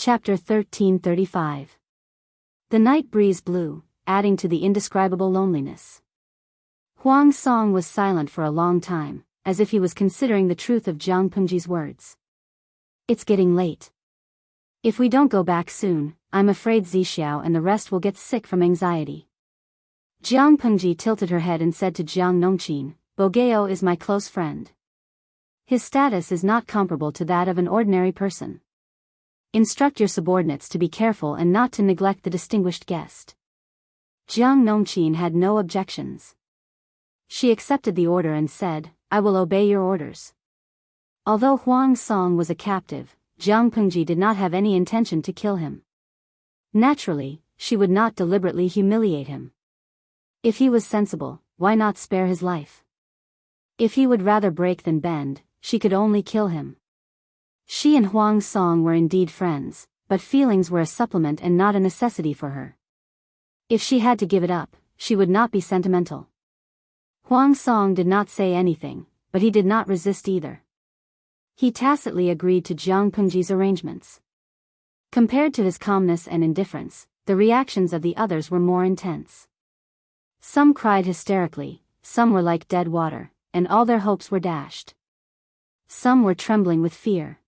Chapter 1335. The night breeze blew, adding to the indescribable loneliness. Huang Song was silent for a long time, as if he was considering the truth of Jiang Pengji's words. It's getting late. If we don't go back soon, I'm afraid Zixiao and the rest will get sick from anxiety. Jiang Pengji tilted her head and said to Jiang Nongqin, Biyao is my close friend. His status is not comparable to that of an ordinary person. Instruct your subordinates to be careful and not to neglect the distinguished guest. Jiang Nongqin had no objections. She accepted the order and said, I will obey your orders. Although Huang Song was a captive, Jiang Pengji did not have any intention to kill him. Naturally, she would not deliberately humiliate him. If he was sensible, why not spare his life? If he would rather break than bend, she could only kill him. She and Huang Song were indeed friends, but feelings were a supplement and not a necessity for her. If she had to give it up, she would not be sentimental. Huang Song did not say anything, but he did not resist either. He tacitly agreed to Jiang Pengji's arrangements. Compared to his calmness and indifference, the reactions of the others were more intense. Some cried hysterically, some were like dead water, and all their hopes were dashed. Some were trembling with fear.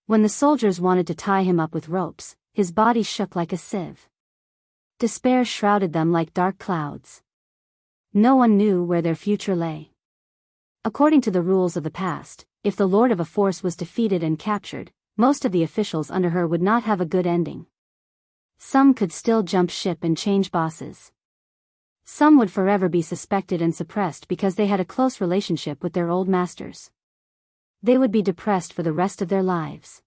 When the soldiers wanted to tie him up with ropes, his body shook like a sieve. Despair shrouded them like dark clouds. No one knew where their future lay. According to the rules of the past, if the lord of a force was defeated and captured, most of the officials under her would not have a good ending. Some could still jump ship and change bosses. Some would forever be suspected and suppressed because they had a close relationship with their old masters. They would be depressed for the rest of their lives.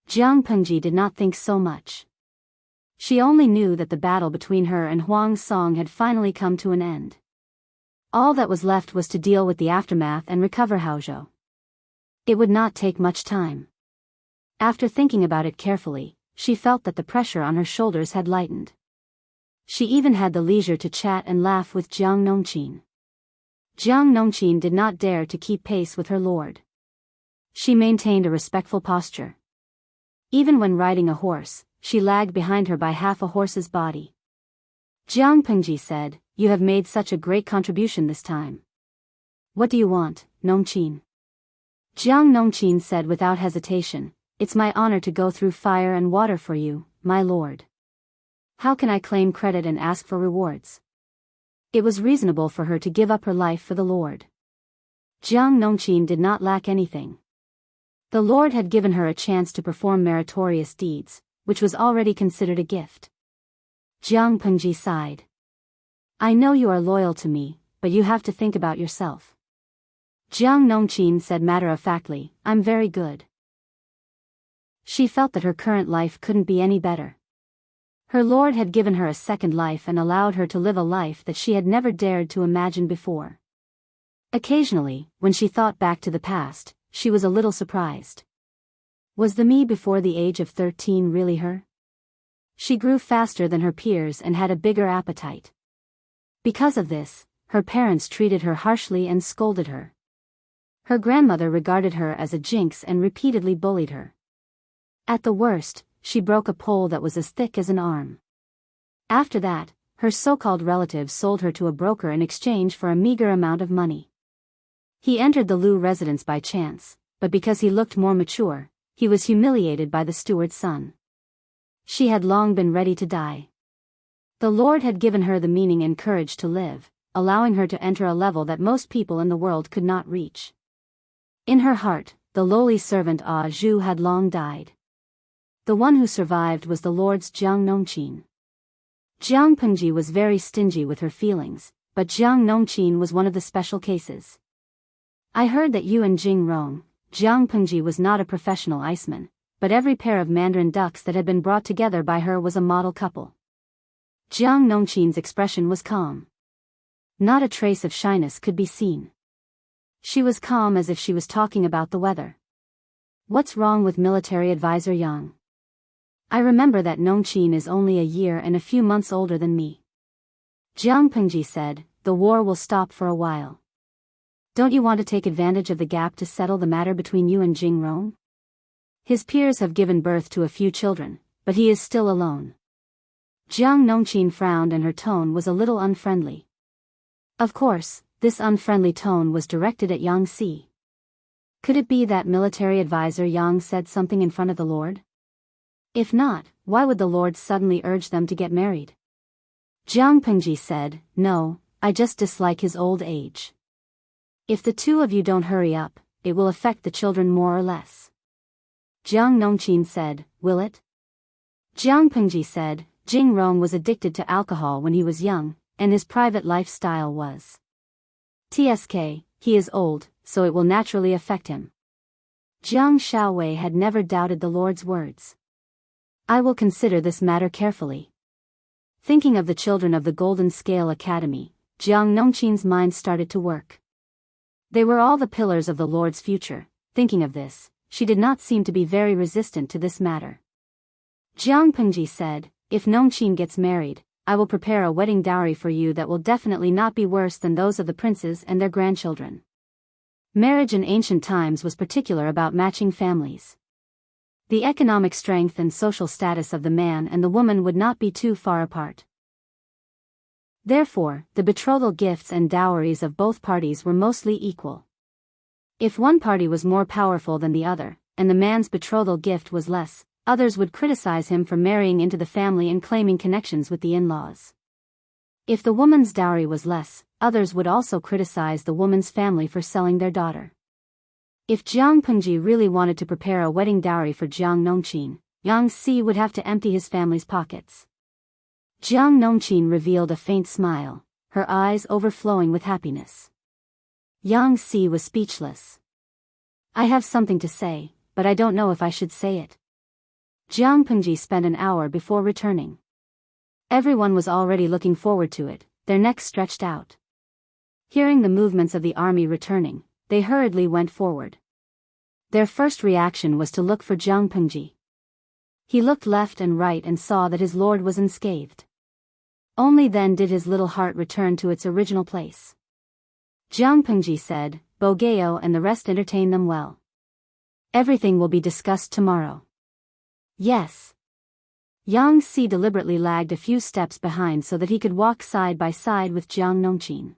Jiang Pengji did not think so much. She only knew that the battle between her and Huang Song had finally come to an end. All that was left was to deal with the aftermath and recover Haozhou. It would not take much time. After thinking about it carefully, she felt that the pressure on her shoulders had lightened. She even had the leisure to chat and laugh with Jiang Nongqin. Jiang Nongqin did not dare to keep pace with her lord. She maintained a respectful posture. Even when riding a horse, she lagged behind her by half a horse's body. Jiang Pengji said, You have made such a great contribution this time. What do you want, Nongqin? Jiang Nongqin said without hesitation, It's my honor to go through fire and water for you, my lord. How can I claim credit and ask for rewards? It was reasonable for her to give up her life for the lord. Jiang Nongqin did not lack anything. The lord had given her a chance to perform meritorious deeds, which was already considered a gift. Jiang Pengji sighed. I know you are loyal to me, but you have to think about yourself. Jiang Nongqin said matter-of-factly, I'm very good. She felt that her current life couldn't be any better. Her lord had given her a second life and allowed her to live a life that she had never dared to imagine before. Occasionally, when she thought back to the past, she was a little surprised. Was the me before the age of 13 really her? She grew faster than her peers and had a bigger appetite. Because of this, her parents treated her harshly and scolded her. Her grandmother regarded her as a jinx and repeatedly bullied her. At the worst, she broke a pole that was as thick as an arm. After that, her so-called relatives sold her to a broker in exchange for a meager amount of money. He entered the Lu residence by chance, but because he looked more mature, he was humiliated by the steward's son. She had long been ready to die. The Lord had given her the meaning and courage to live, allowing her to enter a level that most people in the world could not reach. In her heart, the lowly servant Zhu had long died. The one who survived was the Lord's Jiang Nongqin. Jiang Pengji was very stingy with her feelings, but Jiang Nongqin was one of the special cases. I heard that you and Jing Rong, Jiang Pengji was not a professional iceman, but every pair of mandarin ducks that had been brought together by her was a model couple. Jiang Nongqin's expression was calm. Not a trace of shyness could be seen. She was calm as if she was talking about the weather. What's wrong with military advisor Yang? I remember that Nongqin is only a year and a few months older than me. Jiang Pengji said, The war will stop for a while. Don't you want to take advantage of the gap to settle the matter between you and Jing Rong? His peers have given birth to a few children, but he is still alone. Jiang Nongqin frowned and her tone was a little unfriendly. Of course, this unfriendly tone was directed at Yang Si. Could it be that military advisor Yang said something in front of the Lord? If not, why would the Lord suddenly urge them to get married? Jiang Pengji said, "No, I just dislike his old age. If the two of you don't hurry up, it will affect the children more or less." Jiang Nongqin said, "Will it?" Jiang Pengji said, Jing Rong was addicted to alcohol when he was young, and his private lifestyle was. Tsk, he is old, so it will naturally affect him. Jiang Shaowei had never doubted the Lord's words. "I will consider this matter carefully." Thinking of the children of the Golden Scale Academy, Jiang Nongqin's mind started to work. They were all the pillars of the Lord's future. Thinking of this, she did not seem to be very resistant to this matter. Jiang Pengji said, "If Nongqin gets married, I will prepare a wedding dowry for you that will definitely not be worse than those of the princes and their grandchildren." Marriage in ancient times was particular about matching families. The economic strength and social status of the man and the woman would not be too far apart. Therefore, the betrothal gifts and dowries of both parties were mostly equal. If one party was more powerful than the other, and the man's betrothal gift was less, others would criticize him for marrying into the family and claiming connections with the in-laws. If the woman's dowry was less, others would also criticize the woman's family for selling their daughter. If Jiang Pengji really wanted to prepare a wedding dowry for Jiang Nongqin, Yang Si would have to empty his family's pockets. Jiang Nongqin revealed a faint smile, her eyes overflowing with happiness. Yang Si was speechless. "I have something to say, but I don't know if I should say it." Jiang Pengji spent an hour before returning. Everyone was already looking forward to it, their necks stretched out. Hearing the movements of the army returning, they hurriedly went forward. Their first reaction was to look for Jiang Pengji. He looked left and right and saw that his lord was unscathed. Only then did his little heart return to its original place. Jiang Pengji said, "Biyao and the rest entertain them well. Everything will be discussed tomorrow." "Yes." Yang Si deliberately lagged a few steps behind so that he could walk side by side with Jiang Nongqin.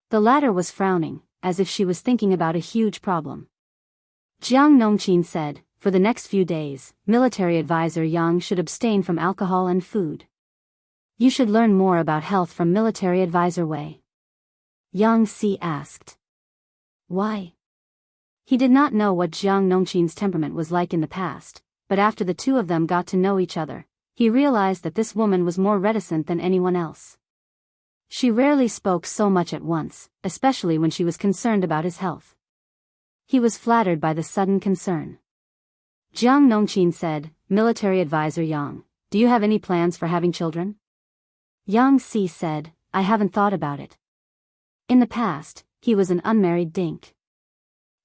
The latter was frowning, as if she was thinking about a huge problem. Jiang Nongqin said, "For the next few days, military advisor Yang should abstain from alcohol and food. You should learn more about health from military advisor Wei." Yang Si asked. Why? He did not know what Jiang Nongqin's temperament was like in the past, but after the two of them got to know each other, he realized that this woman was more reticent than anyone else. She rarely spoke so much at once, especially when she was concerned about his health. He was flattered by the sudden concern. Jiang Nongqin said, "Military advisor Yang, do you have any plans for having children?" Yang Si said, "I haven't thought about it." In the past, he was an unmarried dink.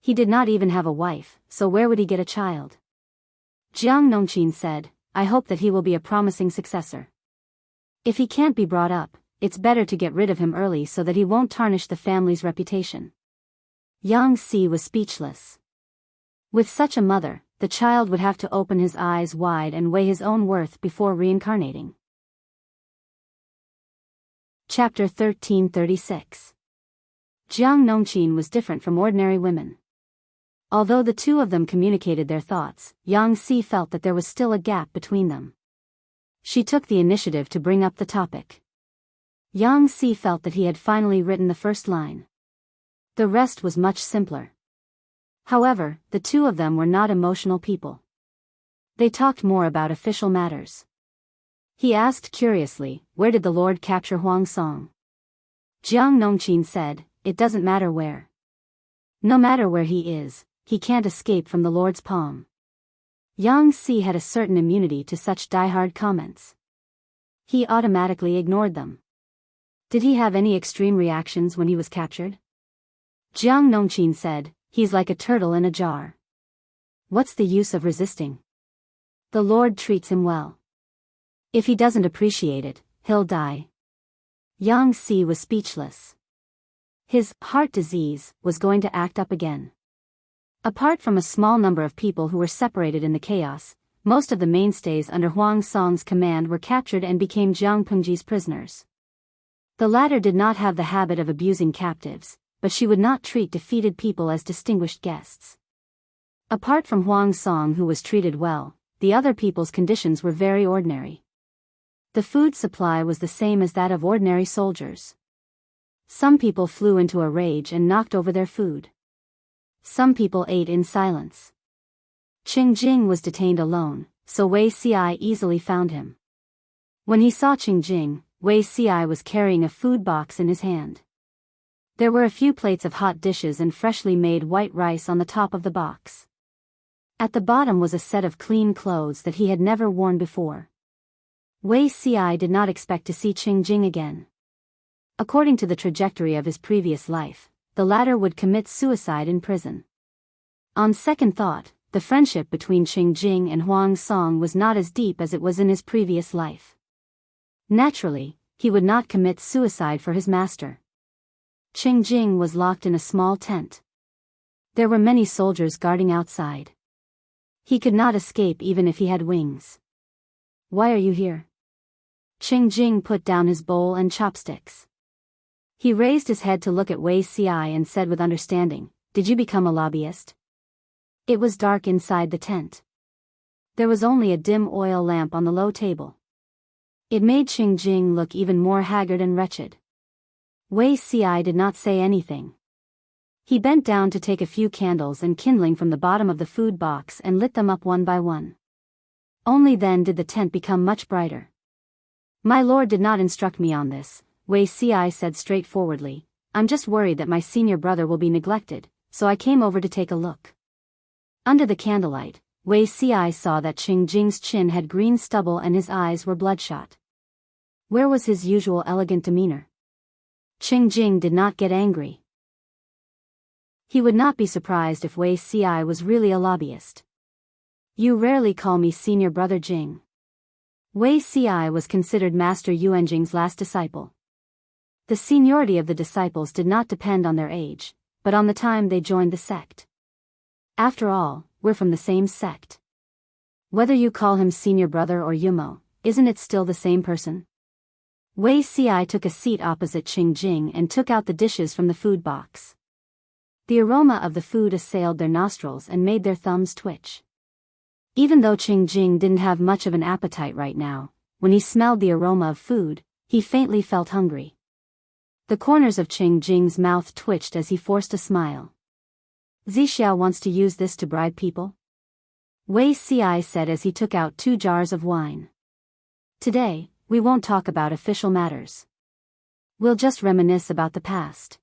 He did not even have a wife, so where would he get a child? Jiang Nongqin said, "I hope that he will be a promising successor. If he can't be brought up, it's better to get rid of him early so that he won't tarnish the family's reputation." Yang Si was speechless. With such a mother, the child would have to open his eyes wide and weigh his own worth before reincarnating. Chapter 1336. Jiang Nongqin was different from ordinary women. Although the two of them communicated their thoughts, Yang Si felt that there was still a gap between them. She took the initiative to bring up the topic. Yang Si felt that he had finally written the first line. The rest was much simpler. However, the two of them were not emotional people. They talked more about official matters. He asked curiously, "Where did the Lord capture Huang Song?" Jiang Nongqin said, "It doesn't matter where. No matter where he is, he can't escape from the Lord's palm." Yang Si had a certain immunity to such die-hard comments. He automatically ignored them. Did he have any extreme reactions when he was captured? Jiang Nongqin said, "He's like a turtle in a jar. What's the use of resisting? The Lord treats him well. If he doesn't appreciate it, he'll die." Yang Si was speechless. His heart disease was going to act up again. Apart from a small number of people who were separated in the chaos, most of the mainstays under Huang Song's command were captured and became Jiang Pengji's prisoners. The latter did not have the habit of abusing captives, but she would not treat defeated people as distinguished guests. Apart from Huang Song, who was treated well, the other people's conditions were very ordinary. The food supply was the same as that of ordinary soldiers. Some people flew into a rage and knocked over their food. Some people ate in silence. Qing Jing was detained alone, so Wei Xi easily found him. When he saw Qing Jing, Wei Xi was carrying a food box in his hand. There were a few plates of hot dishes and freshly made white rice on the top of the box. At the bottom was a set of clean clothes that he had never worn before. Wei Xi did not expect to see Qing Jing again. According to the trajectory of his previous life, the latter would commit suicide in prison. On second thought, the friendship between Qing Jing and Huang Song was not as deep as it was in his previous life. Naturally, he would not commit suicide for his master. Qing Jing was locked in a small tent. There were many soldiers guarding outside. He could not escape even if he had wings. "Why are you here?" Qing Jing put down his bowl and chopsticks. He raised his head to look at Wei Xi and said with understanding, "Did you become a lobbyist?" It was dark inside the tent. There was only a dim oil lamp on the low table. It made Qing Jing look even more haggard and wretched. Wei Xi did not say anything. He bent down to take a few candles and kindling from the bottom of the food box and lit them up one by one. Only then did the tent become much brighter. "My lord did not instruct me on this," Wei Xi said straightforwardly. "I'm just worried that my senior brother will be neglected, so I came over to take a look." Under the candlelight, Wei Xi saw that Qing Jing's chin had green stubble and his eyes were bloodshot. Where was his usual elegant demeanor? Qing Jing did not get angry. He would not be surprised if Wei Xi was really a lobbyist. "You rarely call me senior brother Jing." Wei Xi was considered Master Yuanjing's last disciple. The seniority of the disciples did not depend on their age, but on the time they joined the sect. After all, we're from the same sect. Whether you call him senior brother or Yumo, isn't it still the same person? Wei Xi took a seat opposite Qing Jing and took out the dishes from the food box. The aroma of the food assailed their nostrils and made their thumbs twitch. Even though Qing Jing didn't have much of an appetite right now, when he smelled the aroma of food, he faintly felt hungry. The corners of Qing Jing's mouth twitched as he forced a smile. "Zixiao wants to use this to bribe people?" Wei Xi said as he took out 2 jars of wine. "Today, we won't talk about official matters. We'll just reminisce about the past."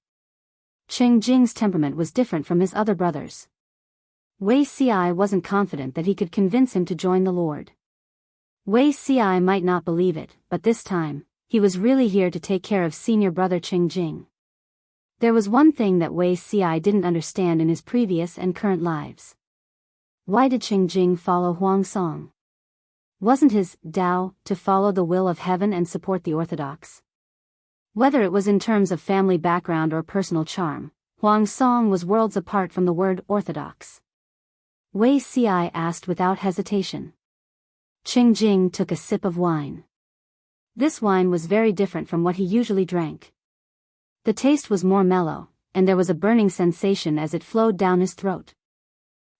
Qing Jing's temperament was different from his other brothers. Wei Xi wasn't confident that he could convince him to join the Lord. Wei Xi might not believe it, but this time, he was really here to take care of senior brother Qing Jing. There was one thing that Wei Xi didn't understand in his previous and current lives. Why did Qing Jing follow Huang Song? Wasn't his Dao to follow the will of heaven and support the orthodox? Whether it was in terms of family background or personal charm, Huang Song was worlds apart from the word orthodox. Wei Xi asked without hesitation. Qing Jing took a sip of wine. This wine was very different from what he usually drank. The taste was more mellow, and there was a burning sensation as it flowed down his throat.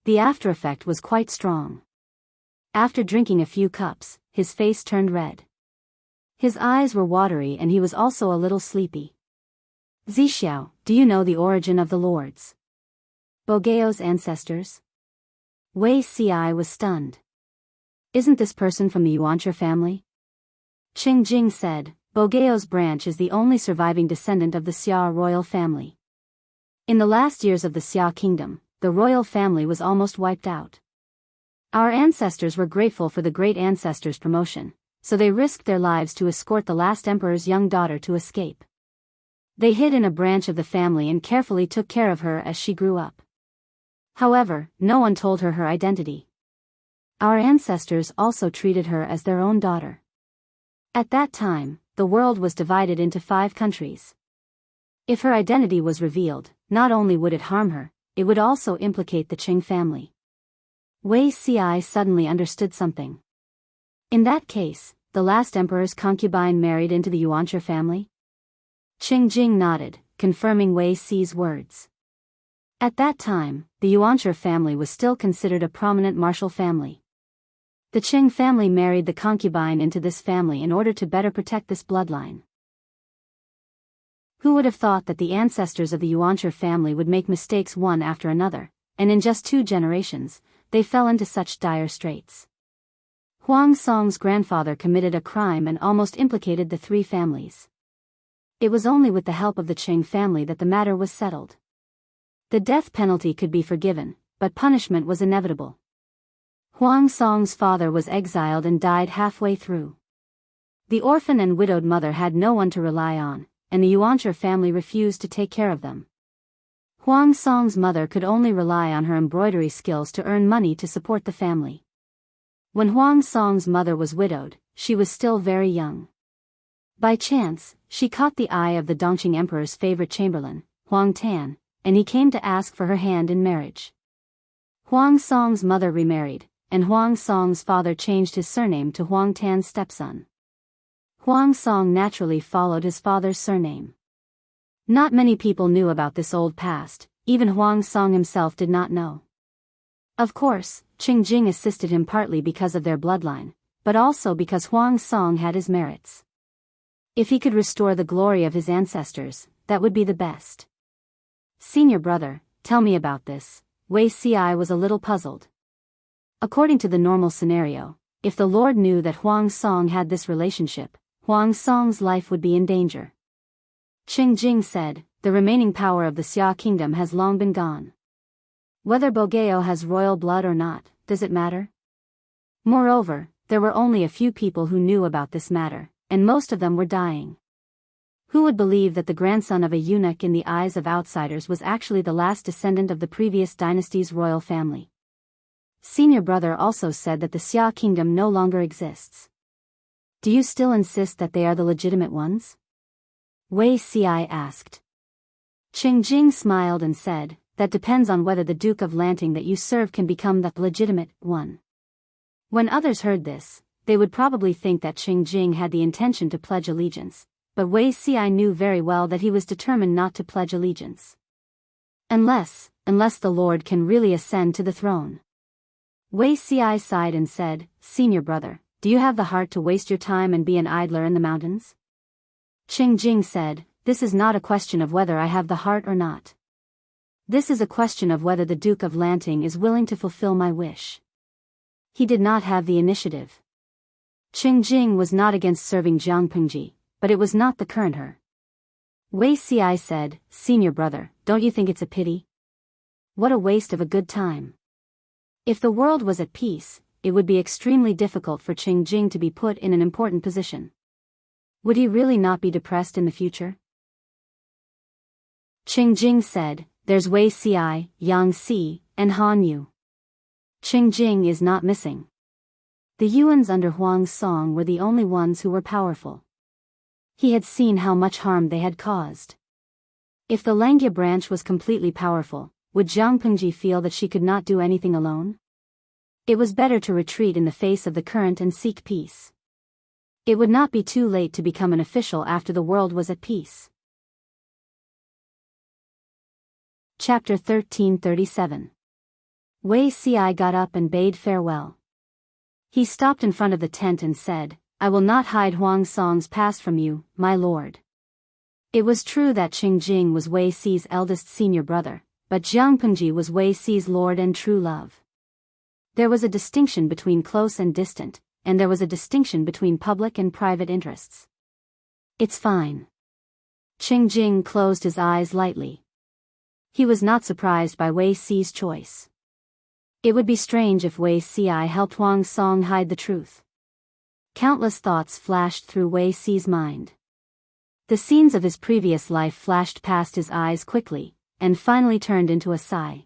The after effect was quite strong. After drinking a few cups, his face turned red. His eyes were watery and he was also a little sleepy. "Zixiao, do you know the origin of the lords? Bogeo's ancestors?" Wei Xi was stunned. "Isn't this person from the Yuancher family?" Qing Jing said, "Bogeo's branch is the only surviving descendant of the Xia royal family. In the last years of the Xia kingdom, the royal family was almost wiped out. Our ancestors were grateful for the great ancestors' promotion, so they risked their lives to escort the last emperor's young daughter to escape. They hid in a branch of the family and carefully took care of her as she grew up. However, no one told her her identity. Our ancestors also treated her as their own daughter. At that time, the world was divided into 5 countries. If her identity was revealed, not only would it harm her, it would also implicate the Qing family. Wei Ci suddenly understood something. In that case, the last emperor's concubine married into the Yuanzhi family? Qing Jing nodded, confirming Wei Ci's words. At that time, the Yuanzhi family was still considered a prominent martial family. The Qing family married the concubine into this family in order to better protect this bloodline. Who would have thought that the ancestors of the Yuanzhi family would make mistakes one after another, and in just 2 generations, they fell into such dire straits. Huang Song's grandfather committed a crime and almost implicated the 3 families. It was only with the help of the Qing family that the matter was settled. The death penalty could be forgiven, but punishment was inevitable. Huang Song's father was exiled and died halfway through. The orphan and widowed mother had no one to rely on, and the Yuanzhi family refused to take care of them. Huang Song's mother could only rely on her embroidery skills to earn money to support the family. When Huang Song's mother was widowed, she was still very young. By chance, she caught the eye of the Dongqing Emperor's favorite chamberlain, Huang Tan, and he came to ask for her hand in marriage. Huang Song's mother remarried, and Huang Song's father changed his surname to Huang Tan's stepson. Huang Song naturally followed his father's surname. Not many people knew about this old past, even Huang Song himself did not know. Of course, Qing Jing assisted him partly because of their bloodline, but also because Huang Song had his merits. If he could restore the glory of his ancestors, that would be the best. Senior brother, tell me about this. Wei Ci was a little puzzled. According to the normal scenario, if the Lord knew that Huang Song had this relationship, Huang Song's life would be in danger. Qing Jing said, the remaining power of the Xia kingdom has long been gone. Whether Biyao has royal blood or not, does it matter? Moreover, there were only a few people who knew about this matter, and most of them were dying. Who would believe that the grandson of a eunuch in the eyes of outsiders was actually the last descendant of the previous dynasty's royal family? Senior brother also said that the Xia kingdom no longer exists. Do you still insist that they are the legitimate ones? Wei Ci asked. Qing Jing smiled and said, that depends on whether the Duke of Lanting that you serve can become the legitimate one. When others heard this, they would probably think that Qing Jing had the intention to pledge allegiance, but Wei Ci knew very well that he was determined not to pledge allegiance. Unless the Lord can really ascend to the throne. Wei Ci sighed and said, Senior brother, do you have the heart to waste your time and be an idler in the mountains? Qing Jing said, this is not a question of whether I have the heart or not. This is a question of whether the Duke of Lanting is willing to fulfill my wish. He did not have the initiative. Qing Jing was not against serving Jianghu, but it was not the current her. Wei Ci said, Senior brother, don't you think it's a pity? What a waste of a good time. If the world was at peace, it would be extremely difficult for Qing Jing to be put in an important position. Would he really not be depressed in the future? Qing Jing said, there's Wei Ci, Yang Si, and Han Yu. Qing Jing is not missing. The Yuans under Huang Song were the only ones who were powerful. He had seen how much harm they had caused. If the Langia branch was completely powerful, would Jiang Pengji feel that she could not do anything alone? It was better to retreat in the face of the current and seek peace. It would not be too late to become an official after the world was at peace. Chapter 1337. Wei Ci got up and bade farewell. He stopped in front of the tent and said, I will not hide Huang Song's past from you, my lord. It was true that Qing Jing was Wei Ci's eldest senior brother, but Jiang Pengji was Wei Ci's lord and true love. There was a distinction between close and distant, and there was a distinction between public and private interests. It's fine. Qing Jing closed his eyes lightly. He was not surprised by Wei Ci's choice. It would be strange if Wei Ci helped Huang Song hide the truth. Countless thoughts flashed through Wei Ci's mind. The scenes of his previous life flashed past his eyes quickly, and finally turned into a sigh.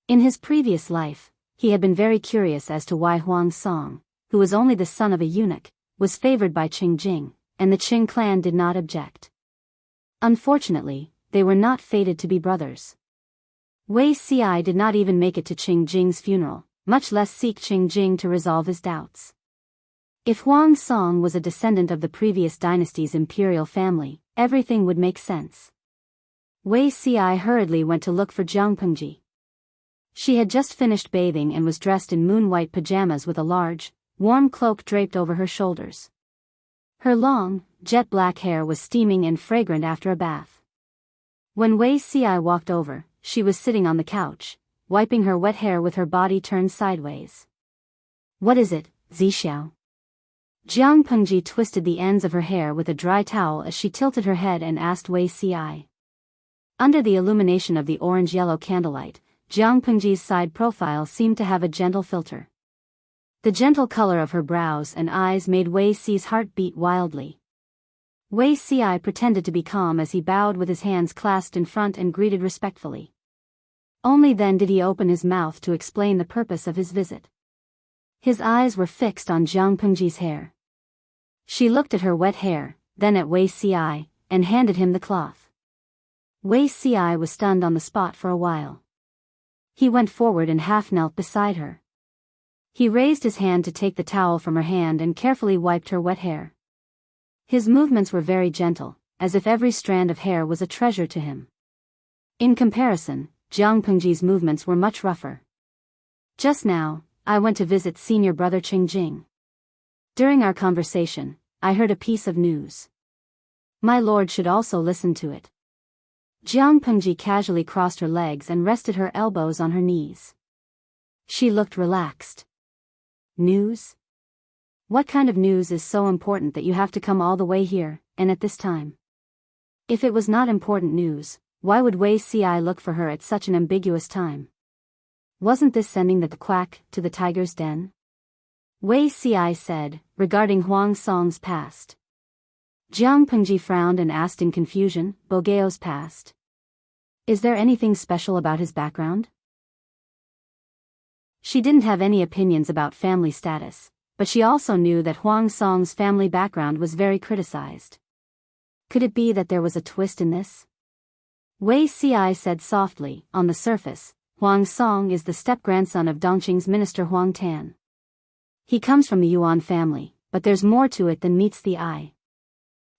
In his previous life, he had been very curious as to why Huang Song, who was only the son of a eunuch, was favored by Qing Jing, and the Qing clan did not object. Unfortunately, they were not fated to be brothers. Wei Xiai did not even make it to Qing Jing's funeral, much less seek Qing Jing to resolve his doubts. If Huang Song was a descendant of the previous dynasty's imperial family, everything would make sense. Wei Xiai hurriedly went to look for Jiang Pengji. She had just finished bathing and was dressed in moon-white pajamas with a large, warm cloak draped over her shoulders. Her long, jet-black hair was steaming and fragrant after a bath. When Wei Xiai walked over, she was sitting on the couch, wiping her wet hair with her body turned sideways. "What is it, Zixiao?" Jiang Pengji twisted the ends of her hair with a dry towel as she tilted her head and asked Wei Xiai. Under the illumination of the orange-yellow candlelight, Jiang Pengji's side profile seemed to have a gentle filter. The gentle color of her brows and eyes made Wei Xi's heart beat wildly. Wei Xiai pretended to be calm as he bowed with his hands clasped in front and greeted respectfully. Only then did he open his mouth to explain the purpose of his visit. His eyes were fixed on Jiang Pengji's hair. She looked at her wet hair, then at Wei Xiai, and handed him the cloth. Wei Xiai was stunned on the spot for a while. He went forward and half knelt beside her. He raised his hand to take the towel from her hand and carefully wiped her wet hair. His movements were very gentle, as if every strand of hair was a treasure to him. In comparison, Jiang Pengji's movements were much rougher. "Just now, I went to visit senior brother Qing Jing. During our conversation, I heard a piece of news. My lord should also listen to it." Jiang Pengji casually crossed her legs and rested her elbows on her knees. She looked relaxed. "News? What kind of news is so important that you have to come all the way here, and at this time?" If it was not important news, why would Wei Xiai look for her at such an ambiguous time? Wasn't this sending the quack to the tiger's den? Wei Xiai said, regarding Huang Song's past. Jiang Pengji frowned and asked in confusion, "Bogeo's past? Is there anything special about his background?" She didn't have any opinions about family status, but she also knew that Huang Song's family background was very criticized. Could it be that there was a twist in this? Wei Xiai said softly, "On the surface, Huang Song is the step-grandson of Dongqing's minister Huang Tan. He comes from the Yuan family, but there's more to it than meets the eye."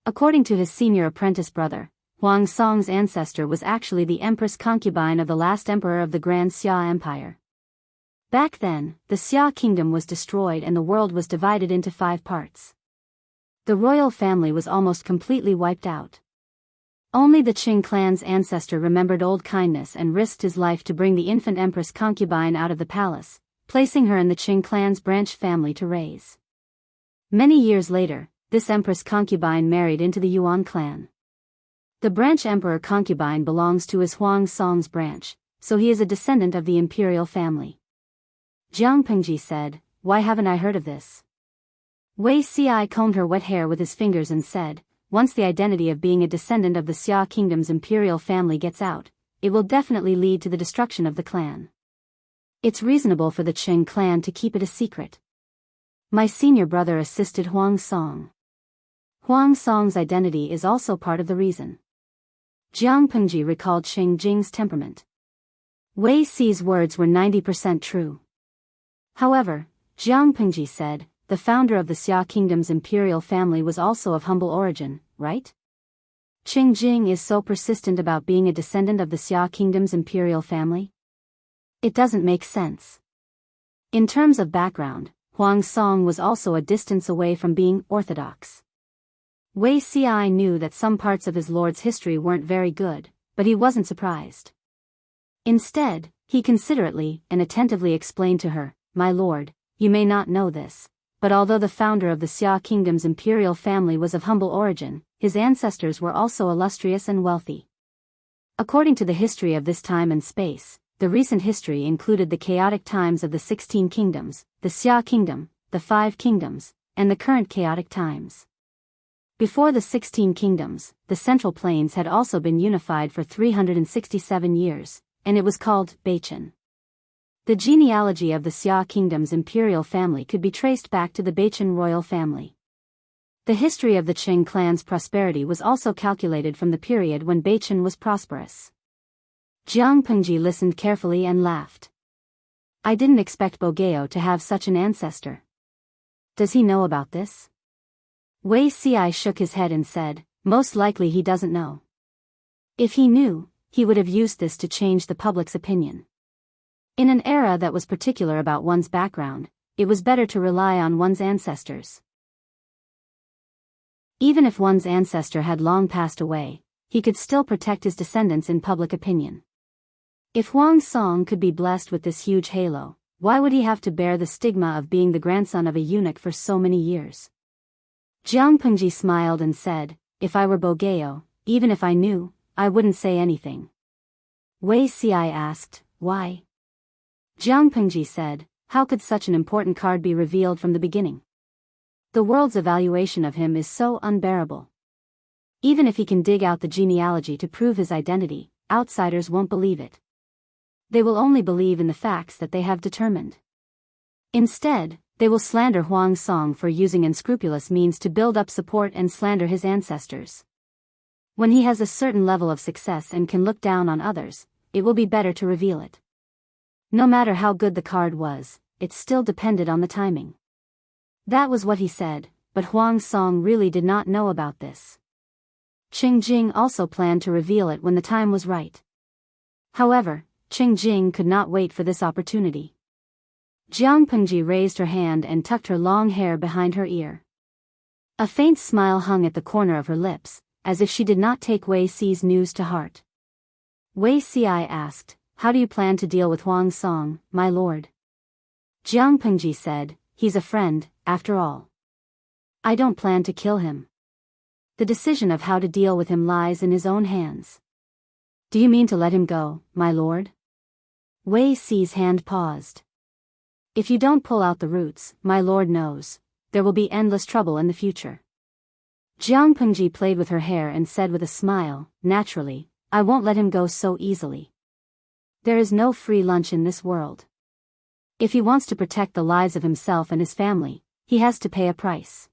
According to his senior apprentice brother, Huang Song's ancestor was actually the Empress concubine of the last emperor of the Grand Xia Empire. Back then, the Xia kingdom was destroyed and the world was divided into 5 parts. The royal family was almost completely wiped out. Only the Qing clan's ancestor remembered old kindness and risked his life to bring the infant Empress concubine out of the palace, placing her in the Qing clan's branch family to raise. Many years later, this Empress concubine married into the Yuan clan. The branch emperor concubine belongs to his Huang Song's branch, so he is a descendant of the imperial family. Jiang Pengji said, "Why haven't I heard of this?" Wei Xiai combed her wet hair with his fingers and said, "Once the identity of being a descendant of the Xia kingdom's imperial family gets out, it will definitely lead to the destruction of the clan. It's reasonable for the Qing clan to keep it a secret. My senior brother assisted Huang Song. Huang Song's identity is also part of the reason." Jiang Pengji recalled Qing Jing's temperament. Wei Xi's words were 90% true. However, Jiang Pengji said, "The founder of the Xia kingdom's imperial family was also of humble origin, right? Qing Jing is so persistent about being a descendant of the Xia kingdom's imperial family? It doesn't make sense." In terms of background, Huang Song was also a distance away from being orthodox. Wei Xiai knew that some parts of his lord's history weren't very good, but he wasn't surprised. Instead, he considerately and attentively explained to her, "My lord, you may not know this, but although the founder of the Xia kingdom's imperial family was of humble origin, his ancestors were also illustrious and wealthy. According to the history of this time and space, the recent history included the chaotic times of the 16 kingdoms, the Xia kingdom, the 5 kingdoms, and the current chaotic times. Before the 16 kingdoms, the Central Plains had also been unified for 367 years, and it was called Beichen. The genealogy of the Xia kingdom's imperial family could be traced back to the Beichen royal family. The history of the Qing clan's prosperity was also calculated from the period when Beichen was prosperous. Jiang Pengji listened carefully and laughed. I didn't expect Biyao to have such an ancestor. Does he know about this? Wei Ci shook his head and said, most likely he doesn't know. If he knew, he would have used this to change the public's opinion. In an era that was particular about one's background, it was better to rely on one's ancestors. Even if one's ancestor had long passed away, he could still protect his descendants in public opinion. If Huang Song could be blessed with this huge halo, why would he have to bear the stigma of being the grandson of a eunuch for so many years? Jiang Pengji smiled and said, if I were Biyao, even if I knew, I wouldn't say anything. Wei Ci asked, why? Jiang Pengji said, how could such an important card be revealed from the beginning? The world's evaluation of him is so unbearable. Even if he can dig out the genealogy to prove his identity, outsiders won't believe it. They will only believe in the facts that they have determined. Instead, they will slander Huang Song for using unscrupulous means to build up support and slander his ancestors. When he has a certain level of success and can look down on others, it will be better to reveal it. No matter how good the card was, it still depended on the timing. That was what he said, but Huang Song really did not know about this. Qing Jing also planned to reveal it when the time was right. However, Qing Jing could not wait for this opportunity. Jiang Pengji raised her hand and tucked her long hair behind her ear. A faint smile hung at the corner of her lips, as if she did not take Wei Ci's news to heart. Wei Ci asked, how do you plan to deal with Huang Song, my lord? Jiang Pengji said, he's a friend, after all. I don't plan to kill him. The decision of how to deal with him lies in his own hands. Do you mean to let him go, my lord? Wei Ci's hand paused. If you don't pull out the roots, my lord knows, there will be endless trouble in the future. Jiang Pengji played with her hair and said with a smile, naturally, I won't let him go so easily. There is no free lunch in this world. If he wants to protect the lives of himself and his family, he has to pay a price.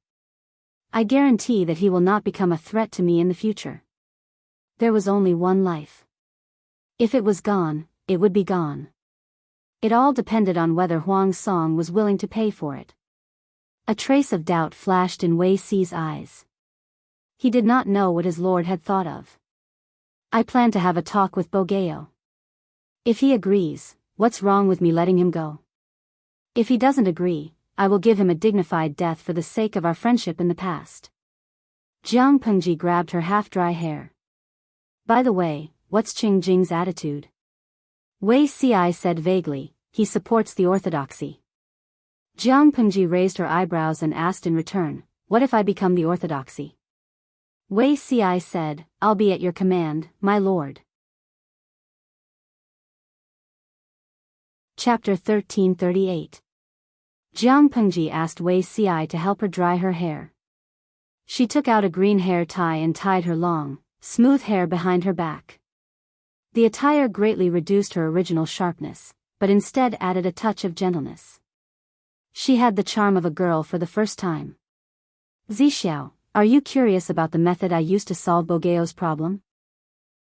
I guarantee that he will not become a threat to me in the future. There was only one life. If it was gone, it would be gone. It all depended on whether Huang Song was willing to pay for it. A trace of doubt flashed in Wei Ci's eyes. He did not know what his lord had thought of. I plan to have a talk with Biyao. If he agrees, what's wrong with me letting him go? If he doesn't agree, I will give him a dignified death for the sake of our friendship in the past. Jiang Pengji grabbed her half-dry hair. By the way, what's Qing Jing's attitude? Wei Ci said vaguely, he supports the orthodoxy. Jiang Pengji raised her eyebrows and asked in return, what if I become the orthodoxy? Wei Ci said, I'll be at your command, my lord. Chapter 1338. Jiang Pengji asked Wei Ci to help her dry her hair. She took out a green hair tie and tied her long, smooth hair behind her back. The attire greatly reduced her original sharpness, but instead added a touch of gentleness. She had the charm of a girl for the first time. Zixiao, are you curious about the method I used to solve Biyao's problem?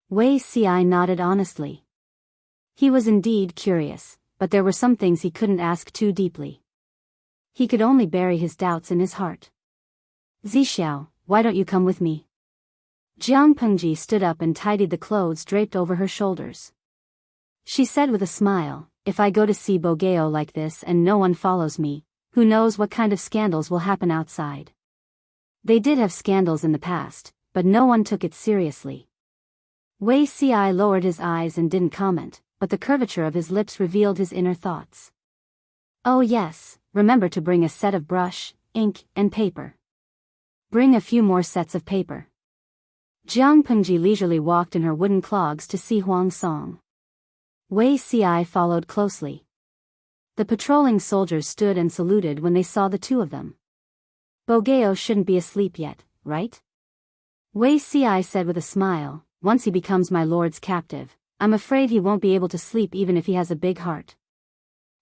Wei Ci nodded honestly. He was indeed curious, but there were some things he couldn't ask too deeply. He could only bury his doubts in his heart. Zixiao, why don't you come with me? Jiang Pengji stood up and tidied the clothes draped over her shoulders. She said with a smile, if I go to see Biyao like this and no one follows me, who knows what kind of scandals will happen outside. They did have scandals in the past, but no one took it seriously. Wei Ci lowered his eyes and didn't comment, but the curvature of his lips revealed his inner thoughts. Oh yes, remember to bring a set of brush, ink, and paper. Bring a few more sets of paper. Jiang Pengji leisurely walked in her wooden clogs to see Huang Song. Wei Ci followed closely. The patrolling soldiers stood and saluted when they saw the two of them. Biyao shouldn't be asleep yet, right? Wei Ci said with a smile, once he becomes my lord's captive, I'm afraid he won't be able to sleep even if he has a big heart.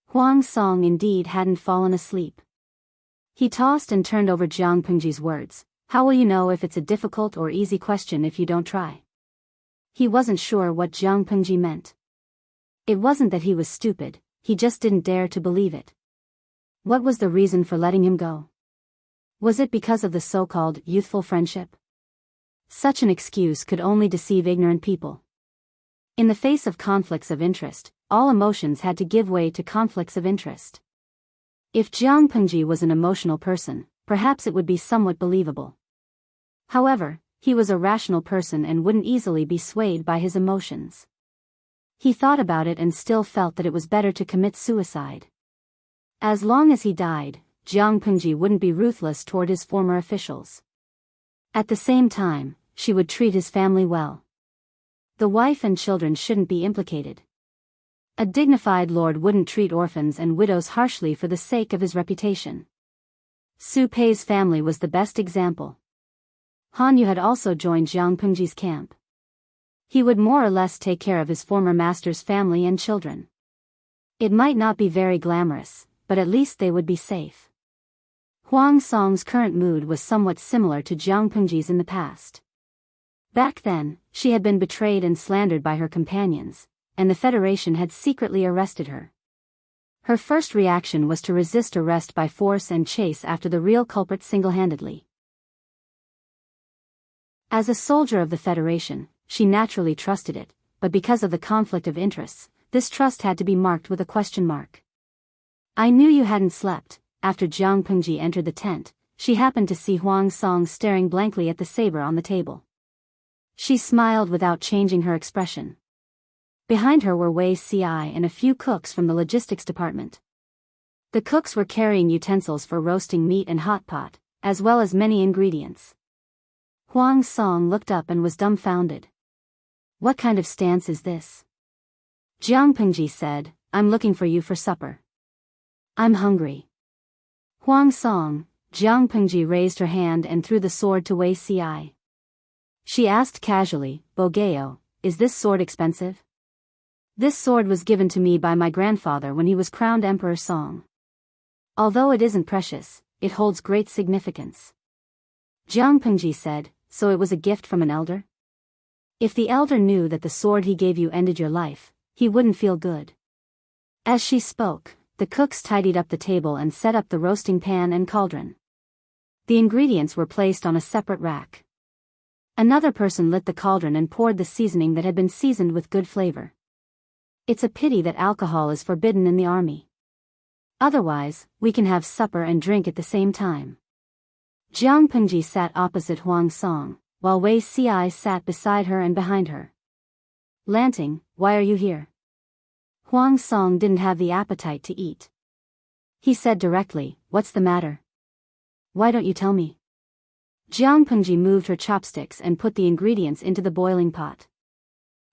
Huang Song indeed hadn't fallen asleep. He tossed and turned over Jiang Pengji's words. How will you know if it's a difficult or easy question if you don't try? He wasn't sure what Jiang Pengji meant. It wasn't that he was stupid, he just didn't dare to believe it. What was the reason for letting him go? Was it because of the so-called youthful friendship? Such an excuse could only deceive ignorant people. In the face of conflicts of interest, all emotions had to give way to conflicts of interest. If Jiang Pengji was an emotional person, perhaps it would be somewhat believable. However, he was a rational person and wouldn't easily be swayed by his emotions. He thought about it and still felt that it was better to commit suicide. As long as he died, Jiang Pengji wouldn't be ruthless toward his former officials. At the same time, she would treat his family well. The wife and children shouldn't be implicated. A dignified lord wouldn't treat orphans and widows harshly for the sake of his reputation. Su Pei's family was the best example. Han Yu had also joined Jiang Pengji's camp. He would more or less take care of his former master's family and children. It might not be very glamorous, but at least they would be safe. Huang Song's current mood was somewhat similar to Jiang Pengji's in the past. Back then, she had been betrayed and slandered by her companions, and the Federation had secretly arrested her. Her first reaction was to resist arrest by force and chase after the real culprit single-handedly. As a soldier of the Federation, she naturally trusted it, but because of the conflict of interests, this trust had to be marked with a question mark. I knew you hadn't slept. After Jiang Pengji entered the tent, she happened to see Huang Song staring blankly at the saber on the table. She smiled without changing her expression. Behind her were Wei Ci and a few cooks from the logistics department. The cooks were carrying utensils for roasting meat and hot pot, as well as many ingredients. Huang Song looked up and was dumbfounded. What kind of stance is this? Jiang Pengji said, I'm looking for you for supper. I'm hungry. Huang Song, Jiang Pengji raised her hand and threw the sword to Wei Ci. She asked casually, Biyao, is this sword expensive? This sword was given to me by my grandfather when he was crowned Emperor Song. Although it isn't precious, it holds great significance. Jiang Pengji said, so it was a gift from an elder? If the elder knew that the sword he gave you ended your life, he wouldn't feel good. As she spoke, the cooks tidied up the table and set up the roasting pan and cauldron. The ingredients were placed on a separate rack. Another person lit the cauldron and poured the seasoning that had been seasoned with good flavor. It's a pity that alcohol is forbidden in the army. Otherwise, we can have supper and drink at the same time. Jiang Pengji sat opposite Huang Song, while Wei Ci sat beside her and behind her. Lanting, why are you here? Huang Song didn't have the appetite to eat. He said directly, what's the matter? Why don't you tell me? Jiang Pengji moved her chopsticks and put the ingredients into the boiling pot.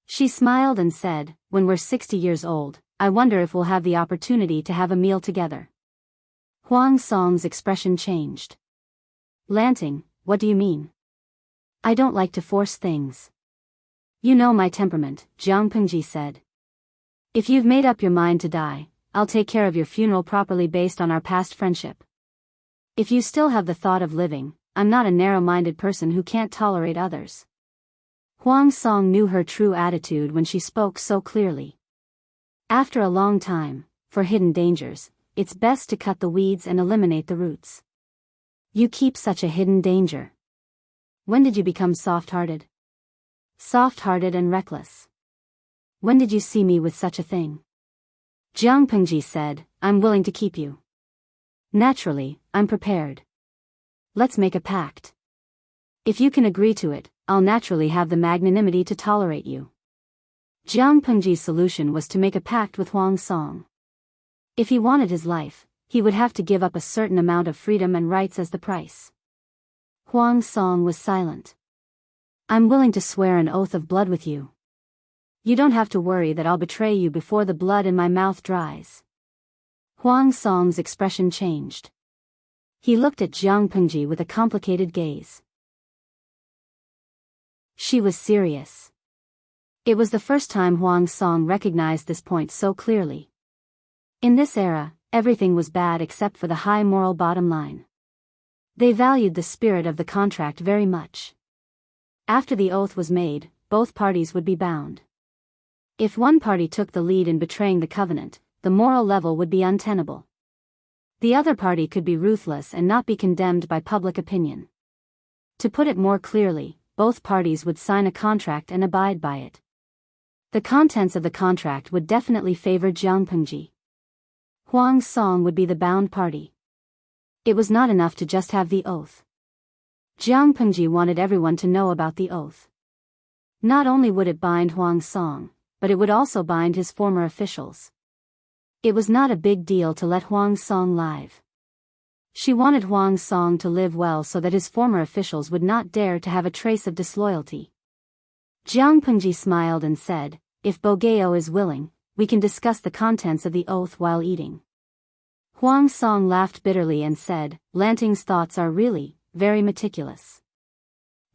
She smiled and said, when we're 60 years old, I wonder if we'll have the opportunity to have a meal together. Huang Song's expression changed. Lanting, what do you mean? I don't like to force things. You know my temperament, Jiang Pengji said. If you've made up your mind to die, I'll take care of your funeral properly based on our past friendship. If you still have the thought of living, I'm not a narrow-minded person who can't tolerate others. Huang Song knew her true attitude when she spoke so clearly. After a long time, for hidden dangers, it's best to cut the weeds and eliminate the roots. You keep such a hidden danger. When did you become soft-hearted? Soft-hearted and reckless. When did you see me with such a thing? Jiang Pengji said, I'm willing to keep you. Naturally, I'm prepared. Let's make a pact. If you can agree to it, I'll naturally have the magnanimity to tolerate you. Jiang Pengji's solution was to make a pact with Huang Song. If he wanted his life, he would have to give up a certain amount of freedom and rights as the price. Huang Song was silent. I'm willing to swear an oath of blood with you. You don't have to worry that I'll betray you before the blood in my mouth dries. Huang Song's expression changed. He looked at Jiang Pengji with a complicated gaze. She was serious. It was the first time Huang Song recognized this point so clearly. In this era, everything was bad except for the high moral bottom line. They valued the spirit of the contract very much. After the oath was made, both parties would be bound. If one party took the lead in betraying the covenant, the moral level would be untenable. The other party could be ruthless and not be condemned by public opinion. To put it more clearly, both parties would sign a contract and abide by it. The contents of the contract would definitely favor Jianghu. Huang Song would be the bound party. It was not enough to just have the oath. Jianghu wanted everyone to know about the oath. Not only would it bind Huang Song, but it would also bind his former officials. It was not a big deal to let Huang Song live. She wanted Huang Song to live well so that his former officials would not dare to have a trace of disloyalty. Jianghu smiled and said, "If Biyao is willing, we can discuss the contents of the oath while eating." Huang Song laughed bitterly and said, "Lanting's thoughts are really, very meticulous."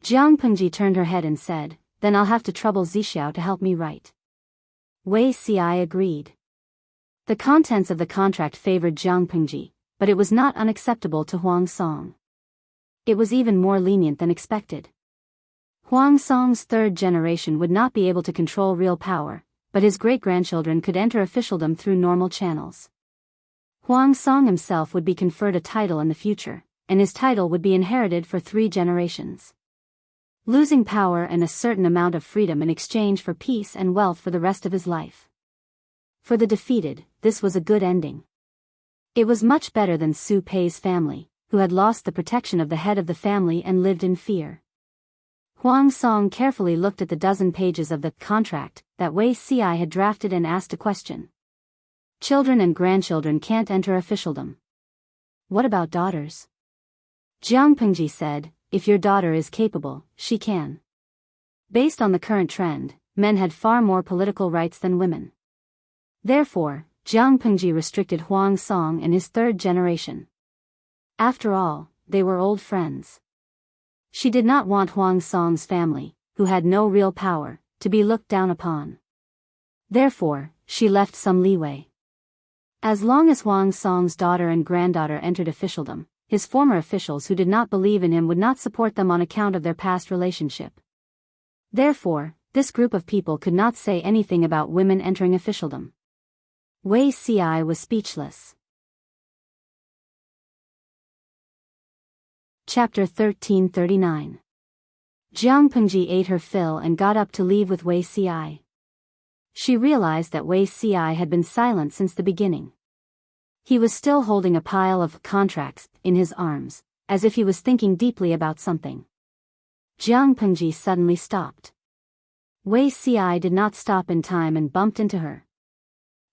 Jianghu turned her head and said, "Then I'll have to trouble Zixiao to help me write." Wei Xi agreed. The contents of the contract favored Jianghu, but it was not unacceptable to Huang Song. It was even more lenient than expected. Huang Song's third generation would not be able to control real power, but his great-grandchildren could enter officialdom through normal channels. Huang Song himself would be conferred a title in the future, and his title would be inherited for 3 generations. Losing power and a certain amount of freedom in exchange for peace and wealth for the rest of his life. For the defeated, this was a good ending. It was much better than Su Pei's family, who had lost the protection of the head of the family and lived in fear. Huang Song carefully looked at the dozen pages of the contract that Wei Xi had drafted and asked a question. Children and grandchildren can't enter officialdom. What about daughters? Jianghu said, "If your daughter is capable, she can." Based on the current trend, men had far more political rights than women. Therefore, Jianghu restricted Huang Song and his third generation. After all, they were old friends. She did not want Huang Song's family, who had no real power, to be looked down upon. Therefore, she left some leeway. As long as Huang Song's daughter and granddaughter entered officialdom, his former officials who did not believe in him would not support them on account of their past relationship. Therefore, this group of people could not say anything about women entering officialdom. Wei Xi was speechless. Chapter 1339. Jianghu ate her fill and got up to leave with Wei Xi. She realized that Wei Xi had been silent since the beginning. He was still holding a pile of contracts in his arms, as if he was thinking deeply about something. Jianghu suddenly stopped. Wei Xi did not stop in time and bumped into her.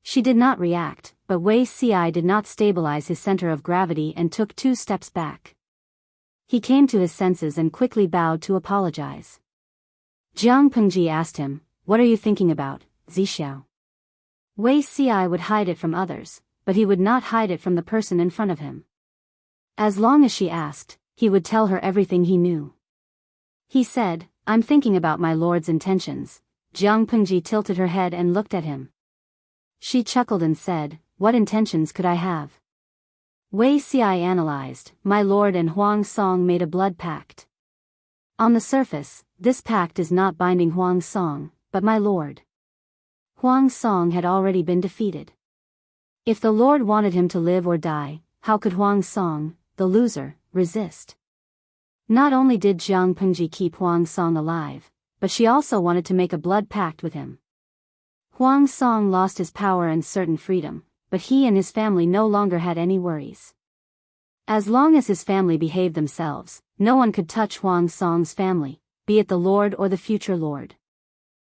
She did not react, but Wei Xi did not stabilize his center of gravity and took 2 steps back. He came to his senses and quickly bowed to apologize. Jianghu asked him, "What are you thinking about, Zixiao?" Wei Xi would hide it from others, but he would not hide it from the person in front of him. As long as she asked, he would tell her everything he knew. He said, "I'm thinking about my lord's intentions." Jianghu tilted her head and looked at him. She chuckled and said, "What intentions could I have?" Wei Xi analyzed, "My lord and Huang Song made a blood pact. On the surface, this pact is not binding Huang Song, but my lord. Huang Song had already been defeated. If the lord wanted him to live or die, how could Huang Song, the loser, resist?" Not only did Jianghu keep Huang Song alive, but she also wanted to make a blood pact with him. Huang Song lost his power and certain freedom, but he and his family no longer had any worries. As long as his family behaved themselves, no one could touch Huang Song's family, be it the lord or the future lord.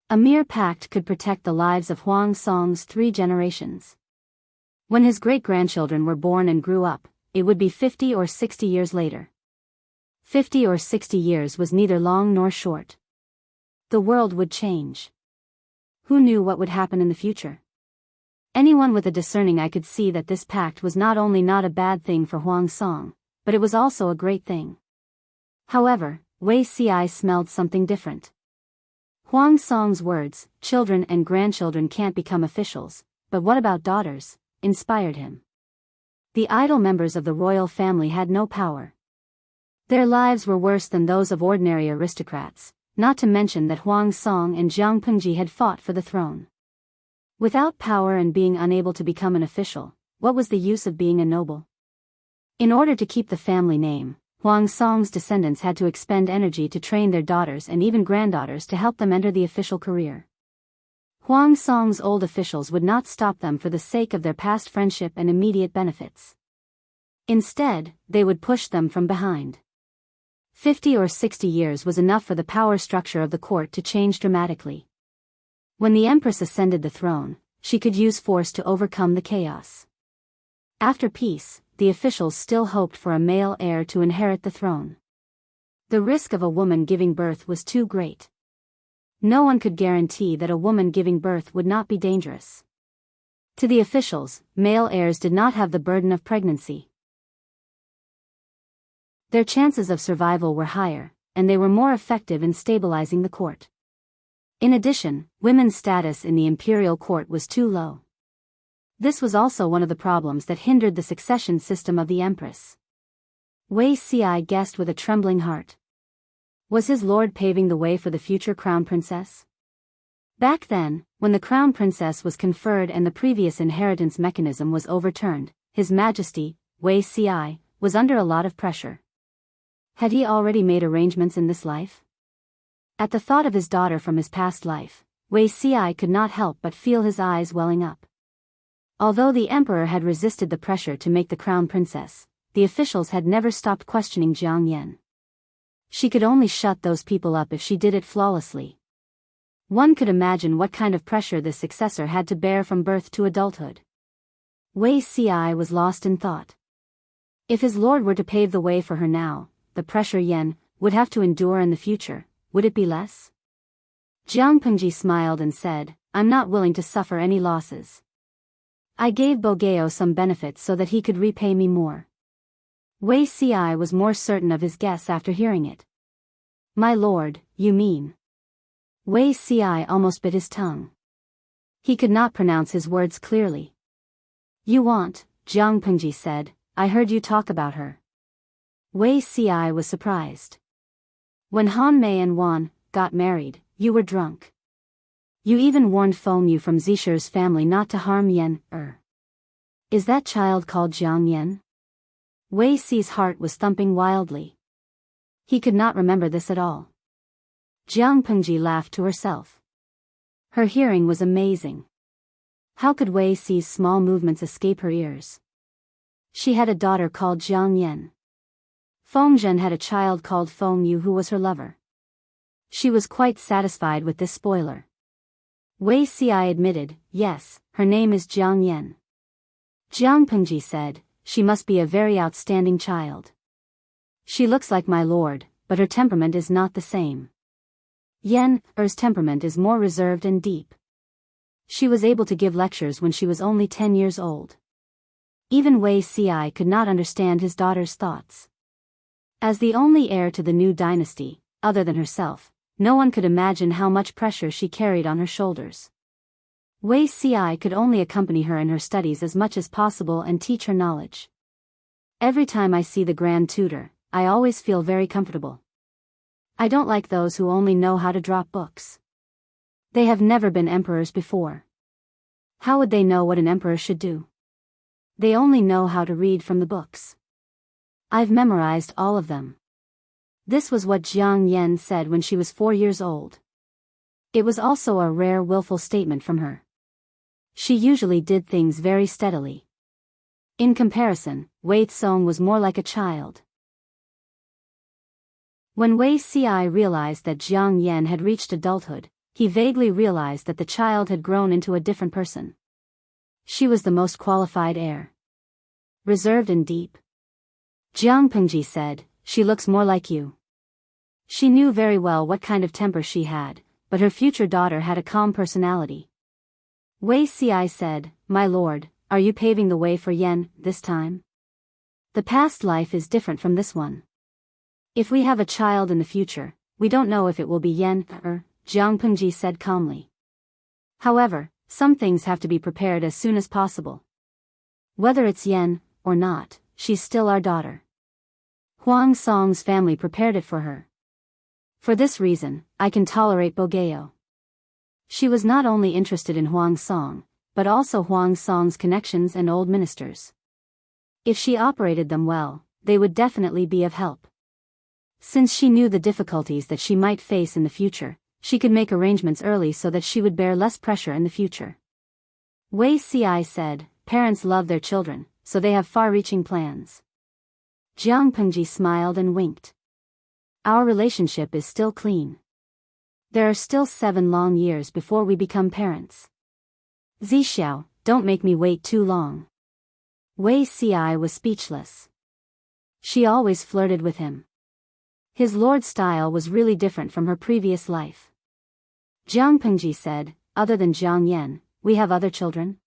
A mere pact could protect the lives of Huang Song's 3 generations. When his great-grandchildren were born and grew up, it would be 50 or 60 years later. 50 or 60 years was neither long nor short. The world would change. Who knew what would happen in the future? Anyone with a discerning eye could see that this pact was not only not a bad thing for Huang Song, but it was also a great thing. However, Wei Xi smelled something different. Huang Song's words, "Children and grandchildren can't become officials, but what about daughters?" inspired him. The idle members of the royal family had no power. Their lives were worse than those of ordinary aristocrats, not to mention that Huang Song and Jianghu had fought for the throne. Without power and being unable to become an official, what was the use of being a noble? In order to keep the family name, Huang Song's descendants had to expend energy to train their daughters and even granddaughters to help them enter the official career. Huang Song's old officials would not stop them for the sake of their past friendship and immediate benefits. Instead, they would push them from behind. 50 or 60 years was enough for the power structure of the court to change dramatically. When the Empress ascended the throne, she could use force to overcome the chaos. After peace, the officials still hoped for a male heir to inherit the throne. The risk of a woman giving birth was too great. No one could guarantee that a woman giving birth would not be dangerous. To the officials, male heirs did not have the burden of pregnancy. Their chances of survival were higher, and they were more effective in stabilizing the court. In addition, women's status in the imperial court was too low. This was also one of the problems that hindered the succession system of the Empress. Wei Ci guessed with a trembling heart. Was his lord paving the way for the future crown princess? Back then, when the crown princess was conferred and the previous inheritance mechanism was overturned, His Majesty, Wei Ci, was under a lot of pressure. Had he already made arrangements in this life? At the thought of his daughter from his past life, Wei Ci could not help but feel his eyes welling up. Although the emperor had resisted the pressure to make the crown princess, the officials had never stopped questioning Jiang Yan. She could only shut those people up if she did it flawlessly. One could imagine what kind of pressure this successor had to bear from birth to adulthood. Wei Ci was lost in thought. If his lord were to pave the way for her now, the pressure Yan would have to endure in the future, would it be less? Jiang Pengji smiled and said, "I'm not willing to suffer any losses. I gave Biyao some benefits so that he could repay me more." Wei Ci was more certain of his guess after hearing it. "My lord, you mean?" Wei Ci almost bit his tongue. He could not pronounce his words clearly. "You want," Jiang Pengji said, "I heard you talk about her." Wei Ci was surprised. "When Han Mei and Wan got married, you were drunk. You even warned Feng Yu from Zisher's family not to harm Yan. Is that child called Jiang Yan?" Wei Ci's heart was thumping wildly. He could not remember this at all. Jiang Pengji laughed to herself. Her hearing was amazing. How could Wei Ci's small movements escape her ears? She had a daughter called Jiang Yan. Feng Zhen had a child called Feng Yu who was her lover. She was quite satisfied with this spoiler. Wei Ci admitted, "Yes, her name is Jiang Yan." Jiang Pengji said, "She must be a very outstanding child. She looks like my lord, but her temperament is not the same. Yan's temperament is more reserved and deep. She was able to give lectures when she was only 10 years old." Even Wei Ci could not understand his daughter's thoughts. As the only heir to the new dynasty, other than herself, no one could imagine how much pressure she carried on her shoulders. Wei Ci could only accompany her in her studies as much as possible and teach her knowledge. "Every time I see the Grand Tutor, I always feel very comfortable. I don't like those who only know how to drop books. They have never been emperors before. How would they know what an emperor should do? They only know how to read from the books. I've memorized all of them." This was what Jiang Yan said when she was 4 years old. It was also a rare willful statement from her. She usually did things very steadily. In comparison, Wei Tsong was more like a child. When Wei Ci realized that Jiang Yan had reached adulthood, he vaguely realized that the child had grown into a different person. She was the most qualified heir. Reserved and deep. Jiang Pengji said, "She looks more like you." She knew very well what kind of temper she had, but her future daughter had a calm personality. Wei Ci said, "My lord, are you paving the way for Yan this time? The past life is different from this one. If we have a child in the future, we don't know if it will be Yan Jiang Pengji said calmly. "However, some things have to be prepared as soon as possible. Whether it's Yan or not, she's still our daughter. Huang Song's family prepared it for her. For this reason, I can tolerate Biyao." She was not only interested in Huang Song, but also Huang Song's connections and old ministers. If she operated them well, they would definitely be of help. Since she knew the difficulties that she might face in the future, she could make arrangements early so that she would bear less pressure in the future. Wei Ci said, "Parents love their children, so they have far-reaching plans." Jiang Pengji smiled and winked. "Our relationship is still clean. There are still 7 long years before we become parents." "Zixiao, don't make me wait too long." Wei Ci was speechless. She always flirted with him. His lord style was really different from her previous life. Jiang Pengji said, "Other than Jiang Yan, we have other children?"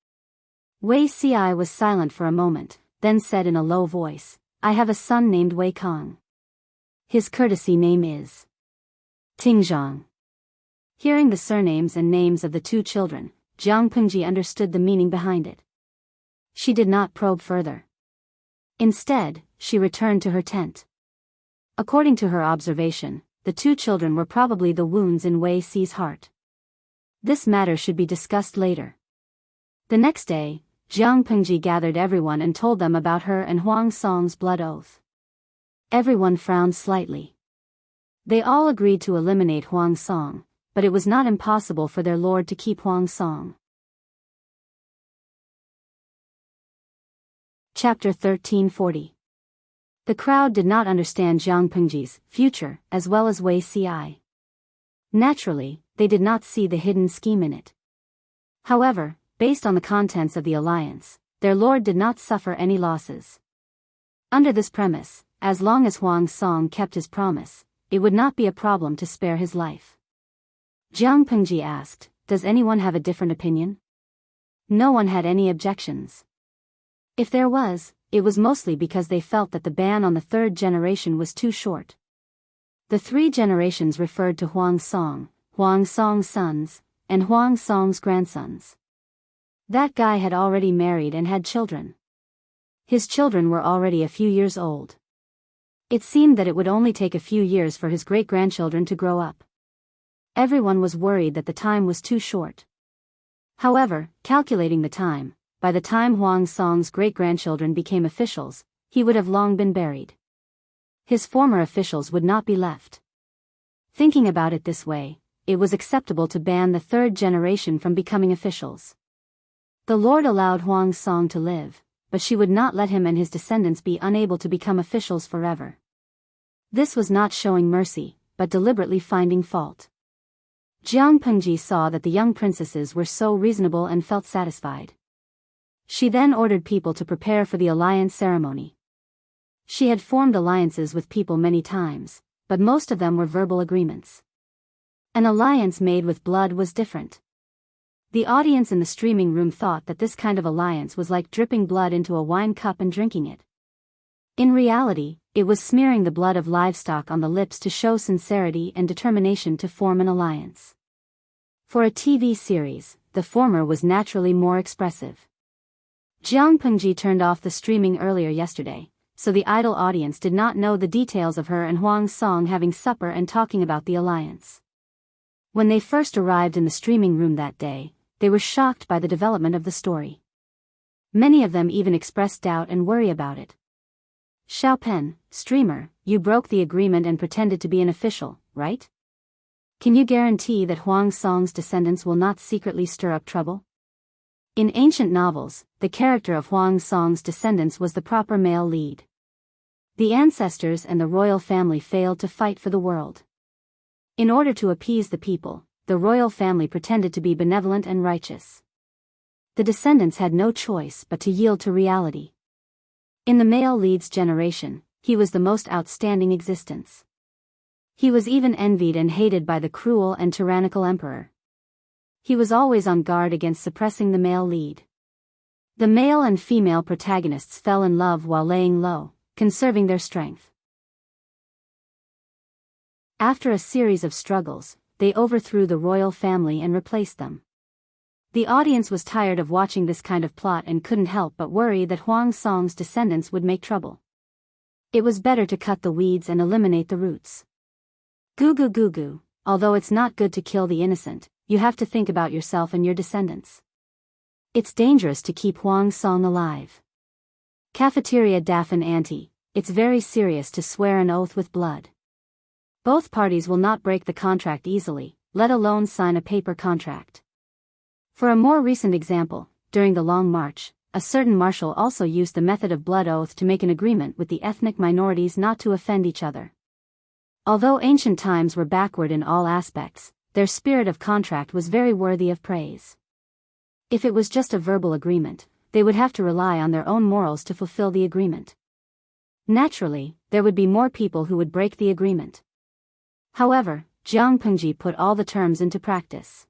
Wei Ci was silent for a moment, then said in a low voice, "I have a son named Wei Kong. His courtesy name is Tingzhang." Hearing the surnames and names of the 2 children, Jiang Pengji understood the meaning behind it. She did not probe further. Instead, she returned to her tent. According to her observation, the 2 children were probably the wounds in Wei Ci's heart. This matter should be discussed later. The next day, Jiang Pengji gathered everyone and told them about her and Huang Song's blood oath. Everyone frowned slightly. They all agreed to eliminate Huang Song, but it was not impossible for their lord to keep Huang Song. Chapter 1340. The crowd did not understand Jiang Pengji's future as well as Wei Ci. Naturally, they did not see the hidden scheme in it. However, based on the contents of the alliance, their lord did not suffer any losses. Under this premise, as long as Huang Song kept his promise, it would not be a problem to spare his life. Jiang Pengji asked, "Does anyone have a different opinion?" No one had any objections. If there was, it was mostly because they felt that the ban on the 3rd generation was too short. The 3 generations referred to Huang Song's sons, and Huang Song's grandsons. That guy had already married and had children. His children were already a few years old. It seemed that it would only take a few years for his great-grandchildren to grow up. Everyone was worried that the time was too short. However, calculating the time, by the time Huang Song's great-grandchildren became officials, he would have long been buried. His former officials would not be left. Thinking about it this way, it was acceptable to ban the 3rd generation from becoming officials. The Lord allowed Huang Song to live, but she would not let him and his descendants be unable to become officials forever. This was not showing mercy, but deliberately finding fault. Jiang Pengji saw that the young princesses were so reasonable and felt satisfied. She then ordered people to prepare for the alliance ceremony. She had formed alliances with people many times, but most of them were verbal agreements. An alliance made with blood was different. The audience in the streaming room thought that this kind of alliance was like dripping blood into a wine cup and drinking it. In reality, it was smearing the blood of livestock on the lips to show sincerity and determination to form an alliance. For a TV series, the former was naturally more expressive. Jiang Pengji turned off the streaming earlier yesterday, so the idle audience did not know the details of her and Huang Song having supper and talking about the alliance. When they first arrived in the streaming room that day, they were shocked by the development of the story. Many of them even expressed doubt and worry about it. "Xiaopen, streamer, you broke the agreement and pretended to be an official, right? Can you guarantee that Huang Song's descendants will not secretly stir up trouble?" In ancient novels, the character of Huang Song's descendants was the proper male lead. The ancestors and the royal family failed to fight for the world. In order to appease the people, the royal family pretended to be benevolent and righteous. The descendants had no choice but to yield to reality. In the male lead's generation, he was the most outstanding existence. He was even envied and hated by the cruel and tyrannical emperor. He was always on guard against suppressing the male lead. The male and female protagonists fell in love while laying low, conserving their strength. After a series of struggles, they overthrew the royal family and replaced them. The audience was tired of watching this kind of plot and couldn't help but worry that Huang Song's descendants would make trouble. It was better to cut the weeds and eliminate the roots. Goo goo goo goo, although it's not good to kill the innocent, you have to think about yourself and your descendants. It's dangerous to keep Huang Song alive. Cafeteria Daffin Auntie, it's very serious to swear an oath with blood. Both parties will not break the contract easily, let alone sign a paper contract. For a more recent example, during the Long March, a certain marshal also used the method of blood oath to make an agreement with the ethnic minorities not to offend each other. Although ancient times were backward in all aspects, their spirit of contract was very worthy of praise. If it was just a verbal agreement, they would have to rely on their own morals to fulfill the agreement. Naturally, there would be more people who would break the agreement. However, Jiang Pengji put all the terms into practice.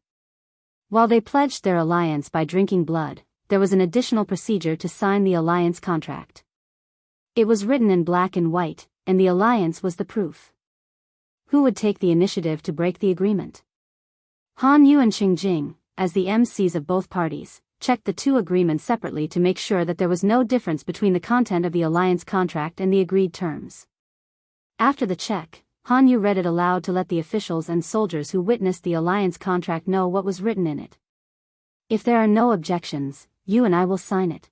While they pledged their alliance by drinking blood, there was an additional procedure to sign the alliance contract. It was written in black and white, and the alliance was the proof. Who would take the initiative to break the agreement? Han Yu and Qing Jing, as the MCs of both parties, checked the two agreements separately to make sure that there was no difference between the content of the alliance contract and the agreed terms. After the check, Han Yu read it aloud to let the officials and soldiers who witnessed the alliance contract know what was written in it. If there are no objections, you and I will sign it.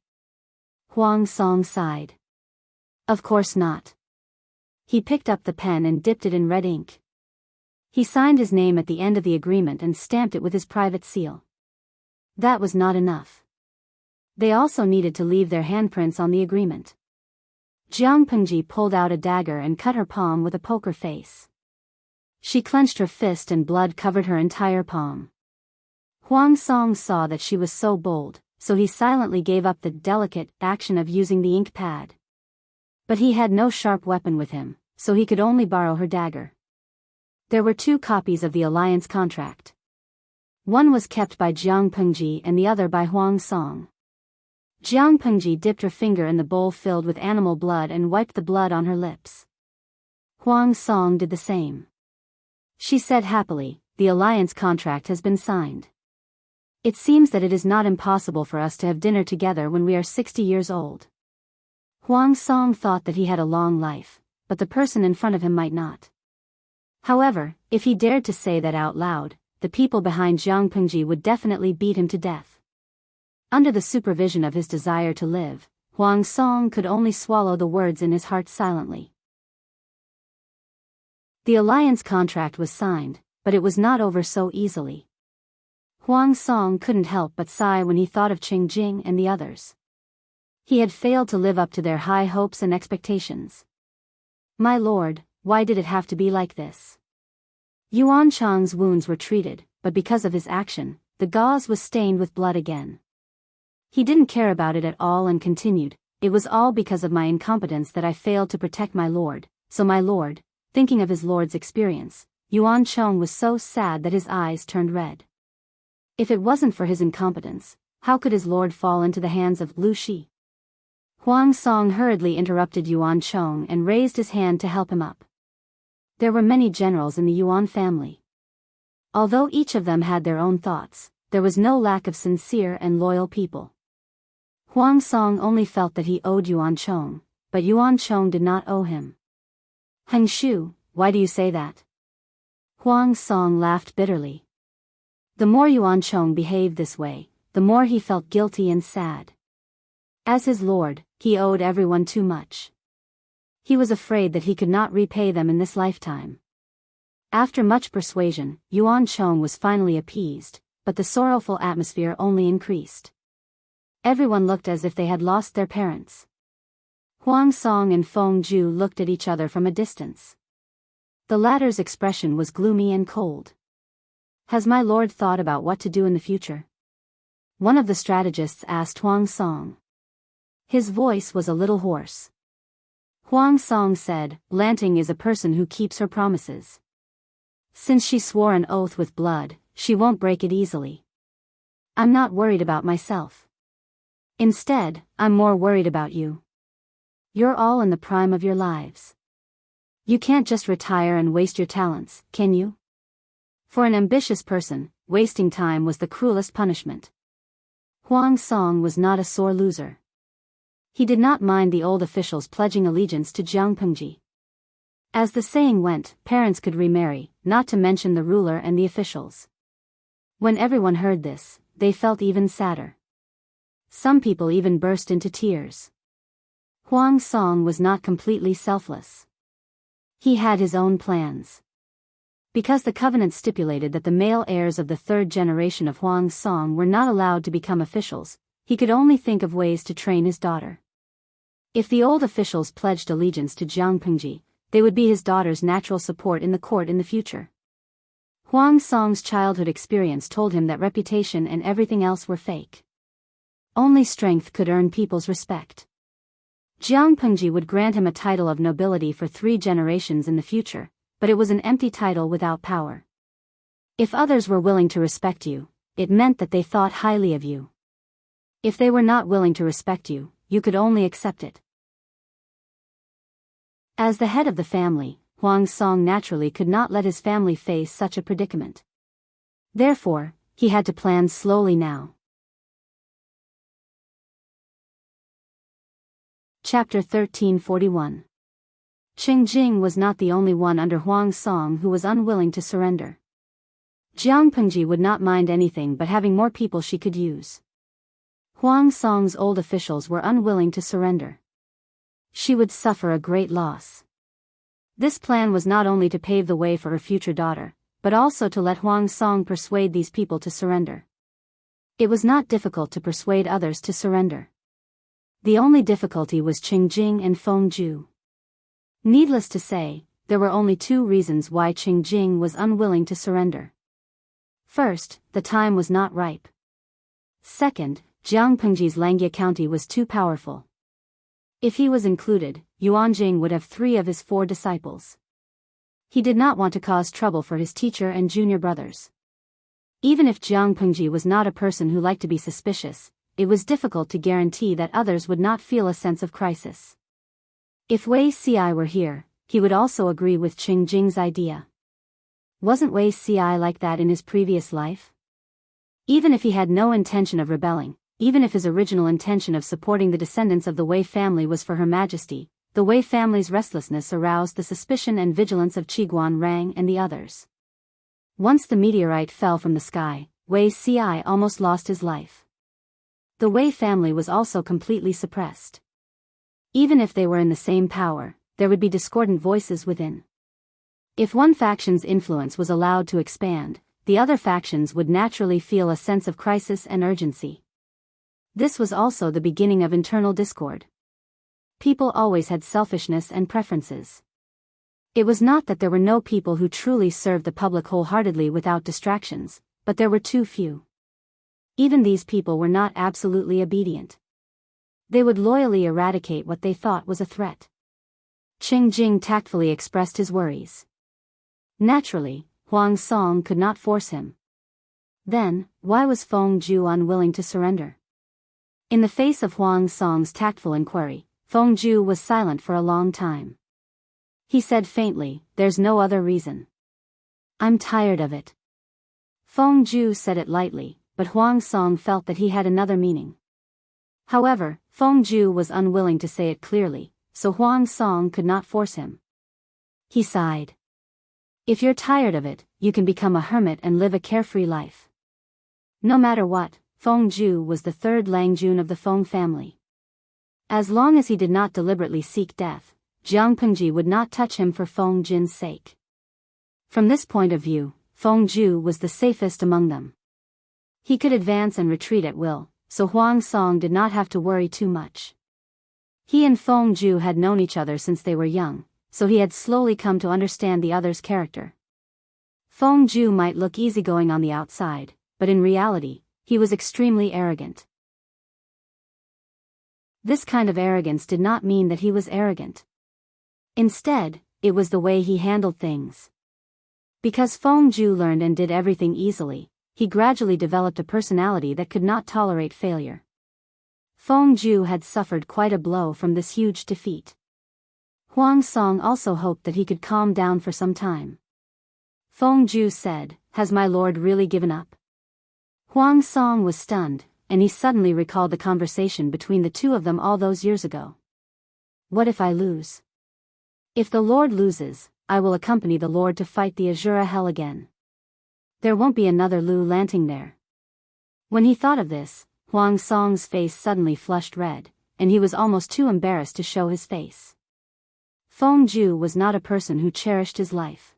Huang Song sighed. Of course not. He picked up the pen and dipped it in red ink. He signed his name at the end of the agreement and stamped it with his private seal. That was not enough. They also needed to leave their handprints on the agreement. Jiang Pengji pulled out a dagger and cut her palm with a poker face. She clenched her fist and blood covered her entire palm. Huang Song saw that she was so bold, so he silently gave up the delicate action of using the ink pad. But he had no sharp weapon with him, so he could only borrow her dagger. There were 2 copies of the alliance contract. One was kept by Jiang Pengji and the other by Huang Song. Jiang Pengji dipped her finger in the bowl filled with animal blood and wiped the blood on her lips. Huang Song did the same. She said happily, "The alliance contract has been signed. It seems that it is not impossible for us to have dinner together when we are 60 years old." Huang Song thought that he had a long life, but the person in front of him might not. However, if he dared to say that out loud, the people behind Jiang Pengji would definitely beat him to death. Under the supervision of his desire to live, Huang Song could only swallow the words in his heart silently. The alliance contract was signed, but it was not over so easily. Huang Song couldn't help but sigh when he thought of Qing Jing and the others. He had failed to live up to their high hopes and expectations. My lord, why did it have to be like this? Yuan Chang's wounds were treated, but because of his action, the gauze was stained with blood again. He didn't care about it at all and continued, "It was all because of my incompetence that I failed to protect my lord, so my lord," thinking of his lord's experience, Yuan Chong was so sad that his eyes turned red. If it wasn't for his incompetence, how could his lord fall into the hands of Lu Shi? Huang Song hurriedly interrupted Yuan Chong and raised his hand to help him up. There were many generals in the Yuan family. Although each of them had their own thoughts, there was no lack of sincere and loyal people. Huang Song only felt that he owed Yuan Chong, but Yuan Chong did not owe him. "Heng Shu, why do you say that?" Huang Song laughed bitterly. The more Yuan Chong behaved this way, the more he felt guilty and sad. As his lord, he owed everyone too much. He was afraid that he could not repay them in this lifetime. After much persuasion, Yuan Chong was finally appeased, but the sorrowful atmosphere only increased. Everyone looked as if they had lost their parents. Huang Song and Feng Ju looked at each other from a distance. The latter's expression was gloomy and cold. "Has my lord thought about what to do in the future?" One of the strategists asked Huang Song. His voice was a little hoarse. Huang Song said, "Lanting is a person who keeps her promises. Since she swore an oath with blood, she won't break it easily. I'm not worried about myself. Instead, I'm more worried about you. You're all in the prime of your lives. You can't just retire and waste your talents, can you?" For an ambitious person, wasting time was the cruelest punishment. Huang Song was not a sore loser. He did not mind the old officials pledging allegiance to Jiang Pengji. As the saying went, parents could remarry, not to mention the ruler and the officials. When everyone heard this, they felt even sadder. Some people even burst into tears. Huang Song was not completely selfless. He had his own plans. Because the covenant stipulated that the male heirs of the third generation of Huang Song were not allowed to become officials, he could only think of ways to train his daughter. If the old officials pledged allegiance to Jianghu, they would be his daughter's natural support in the court in the future. Huang Song's childhood experience told him that reputation and everything else were fake. Only strength could earn people's respect. Jianghu would grant him a title of nobility for 3 generations in the future, but it was an empty title without power. If others were willing to respect you, it meant that they thought highly of you. If they were not willing to respect you, you could only accept it. As the head of the family, Huang Song naturally could not let his family face such a predicament. Therefore, he had to plan slowly now. Chapter 1341. Qingjing was not the only one under Huang Song who was unwilling to surrender. Jianghu would not mind anything but having more people she could use. Huang Song's old officials were unwilling to surrender. She would suffer a great loss. This plan was not only to pave the way for her future daughter, but also to let Huang Song persuade these people to surrender. It was not difficult to persuade others to surrender. The only difficulty was Qingjing and Fengju. Needless to say, there were only 2 reasons why Qingjing was unwilling to surrender. First, the time was not ripe. Second, Jianghu's Langya County was too powerful. If he was included, Yuanjing would have 3 of his 4 disciples. He did not want to cause trouble for his teacher and junior brothers. Even if Jianghu was not a person who liked to be suspicious, it was difficult to guarantee that others would not feel a sense of crisis. If Wei Ci were here, he would also agree with Qingjing's idea. Wasn't Wei Ci like that in his previous life? Even if he had no intention of rebelling, even if his original intention of supporting the descendants of the Wei family was for Her Majesty, the Wei family's restlessness aroused the suspicion and vigilance of Qiguan Rang and the others. Once the meteorite fell from the sky, Wei Ci almost lost his life. The Wei family was also completely suppressed. Even if they were in the same power, there would be discordant voices within. If one faction's influence was allowed to expand, the other factions would naturally feel a sense of crisis and urgency. This was also the beginning of internal discord. People always had selfishness and preferences. It was not that there were no people who truly served the public wholeheartedly without distractions, but there were too few. Even these people were not absolutely obedient. They would loyally eradicate what they thought was a threat. Qingjing tactfully expressed his worries. Naturally, Huang Song could not force him. Then, why was Fengju unwilling to surrender? In the face of Huang Song's tactful inquiry, Fengju was silent for a long time. He said faintly, "There's no other reason. I'm tired of it." Fengju said it lightly, but Huang Song felt that he had another meaning. However, Fengju was unwilling to say it clearly, so Huang Song could not force him. He sighed. "If you're tired of it, you can become a hermit and live a carefree life." No matter what, Fengju was the 3rd Langjun of the Feng family. As long as he did not deliberately seek death, Jianghu would not touch him for Fengjin's sake. From this point of view, Fengju was the safest among them. He could advance and retreat at will, so Huang Song did not have to worry too much. He and Fengju had known each other since they were young, so he had slowly come to understand the other's character. Fengju might look easygoing on the outside, but in reality, he was extremely arrogant. This kind of arrogance did not mean that he was arrogant. Instead, it was the way he handled things. Because Fengju learned and did everything easily, he gradually developed a personality that could not tolerate failure. Fengju had suffered quite a blow from this huge defeat. Huang Song also hoped that he could calm down for some time. Fengju said, "Has my lord really given up?" Huang Song was stunned, and he suddenly recalled the conversation between the 2 of them all those years ago. "What if I lose? If the lord loses, I will accompany the lord to fight the Azura Hell again. There won't be another Lu Lanting there." When he thought of this, Huang Song's face suddenly flushed red, and he was almost too embarrassed to show his face. Feng Zhu was not a person who cherished his life.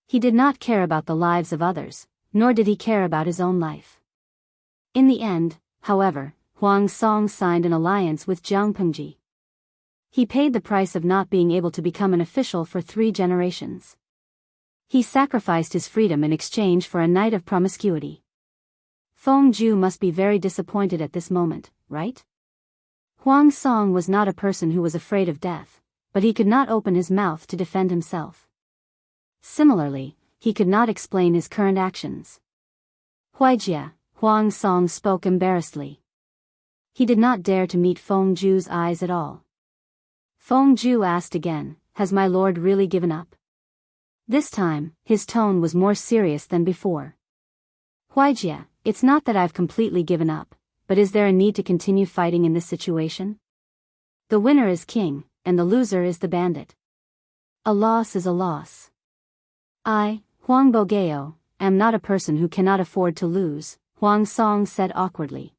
He did not care about the lives of others, nor did he care about his own life. In the end, however, Huang Song signed an alliance with Jianghu. He paid the price of not being able to become an official for 3 generations. He sacrificed his freedom in exchange for a night of promiscuity. Feng Zhu must be very disappointed at this moment, right? Huang Song was not a person who was afraid of death, but he could not open his mouth to defend himself. Similarly, he could not explain his current actions. Huijia, Huang Song spoke embarrassedly. He did not dare to meet Feng Zhu's eyes at all. Feng Zhu asked again, "Has my lord really given up?" This time, his tone was more serious than before. Huijia, it's not that I've completely given up, but is there a need to continue fighting in this situation? The winner is king, and the loser is the bandit. A loss is a loss. I, Huang Bogeo, am not a person who cannot afford to lose, Huang Song said awkwardly.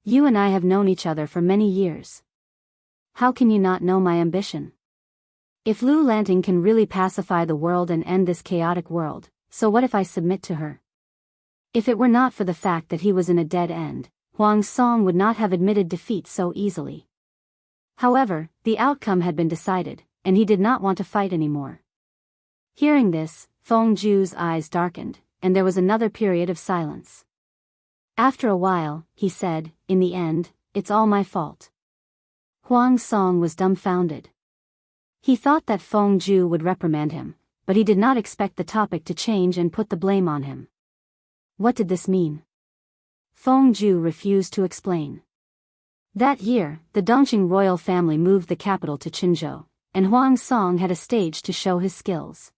You and I have known each other for many years. How can you not know my ambition? If Lu Lanting can really pacify the world and end this chaotic world, so what if I submit to her? If it were not for the fact that he was in a dead end, Huang Song would not have admitted defeat so easily. However, the outcome had been decided, and he did not want to fight anymore. Hearing this, Feng Zhu's eyes darkened, and there was another period of silence. After a while, he said, "In the end, it's all my fault." Huang Song was dumbfounded. He thought that Feng Zhu would reprimand him, but he did not expect the topic to change and put the blame on him. What did this mean? Feng Zhu refused to explain. That year, the Dongqing royal family moved the capital to Qinzhou, and Huang Song had a stage to show his skills.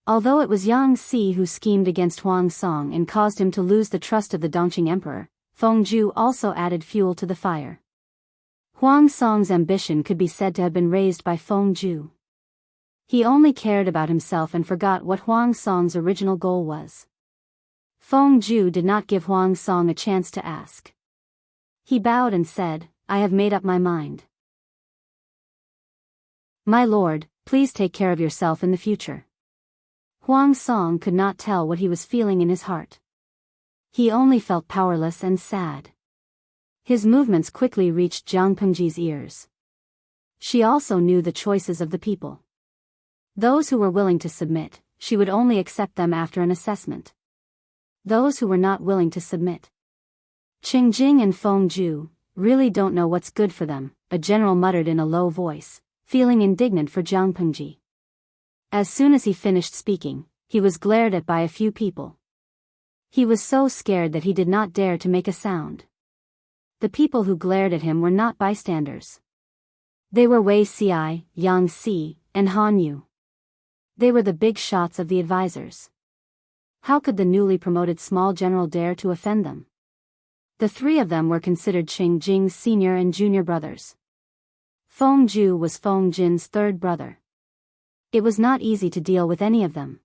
Although it was Yang Si who schemed against Huang Song and caused him to lose the trust of the Dongqing emperor, Feng Zhu also added fuel to the fire. Huang Song's ambition could be said to have been raised by Feng Zhu. He only cared about himself and forgot what Huang Song's original goal was. Feng Zhu did not give Huang Song a chance to ask. He bowed and said, "I have made up my mind. My lord, please take care of yourself in the future." Huang Song could not tell what he was feeling in his heart. He only felt powerless and sad. His movements quickly reached Jiang Pengji's ears. She also knew the choices of the people. Those who were willing to submit, she would only accept them after an assessment. Those who were not willing to submit. Qingjing and Feng Zhu really don't know what's good for them, a general muttered in a low voice, feeling indignant for Jiang Pengji. As soon as he finished speaking, he was glared at by a few people. He was so scared that he did not dare to make a sound. The people who glared at him were not bystanders. They were Wei Xi, Yang Si, and Han Yu. They were the big shots of the advisors. How could the newly promoted small general dare to offend them? The 3 of them were considered Qingjing's senior and junior brothers. Feng Zhu was Feng Jin's 3rd brother. It was not easy to deal with any of them.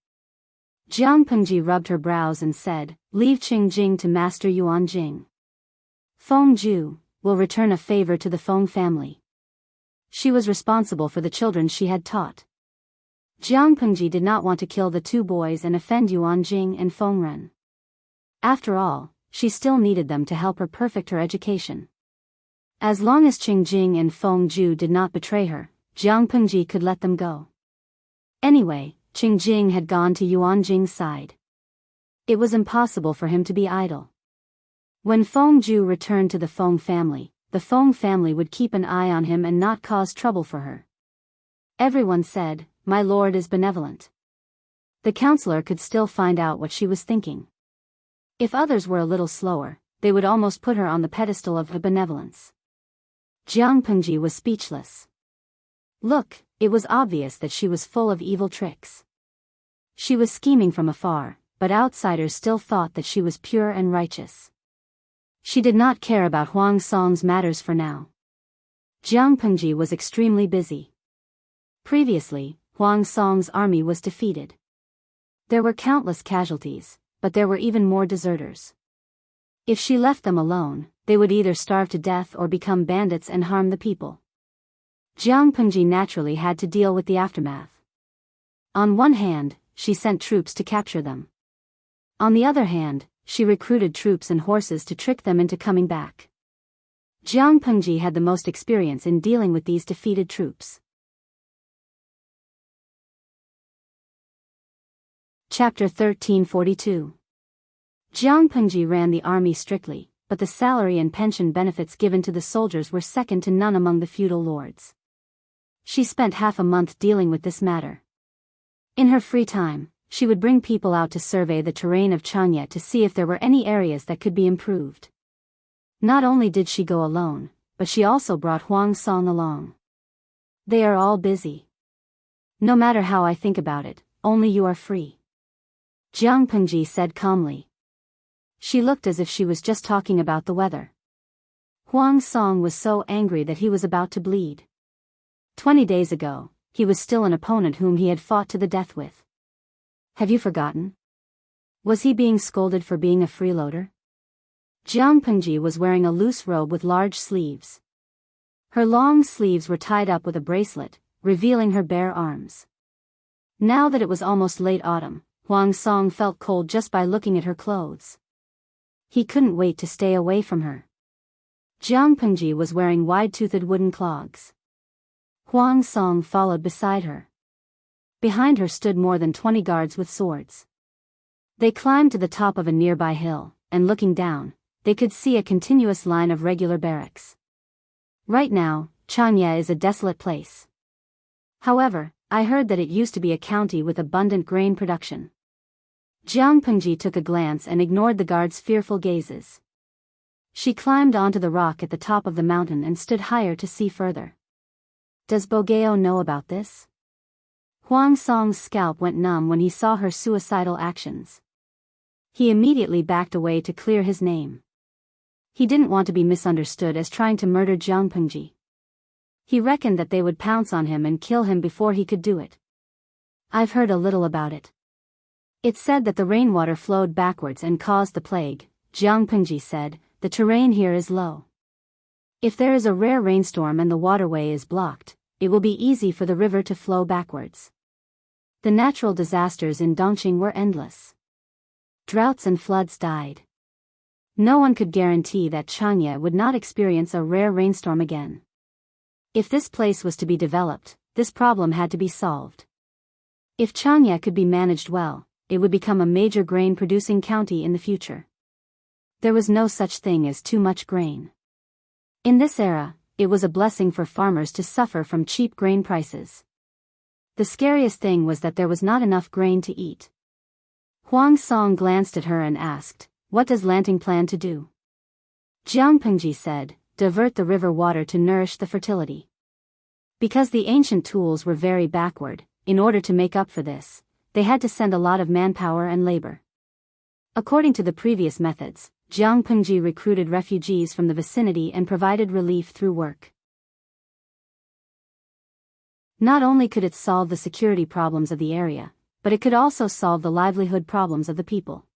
Jiang Pengji rubbed her brows and said, "Leave Qingjing to Master Yuan Jing. Feng Zhu will return a favor to the Feng family." She was responsible for the children she had taught. Jiang Pengji did not want to kill the 2 boys and offend Yuan Jing and Feng Ren. After all, she still needed them to help her perfect her education. As long as Qingjing and Feng Zhu did not betray her, Jiang Pengji could let them go. Anyway, Qingjing had gone to Yuan Jing's side. It was impossible for him to be idle. When Feng Zhu returned to the Feng family would keep an eye on him and not cause trouble for her. Everyone said, "My lord is benevolent." The counselor could still find out what she was thinking. If others were a little slower, they would almost put her on the pedestal of her benevolence. Jiang Pengji was speechless. Look, it was obvious that she was full of evil tricks. She was scheming from afar, but outsiders still thought that she was pure and righteous. She did not care about Huang Song's matters for now. Jiang Pengji was extremely busy. Previously, Huang Song's army was defeated. There were countless casualties, but there were even more deserters. If she left them alone, they would either starve to death or become bandits and harm the people. Jiang Pengji naturally had to deal with the aftermath. On one hand, she sent troops to capture them. On the other hand, she recruited troops and horses to trick them into coming back. Jiang Pengji had the most experience in dealing with these defeated troops. Chapter 1342. Jiang Pengji ran the army strictly, but the salary and pension benefits given to the soldiers were second to none among the feudal lords. She spent half a month dealing with this matter. In her free time, she would bring people out to survey the terrain of Changye to see if there were any areas that could be improved. Not only did she go alone, but she also brought Huang Song along. They are all busy. No matter how I think about it, only you are free. Jiang Pengji said calmly. She looked as if she was just talking about the weather. Huang Song was so angry that he was about to bleed. 20 days ago, he was still an opponent whom he had fought to the death with. Have you forgotten? Was he being scolded for being a freeloader? Jiang Pengji was wearing a loose robe with large sleeves. Her long sleeves were tied up with a bracelet, revealing her bare arms. Now that it was almost late autumn, Huang Song felt cold just by looking at her clothes. He couldn't wait to stay away from her. Jiang Pengji was wearing wide-toothed wooden clogs. Huang Song followed beside her. Behind her stood more than 20 guards with swords. They climbed to the top of a nearby hill, and looking down, they could see a continuous line of regular barracks. Right now, Changye is a desolate place. However, I heard that it used to be a county with abundant grain production. Jiang Pengji took a glance and ignored the guards' fearful gazes. She climbed onto the rock at the top of the mountain and stood higher to see further. Does Biyao know about this? Huang Song's scalp went numb when he saw her suicidal actions. He immediately backed away to clear his name. He didn't want to be misunderstood as trying to murder Jiang Pengji. He reckoned that they would pounce on him and kill him before he could do it. I've heard a little about it. It's said that the rainwater flowed backwards and caused the plague, Jiang Pengji said. The terrain here is low. If there is a rare rainstorm and the waterway is blocked, it will be easy for the river to flow backwards. The natural disasters in Dongqing were endless. Droughts and floods died. No one could guarantee that Changye would not experience a rare rainstorm again. If this place was to be developed, this problem had to be solved. If Changye could be managed well, it would become a major grain-producing county in the future. There was no such thing as too much grain. In this era, it was a blessing for farmers to suffer from cheap grain prices. The scariest thing was that there was not enough grain to eat. Huang Song glanced at her and asked, "What does Lanting plan to do?" Jiang Pengji said, "Divert the river water to nourish the fertility." Because the ancient tools were very backward, in order to make up for this, they had to send a lot of manpower and labor. According to the previous methods, Jiang Pengji recruited refugees from the vicinity and provided relief through work. Not only could it solve the security problems of the area, but it could also solve the livelihood problems of the people.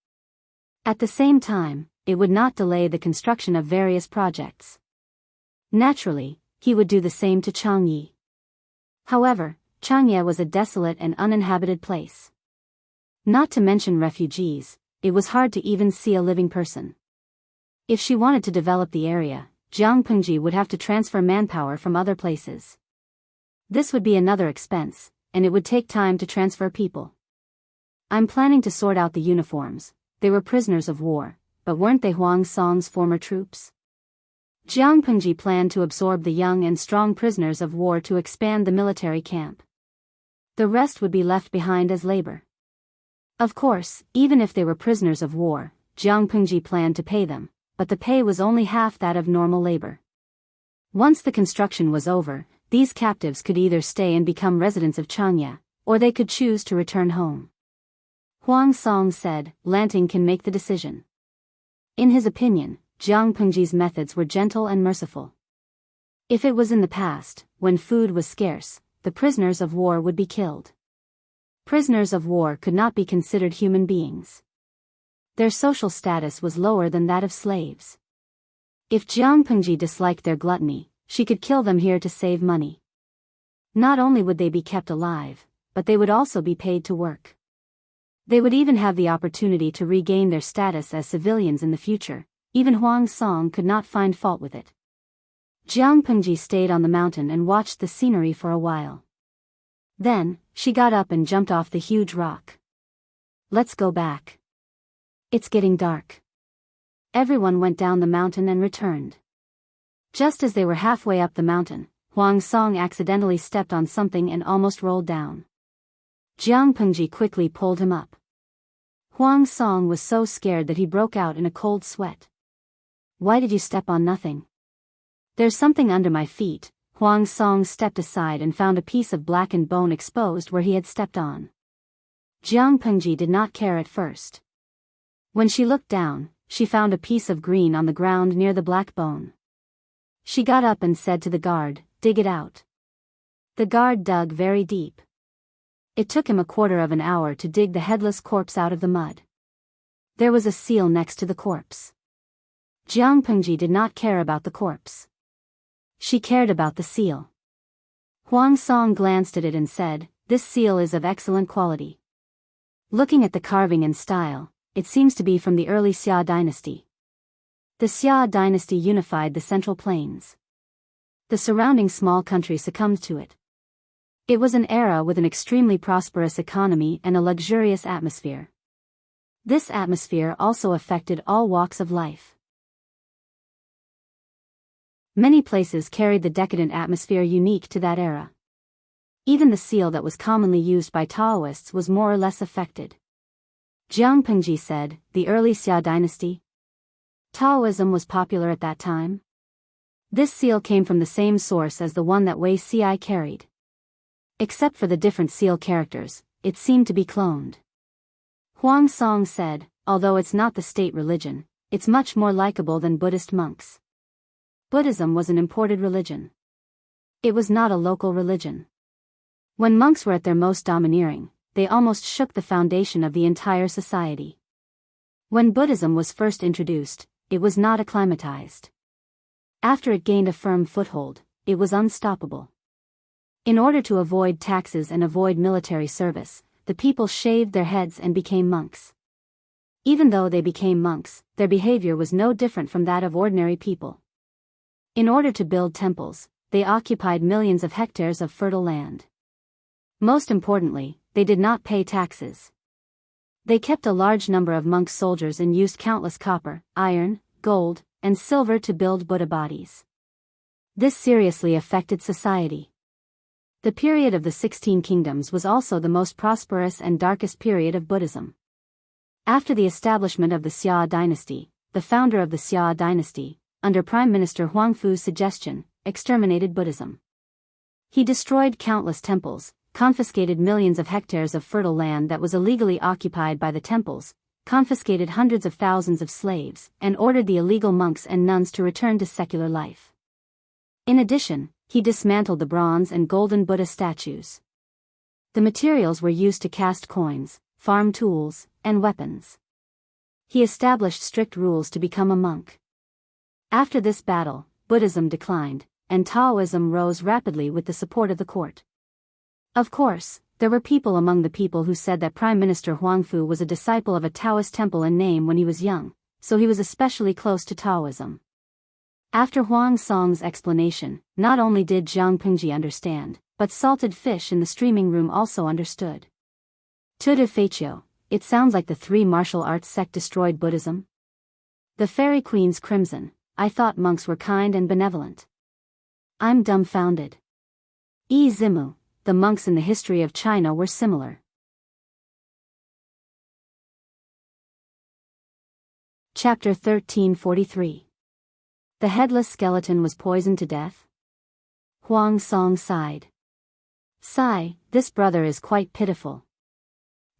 At the same time, it would not delay the construction of various projects. Naturally, he would do the same to Changye. However, Changye was a desolate and uninhabited place. Not to mention refugees, it was hard to even see a living person. If she wanted to develop the area, Jiang Pengji would have to transfer manpower from other places. This would be another expense, and it would take time to transfer people. I'm planning to sort out the uniforms. They were prisoners of war, but weren't they Huang Song's former troops? Jiang Pengji planned to absorb the young and strong prisoners of war to expand the military camp. The rest would be left behind as labor. Of course, even if they were prisoners of war, Jiang Pengji planned to pay them, but the pay was only half that of normal labor. Once the construction was over, these captives could either stay and become residents of Changye, or they could choose to return home. Huang Song said, "Lanting can make the decision." In his opinion, Jiang Pengji's methods were gentle and merciful. If it was in the past, when food was scarce, the prisoners of war would be killed. Prisoners of war could not be considered human beings. Their social status was lower than that of slaves. If Jiang Pengji disliked their gluttony, she could kill them here to save money. Not only would they be kept alive, but they would also be paid to work. They would even have the opportunity to regain their status as civilians in the future. Even Huang Song could not find fault with it. Jiang Pengji stayed on the mountain and watched the scenery for a while. Then, she got up and jumped off the huge rock. Let's go back. It's getting dark. Everyone went down the mountain and returned. Just as they were halfway up the mountain, Huang Song accidentally stepped on something and almost rolled down. Jiang Pengji quickly pulled him up. Huang Song was so scared that he broke out in a cold sweat. Why did you step on nothing? There's something under my feet. Huang Song stepped aside and found a piece of blackened bone exposed where he had stepped on. Jiang Pengji did not care at first. When she looked down, she found a piece of green on the ground near the black bone. She got up and said to the guard, "Dig it out." The guard dug very deep. It took him a quarter of an hour to dig the headless corpse out of the mud. There was a seal next to the corpse. Jiang Pengji did not care about the corpse. She cared about the seal. Huang Song glanced at it and said, "This seal is of excellent quality. Looking at the carving and style, it seems to be from the early Xia dynasty." The Xia dynasty unified the Central Plains. The surrounding small country succumbed to it. It was an era with an extremely prosperous economy and a luxurious atmosphere. This atmosphere also affected all walks of life. Many places carried the decadent atmosphere unique to that era. Even the seal that was commonly used by Taoists was more or less affected. Jiang Pengji said, "The early Xia dynasty? Taoism was popular at that time?" This seal came from the same source as the one that Wei Ci carried. Except for the different seal characters, it seemed to be cloned. Huang Song said, "Although it's not the state religion, it's much more likable than Buddhist monks." Buddhism was an imported religion. It was not a local religion. When monks were at their most domineering, they almost shook the foundation of the entire society. When Buddhism was first introduced, it was not acclimatized. After it gained a firm foothold, it was unstoppable. In order to avoid taxes and avoid military service, the people shaved their heads and became monks. Even though they became monks, their behavior was no different from that of ordinary people. In order to build temples, they occupied millions of hectares of fertile land. Most importantly, they did not pay taxes. They kept a large number of monk soldiers and used countless copper, iron, gold, and silver to build Buddha bodies. This seriously affected society. The period of the 16 Kingdoms was also the most prosperous and darkest period of Buddhism. After the establishment of the Xia dynasty, the founder of the Xia dynasty, under Prime Minister Huang Fu's suggestion, exterminated Buddhism. He destroyed countless temples, confiscated millions of hectares of fertile land that was illegally occupied by the temples, confiscated hundreds of thousands of slaves, and ordered the illegal monks and nuns to return to secular life. In addition, he dismantled the bronze and golden Buddha statues. The materials were used to cast coins, farm tools, and weapons. He established strict rules to become a monk. After this battle, Buddhism declined, and Taoism rose rapidly with the support of the court. Of course, there were people among the people who said that Prime Minister Huang Fu was a disciple of a Taoist temple in name when he was young, so he was especially close to Taoism. After Huang Song's explanation, not only did Jiang Pengji understand, but salted fish in the streaming room also understood. Tudu Feiqiu, it sounds like the three martial arts sect destroyed Buddhism. The Fairy Queen's crimson, I thought monks were kind and benevolent. I'm dumbfounded. Zimu, the monks in the history of China were similar. Chapter 1343. The headless skeleton was poisoned to death? Huang Song sighed. Sigh, this brother is quite pitiful.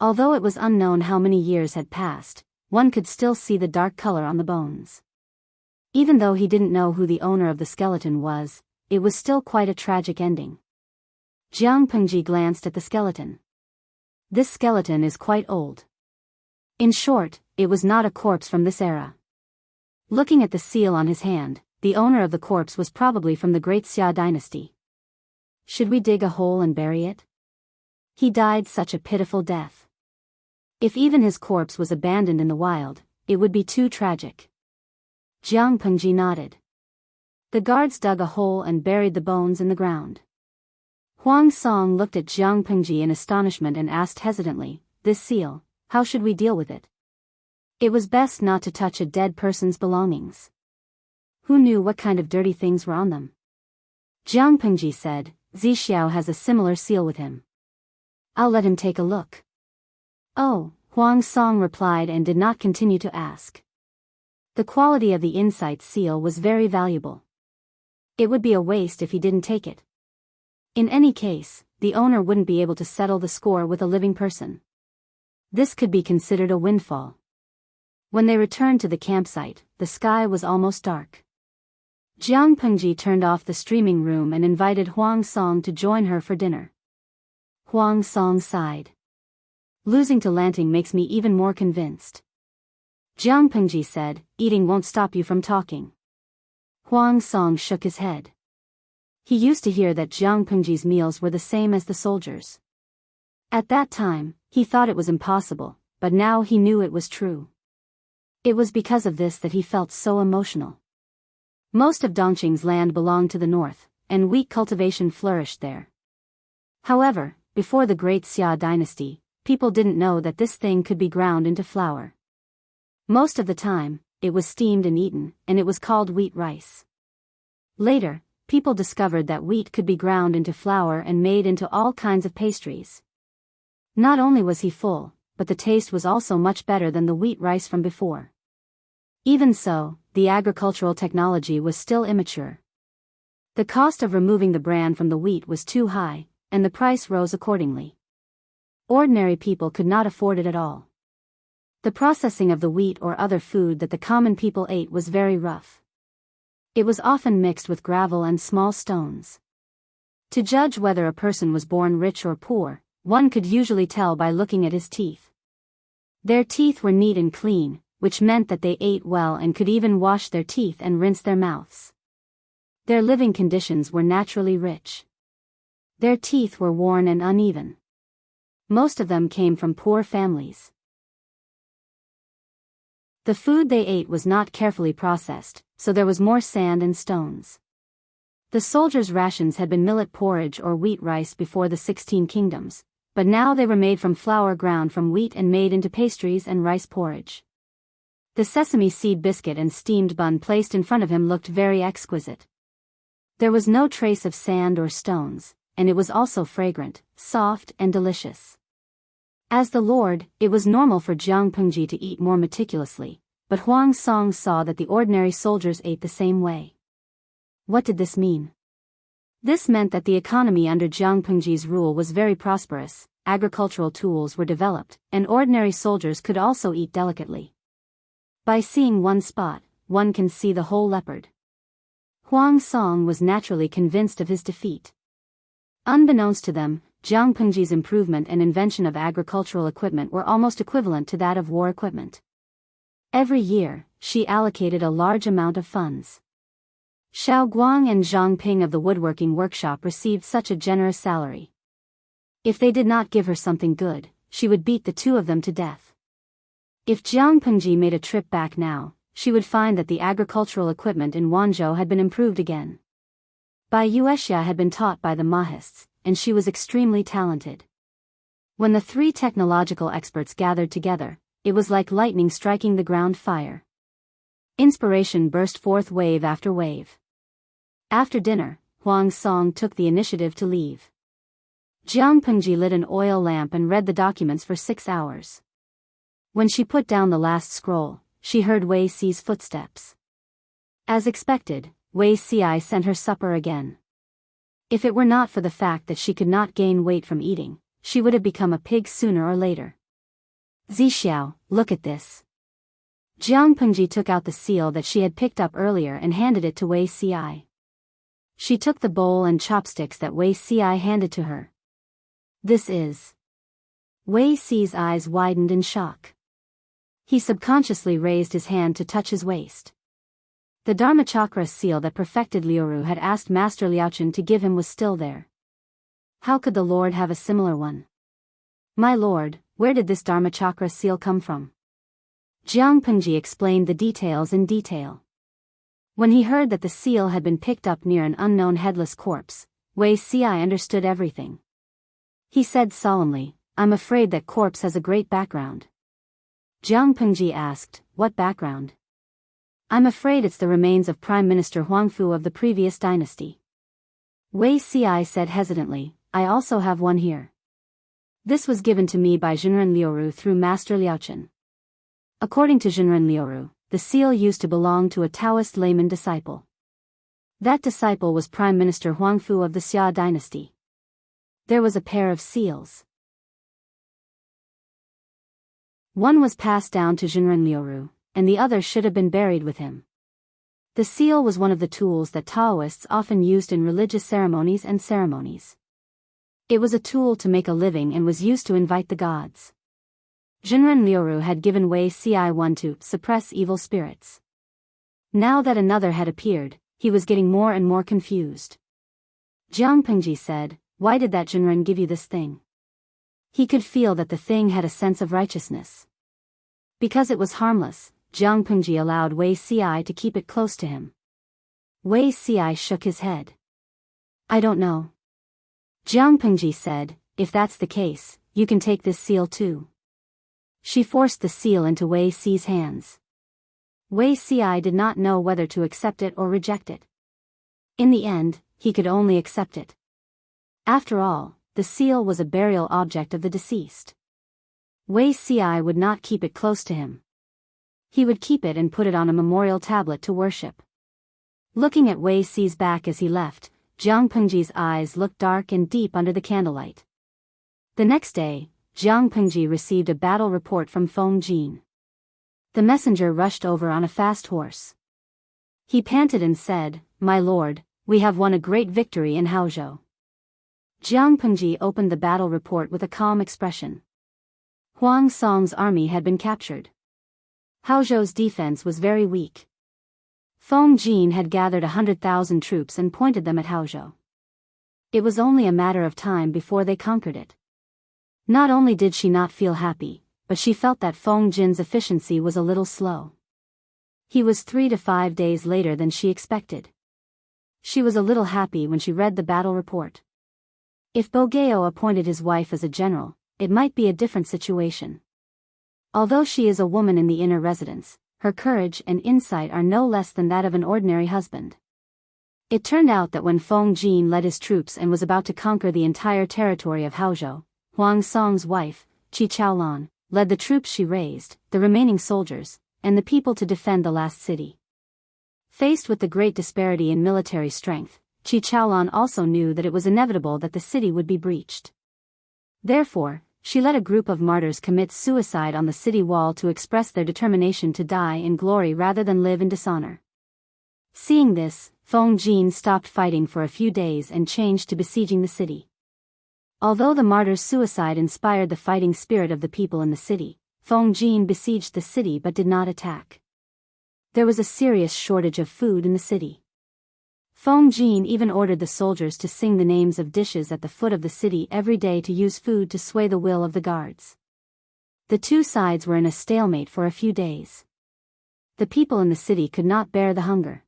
Although it was unknown how many years had passed, one could still see the dark color on the bones. Even though he didn't know who the owner of the skeleton was, it was still quite a tragic ending. Jiang Pengji glanced at the skeleton. This skeleton is quite old. In short, it was not a corpse from this era. Looking at the seal on his hand, the owner of the corpse was probably from the Great Xia dynasty. Should we dig a hole and bury it? He died such a pitiful death. If even his corpse was abandoned in the wild, it would be too tragic. Jiang Pengji nodded. The guards dug a hole and buried the bones in the ground. Huang Song looked at Jiang Pengji in astonishment and asked hesitantly, "This seal, how should we deal with it?" It was best not to touch a dead person's belongings. Who knew what kind of dirty things were on them? Jiang Pengji said, "Zixiao has a similar seal with him. I'll let him take a look." "Oh," Huang Song replied and did not continue to ask. The quality of the insight seal was very valuable. It would be a waste if he didn't take it. In any case, the owner wouldn't be able to settle the score with a living person. This could be considered a windfall. When they returned to the campsite, the sky was almost dark. Jiang Pengji turned off the streaming room and invited Huang Song to join her for dinner. Huang Song sighed. "Losing to Lanting makes me even more convinced." Jiang Pengji said, "Eating won't stop you from talking." Huang Song shook his head. He used to hear that Jiang Pengji's meals were the same as the soldiers'. At that time, he thought it was impossible, but now he knew it was true. It was because of this that he felt so emotional. Most of Dongqing's land belonged to the north, and wheat cultivation flourished there. However, before the Great Xia dynasty, people didn't know that this thing could be ground into flour. Most of the time, it was steamed and eaten, and it was called wheat rice. Later, people discovered that wheat could be ground into flour and made into all kinds of pastries. Not only was he full, but the taste was also much better than the wheat rice from before. Even so, the agricultural technology was still immature. The cost of removing the bran from the wheat was too high, and the price rose accordingly. Ordinary people could not afford it at all. The processing of the wheat or other food that the common people ate was very rough. It was often mixed with gravel and small stones. To judge whether a person was born rich or poor, one could usually tell by looking at his teeth. Their teeth were neat and clean, which meant that they ate well and could even wash their teeth and rinse their mouths. Their living conditions were naturally rich. Their teeth were worn and uneven. Most of them came from poor families. The food they ate was not carefully processed, so there was more sand and stones. The soldiers' rations had been millet porridge or wheat rice before the 16 kingdoms, but now they were made from flour ground from wheat and made into pastries and rice porridge. The sesame seed biscuit and steamed bun placed in front of him looked very exquisite. There was no trace of sand or stones, and it was also fragrant, soft, and delicious. As the Lord, it was normal for Jiang Pengji to eat more meticulously, but Huang Song saw that the ordinary soldiers ate the same way. What did this mean? This meant that the economy under Jiang Pengji's rule was very prosperous, agricultural tools were developed, and ordinary soldiers could also eat delicately. By seeing one spot, one can see the whole leopard. Huang Song was naturally convinced of his defeat. Unbeknownst to them, Jiang Pengji's improvement and invention of agricultural equipment were almost equivalent to that of war equipment. Every year, she allocated a large amount of funds. Xiao Guang and Zhang Ping of the woodworking workshop received such a generous salary. If they did not give her something good, she would beat the two of them to death. If Jiang Pengji made a trip back now, she would find that the agricultural equipment in Wanzhou had been improved again. Bai Yuexia had been taught by the Mahists, and she was extremely talented. When the three technological experts gathered together, it was like lightning striking the ground fire. Inspiration burst forth wave after wave. After dinner, Huang Song took the initiative to leave. Jiang Pengji lit an oil lamp and read the documents for 6 hours. When she put down the last scroll, she heard Wei Si's footsteps. As expected, Wei Si sent her supper again. If it were not for the fact that she could not gain weight from eating, she would have become a pig sooner or later. Zixiao, look at this. Jiang Pengji took out the seal that she had picked up earlier and handed it to Wei Si. She took the bowl and chopsticks that Wei Si handed to her. This is... Wei Si's eyes widened in shock. He subconsciously raised his hand to touch his waist. The Dharmachakra seal that perfected Liuru had asked Master Liaochen to give him was still there. How could the Lord have a similar one? My lord, where did this Dharmachakra seal come from? Jiang Pengji explained the details in detail. When he heard that the seal had been picked up near an unknown headless corpse, Wei Xiai understood everything. He said solemnly, I'm afraid that corpse has a great background. Jiang Pengji asked, what background? I'm afraid it's the remains of Prime Minister Huangfu of the previous dynasty. Wei Xiai said hesitantly, I also have one here. This was given to me by Zhenren Liuru through Master Liaochen. According to Zhenren Liuru, the seal used to belong to a Taoist layman disciple. That disciple was Prime Minister Huangfu of the Xia dynasty. There was a pair of seals. One was passed down to Zhenren Liuru, and the other should have been buried with him. The seal was one of the tools that Taoists often used in religious ceremonies and ceremonies. It was a tool to make a living and was used to invite the gods. Zhenren Liuru had given Wei Xiai one to suppress evil spirits. Now that another had appeared, he was getting more and more confused. Jiang Pengji said, why did that Zhenren give you this thing? He could feel that the thing had a sense of righteousness. Because it was harmless, Jiang Pengji allowed Wei Xiai to keep it close to him. Wei Xiai shook his head. I don't know. Jiang Pengji said, if that's the case, you can take this seal too. She forced the seal into Wei Xi's hands. Wei Xiai did not know whether to accept it or reject it. In the end, he could only accept it. After all, the seal was a burial object of the deceased. Wei Xiai would not keep it close to him. He would keep it and put it on a memorial tablet to worship. Looking at Wei Xi's back as he left, Jiang Pengji's eyes looked dark and deep under the candlelight. The next day, Jiang Pengji received a battle report from Feng Jin. The messenger rushed over on a fast horse. He panted and said, my lord, we have won a great victory in Haozhou. Jiang Pengji opened the battle report with a calm expression. Huang Song's army had been captured. Haozhou's defense was very weak. Feng Jin had gathered 100,000 troops and pointed them at Haozhou. It was only a matter of time before they conquered it. Not only did she not feel happy, but she felt that Feng Jin's efficiency was a little slow. He was 3 to 5 days later than she expected. She was a little happy when she read the battle report. If Biyao appointed his wife as a general, it might be a different situation. Although she is a woman in the inner residence, her courage and insight are no less than that of an ordinary husband. It turned out that when Feng Jin led his troops and was about to conquer the entire territory of Haozhou, Huang Song's wife, Qi Chaolan, led the troops she raised, the remaining soldiers, and the people to defend the last city. Faced with the great disparity in military strength, Qi Chaolan also knew that it was inevitable that the city would be breached. Therefore, she let a group of martyrs commit suicide on the city wall to express their determination to die in glory rather than live in dishonor. Seeing this, Feng Jin stopped fighting for a few days and changed to besieging the city. Although the martyrs' suicide inspired the fighting spirit of the people in the city, Feng Jin besieged the city but did not attack. There was a serious shortage of food in the city. Feng Jin even ordered the soldiers to sing the names of dishes at the foot of the city every day to use food to sway the will of the guards. The two sides were in a stalemate for a few days. The people in the city could not bear the hunger.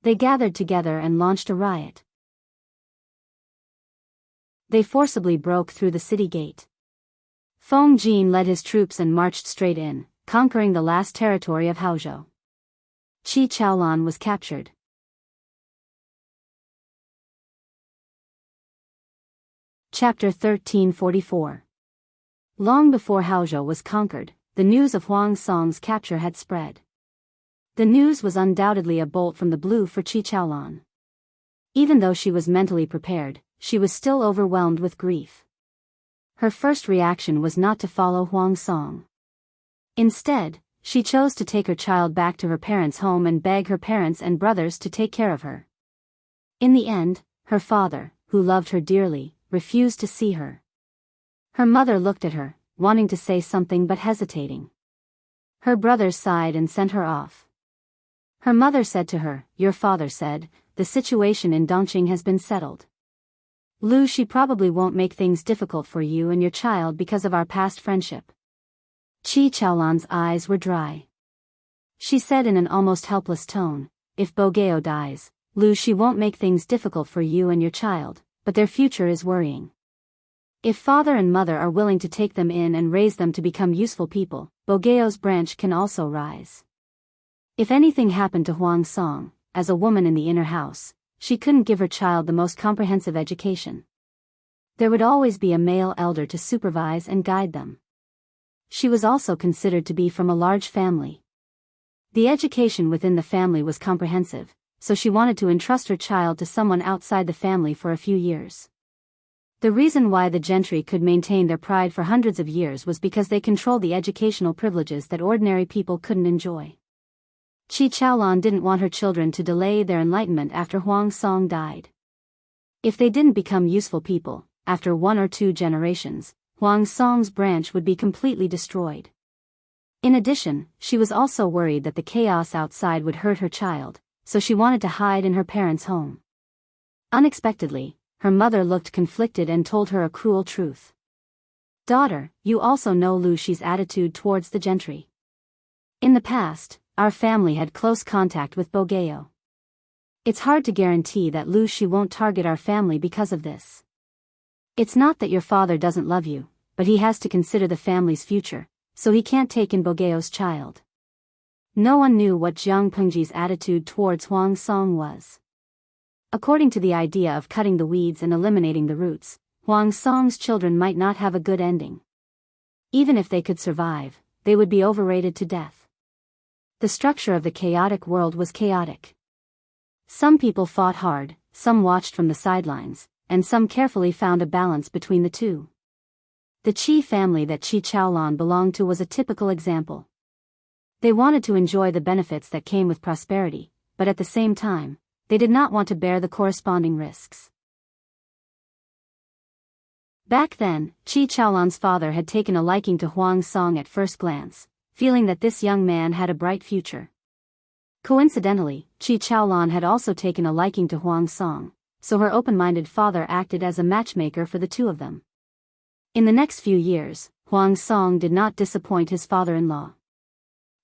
They gathered together and launched a riot. They forcibly broke through the city gate. Feng Jin led his troops and marched straight in, conquering the last territory of Haozhou. Qi Chaolan was captured. Chapter 1344. Long before Haozhou was conquered, the news of Huang Song's capture had spread. The news was undoubtedly a bolt from the blue for Qi Chaolan. Even though she was mentally prepared, she was still overwhelmed with grief. Her first reaction was not to follow Huang Song. Instead, she chose to take her child back to her parents' home and beg her parents and brothers to take care of her. In the end, her father, who loved her dearly, refused to see her. Her mother looked at her, wanting to say something but hesitating. Her brothers sighed and sent her off. Her mother said to her, "Your father said, the situation in Dongqing has been settled. Lu, she probably won't make things difficult for you and your child because of our past friendship." Qi Chaolan's eyes were dry. She said in an almost helpless tone, "If Biyao dies, Lu, she won't make things difficult for you and your child, but their future is worrying. If father and mother are willing to take them in and raise them to become useful people, Biyao's branch can also rise. If anything happened to Huang Song, as a woman in the inner house, she couldn't give her child the most comprehensive education. There would always be a male elder to supervise and guide them. She was also considered to be from a large family. The education within the family was comprehensive, so she wanted to entrust her child to someone outside the family for a few years. The reason why the gentry could maintain their pride for hundreds of years was because they controlled the educational privileges that ordinary people couldn't enjoy. Qi Chaolan didn't want her children to delay their enlightenment after Huang Song died. If they didn't become useful people, after 1 or 2 generations, Huang Song's branch would be completely destroyed. In addition, she was also worried that the chaos outside would hurt her child, so she wanted to hide in her parents' home. Unexpectedly, her mother looked conflicted and told her a cruel truth. "Daughter, you also know Lu Shi's attitude towards the gentry. In the past, our family had close contact with Biyao. It's hard to guarantee that Lu Shi won't target our family because of this. It's not that your father doesn't love you, but he has to consider the family's future, so he can't take in Biyao's child." No one knew what Jiang Pengji's attitude towards Huang Song was. According to the idea of cutting the weeds and eliminating the roots, Huang Song's children might not have a good ending. Even if they could survive, they would be overrated to death. The structure of the chaotic world was chaotic. Some people fought hard, some watched from the sidelines, and some carefully found a balance between the two. The Qi family that Qi Chaolan belonged to was a typical example. They wanted to enjoy the benefits that came with prosperity, but at the same time, they did not want to bear the corresponding risks. Back then, Qi Chaolan's father had taken a liking to Huang Song at first glance, feeling that this young man had a bright future. Coincidentally, Qi Chaolan had also taken a liking to Huang Song, so her open-minded father acted as a matchmaker for the two of them. In the next few years, Huang Song did not disappoint his father-in-law.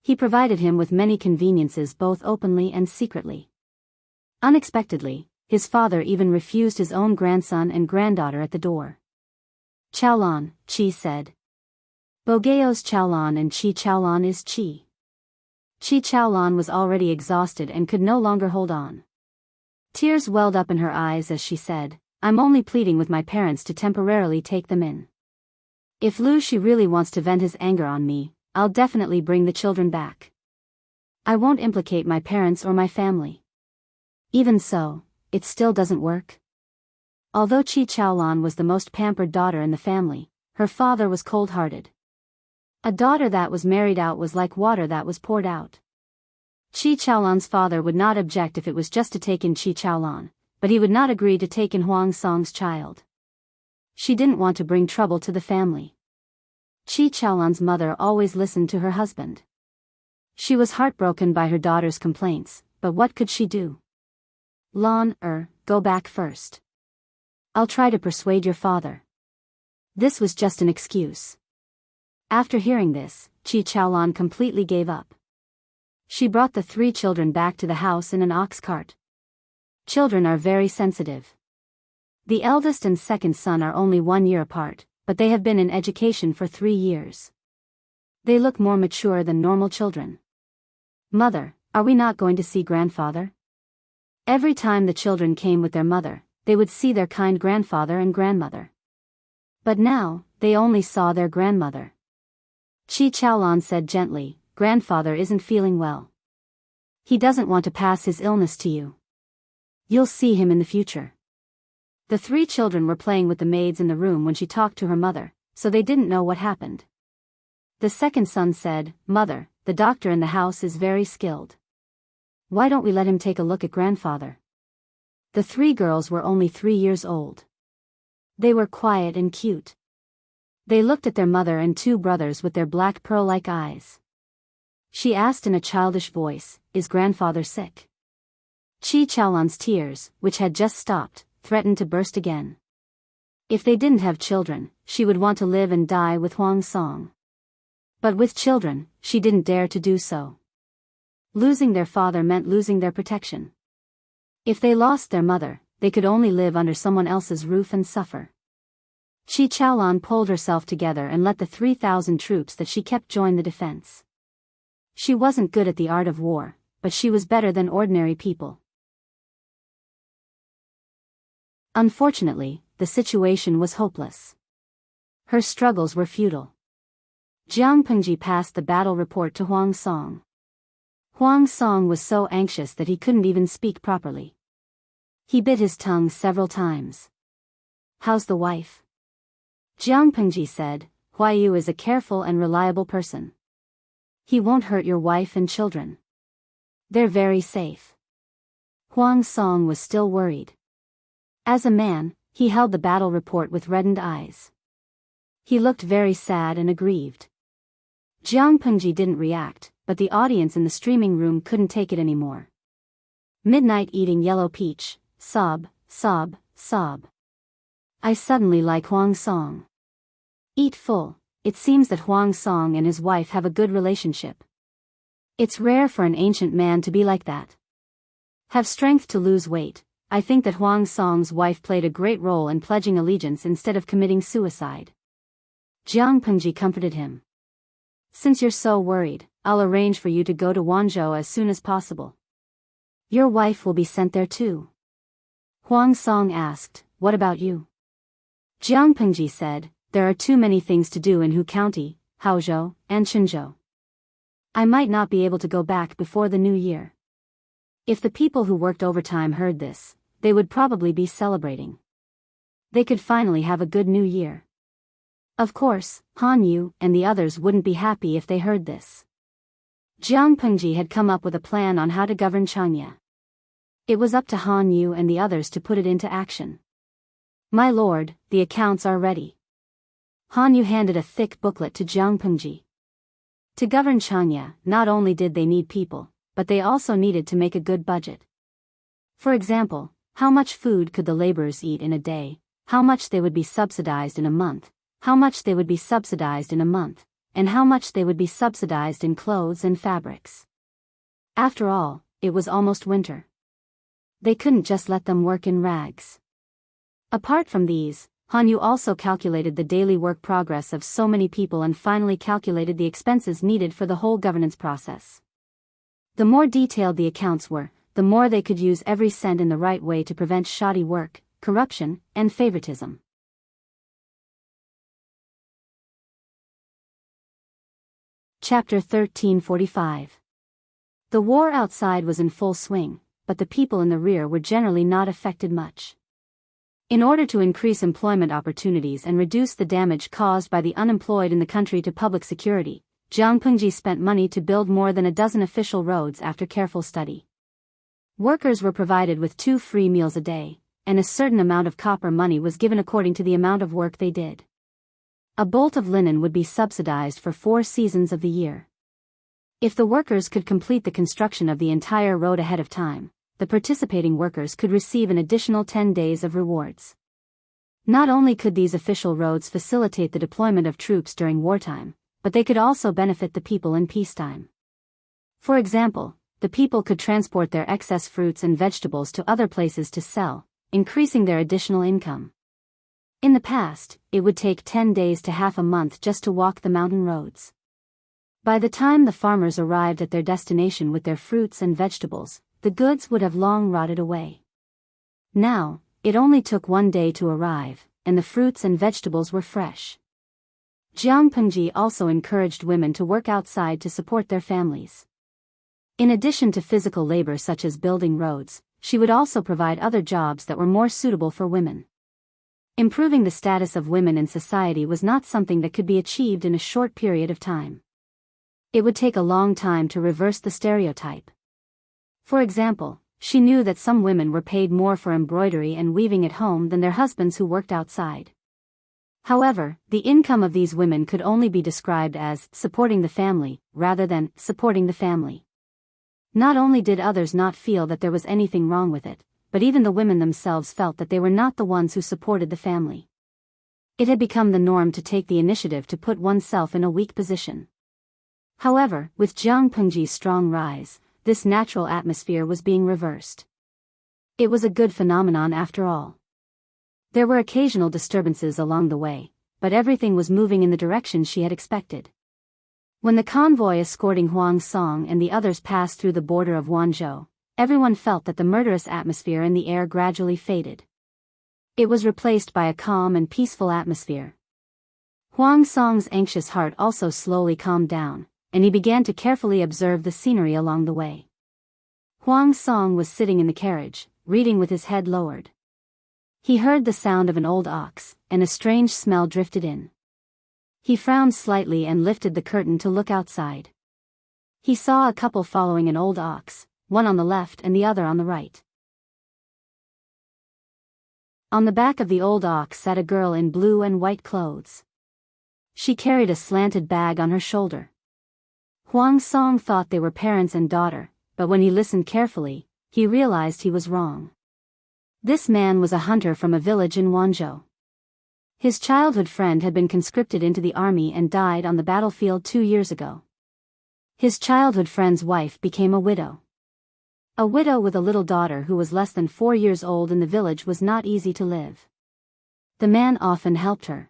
He provided him with many conveniences both openly and secretly. Unexpectedly, his father even refused his own grandson and granddaughter at the door. "Chaolan," Qi said. "Biyao's Chaolan and Qi Chaolan is Qi." Qi Chaolan was already exhausted and could no longer hold on. Tears welled up in her eyes as she said, "I'm only pleading with my parents to temporarily take them in. If Lu Shi really wants to vent his anger on me, I'll definitely bring the children back. I won't implicate my parents or my family." Even so, it still doesn't work. Although Qi Chaolan was the most pampered daughter in the family, her father was cold-hearted. A daughter that was married out was like water that was poured out. Qi Chaolan's father would not object if it was just to take in Qi Chaolan, but he would not agree to take in Huang Song's child. She didn't want to bring trouble to the family. Qi Chaolan's mother always listened to her husband. She was heartbroken by her daughter's complaints, but what could she do? Go back first. I'll try to persuade your father." This was just an excuse. After hearing this, Qi Chaolan completely gave up. She brought the 3 children back to the house in an ox cart. Children are very sensitive. The eldest and second son are only 1 year apart, but they have been in education for 3 years. They look more mature than normal children. "Mother, are we not going to see grandfather?" Every time the children came with their mother, they would see their kind grandfather and grandmother. But now, they only saw their grandmother. Qi Chaolan said gently, "Grandfather isn't feeling well. He doesn't want to pass his illness to you. You'll see him in the future." The 3 children were playing with the maids in the room when she talked to her mother, so they didn't know what happened. The second son said, "Mother, the doctor in the house is very skilled. Why don't we let him take a look at grandfather?" The 3 girls were only 3 years old. They were quiet and cute. They looked at their mother and 2 brothers with their black pearl-like eyes. She asked in a childish voice, "Is grandfather sick?" Chi Chaolan's tears, which had just stopped, threatened to burst again. If they didn't have children, she would want to live and die with Huang Song. But with children, she didn't dare to do so. Losing their father meant losing their protection. If they lost their mother, they could only live under someone else's roof and suffer. Chi Chaolan pulled herself together and let the 3,000 troops that she kept join the defense. She wasn't good at the art of war, but she was better than ordinary people. Unfortunately, the situation was hopeless. Her struggles were futile. Jiang Pengji passed the battle report to Huang Song. Huang Song was so anxious that he couldn't even speak properly. He bit his tongue several times. "How's the wife?" Jiang Pengji said, "Huayu is a careful and reliable person. He won't hurt your wife and children. They're very safe." Huang Song was still worried. As a man, he held the battle report with reddened eyes. He looked very sad and aggrieved. Jiang Pengji didn't react, but the audience in the streaming room couldn't take it anymore. Midnight eating yellow peach, sob, sob, sob. I suddenly like Huang Song. Eat full. It seems that Huang Song and his wife have a good relationship. It's rare for an ancient man to be like that. Have strength to lose weight. I think that Huang Song's wife played a great role in pledging allegiance instead of committing suicide. Jiang Pengji comforted him. "Since you're so worried, I'll arrange for you to go to Wanzhou as soon as possible." "Your wife will be sent there too?" Huang Song asked, "What about you?" Jiang Pengji said, "There are too many things to do in Hu County, Haozhou, and Qinzhou. I might not be able to go back before the new year." If the people who worked overtime heard this, they would probably be celebrating. They could finally have a good new year. Of course, Han Yu and the others wouldn't be happy if they heard this. Jiang Pengji had come up with a plan on how to govern Changya. It was up to Han Yu and the others to put it into action. "My lord, the accounts are ready." Han Yu handed a thick booklet to Jiang Pengji. To govern Changya, not only did they need people, but they also needed to make a good budget. For example, how much food could the laborers eat in a day, how much they would be subsidized in a month, how much they would be subsidized in a month, and how much they would be subsidized in clothes and fabrics. After all, it was almost winter. They couldn't just let them work in rags. Apart from these, Han Yu also calculated the daily work progress of so many people and finally calculated the expenses needed for the whole governance process. The more detailed the accounts were, the more they could use every cent in the right way to prevent shoddy work, corruption, and favoritism. Chapter 1345. The war outside was in full swing, but the people in the rear were generally not affected much. In order to increase employment opportunities and reduce the damage caused by the unemployed in the country to public security, Jiang Pengji spent money to build more than a dozen official roads after careful study. Workers were provided with 2 free meals a day, and a certain amount of copper money was given according to the amount of work they did. A bolt of linen would be subsidized for 4 seasons of the year. If the workers could complete the construction of the entire road ahead of time, the participating workers could receive an additional 10 days of rewards. Not only could these official roads facilitate the deployment of troops during wartime, but they could also benefit the people in peacetime. For example, the people could transport their excess fruits and vegetables to other places to sell, increasing their additional income. In the past, it would take 10 days to half a month just to walk the mountain roads. By the time the farmers arrived at their destination with their fruits and vegetables, the goods would have long rotted away. Now, it only took 1 day to arrive, and the fruits and vegetables were fresh. Jiang Pengji also encouraged women to work outside to support their families. In addition to physical labor such as building roads, she would also provide other jobs that were more suitable for women. Improving the status of women in society was not something that could be achieved in a short period of time. It would take a long time to reverse the stereotype. For example, she knew that some women were paid more for embroidery and weaving at home than their husbands who worked outside. However, the income of these women could only be described as supporting the family, rather than supporting the family. Not only did others not feel that there was anything wrong with it, but even the women themselves felt that they were not the ones who supported the family. It had become the norm to take the initiative to put oneself in a weak position. However, with Jiang Pengji's strong rise, this natural atmosphere was being reversed. It was a good phenomenon after all. There were occasional disturbances along the way, but everything was moving in the direction she had expected. When the convoy escorting Huang Song and the others passed through the border of Wanzhou, everyone felt that the murderous atmosphere in the air gradually faded. It was replaced by a calm and peaceful atmosphere. Huang Song's anxious heart also slowly calmed down, and he began to carefully observe the scenery along the way. Huang Song was sitting in the carriage, reading with his head lowered. He heard the sound of an old ox, and a strange smell drifted in. He frowned slightly and lifted the curtain to look outside. He saw a couple following an old ox, one on the left and the other on the right. On the back of the old ox sat a girl in blue and white clothes. She carried a slanted bag on her shoulder. Huang Song thought they were parents and daughter, but when he listened carefully, he realized he was wrong. This man was a hunter from a village in Wanzhou. His childhood friend had been conscripted into the army and died on the battlefield 2 years ago. His childhood friend's wife became a widow. A widow with a little daughter who was less than 4 years old in the village was not easy to live. The man often helped her.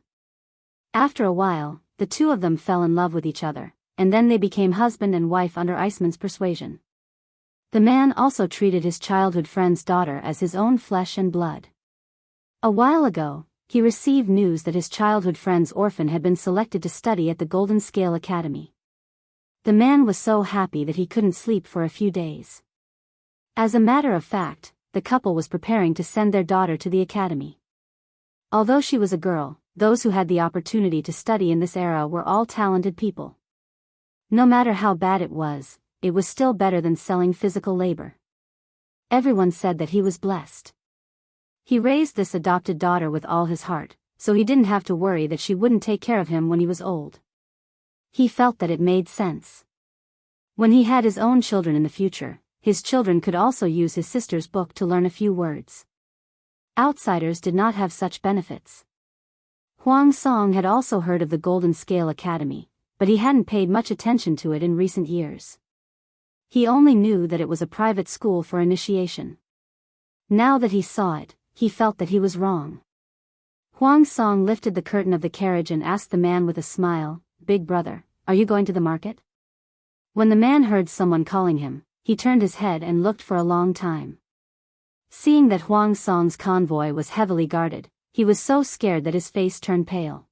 After a while, the two of them fell in love with each other, and then they became husband and wife under Iceman's persuasion. The man also treated his childhood friend's daughter as his own flesh and blood. A while ago, he received news that his childhood friend's orphan had been selected to study at the Golden Scale Academy. The man was so happy that he couldn't sleep for a few days. As a matter of fact, the couple was preparing to send their daughter to the academy. Although she was a girl, those who had the opportunity to study in this era were all talented people. No matter how bad it was still better than selling physical labor. Everyone said that he was blessed. He raised this adopted daughter with all his heart, so he didn't have to worry that she wouldn't take care of him when he was old. He felt that it made sense. When he had his own children in the future, his children could also use his sister's book to learn a few words. Outsiders did not have such benefits. Huang Song had also heard of the Golden Scale Academy, but he hadn't paid much attention to it in recent years. He only knew that it was a private school for initiation. Now that he saw it, he felt that he was wrong. Huang Song lifted the curtain of the carriage and asked the man with a smile, "Big brother, are you going to the market?" When the man heard someone calling him, he turned his head and looked for a long time. Seeing that Huang Song's convoy was heavily guarded, he was so scared that his face turned pale.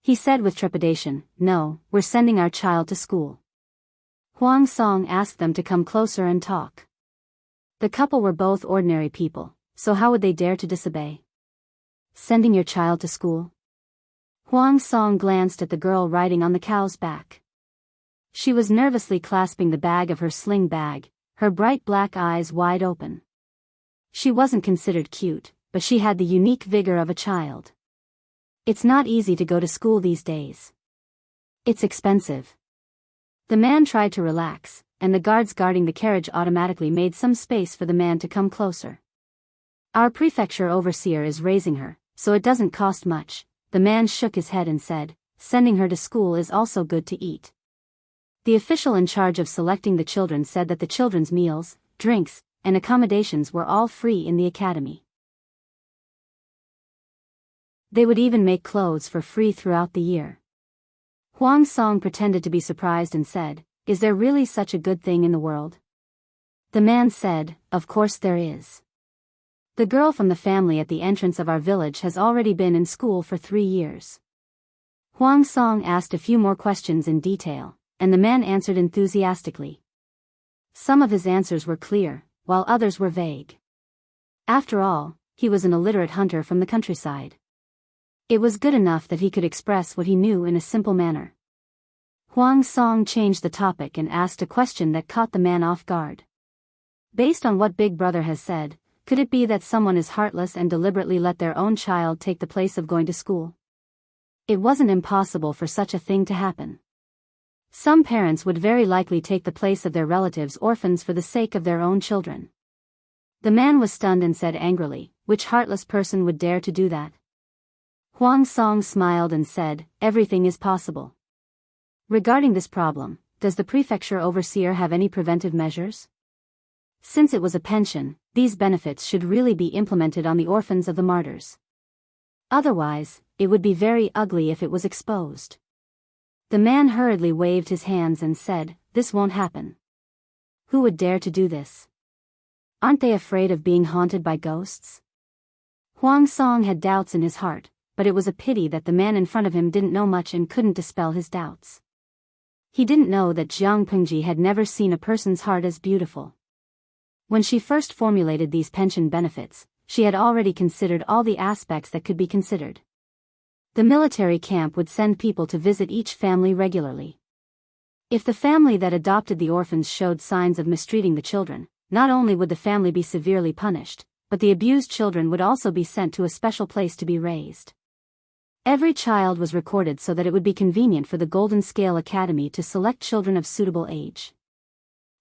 He said with trepidation, "No, we're sending our child to school." Huang Song asked them to come closer and talk. The couple were both ordinary people, so how would they dare to disobey? Sending your child to school? Huang Song glanced at the girl riding on the cow's back. She was nervously clasping the bag of her sling bag, her bright black eyes wide open. She wasn't considered cute, but she had the unique vigor of a child. It's not easy to go to school these days. It's expensive. The man tried to relax, and the guards guarding the carriage automatically made some space for the man to come closer. Our prefecture overseer is raising her, so it doesn't cost much. The man shook his head and said, "Sending her to school is also good to eat." The official in charge of selecting the children said that the children's meals, drinks, and accommodations were all free in the academy. They would even make clothes for free throughout the year. Huang Song pretended to be surprised and said, "Is there really such a good thing in the world?" The man said, "Of course there is. The girl from the family at the entrance of our village has already been in school for 3 years." Huang Song asked a few more questions in detail, and the man answered enthusiastically. Some of his answers were clear, while others were vague. After all, he was an illiterate hunter from the countryside. It was good enough that he could express what he knew in a simple manner. Huang Song changed the topic and asked a question that caught the man off guard. Based on what Big Brother has said, could it be that someone is heartless and deliberately let their own child take the place of going to school? It wasn't impossible for such a thing to happen. Some parents would very likely take the place of their relatives' orphans for the sake of their own children. The man was stunned and said angrily, "Which heartless person would dare to do that?" Huang Song smiled and said, "Everything is possible. Regarding this problem, does the prefecture overseer have any preventive measures? Since it was a pension, these benefits should really be implemented on the orphans of the martyrs. Otherwise, it would be very ugly if it was exposed." The man hurriedly waved his hands and said, "This won't happen. Who would dare to do this? Aren't they afraid of being haunted by ghosts?" Huang Song had doubts in his heart, but it was a pity that the man in front of him didn't know much and couldn't dispel his doubts. He didn't know that Jiang Pengji had never seen a person's heart as beautiful. When she first formulated these pension benefits, she had already considered all the aspects that could be considered. The military camp would send people to visit each family regularly. If the family that adopted the orphans showed signs of mistreating the children, not only would the family be severely punished, but the abused children would also be sent to a special place to be raised. Every child was recorded so that it would be convenient for the Golden Scale Academy to select children of suitable age.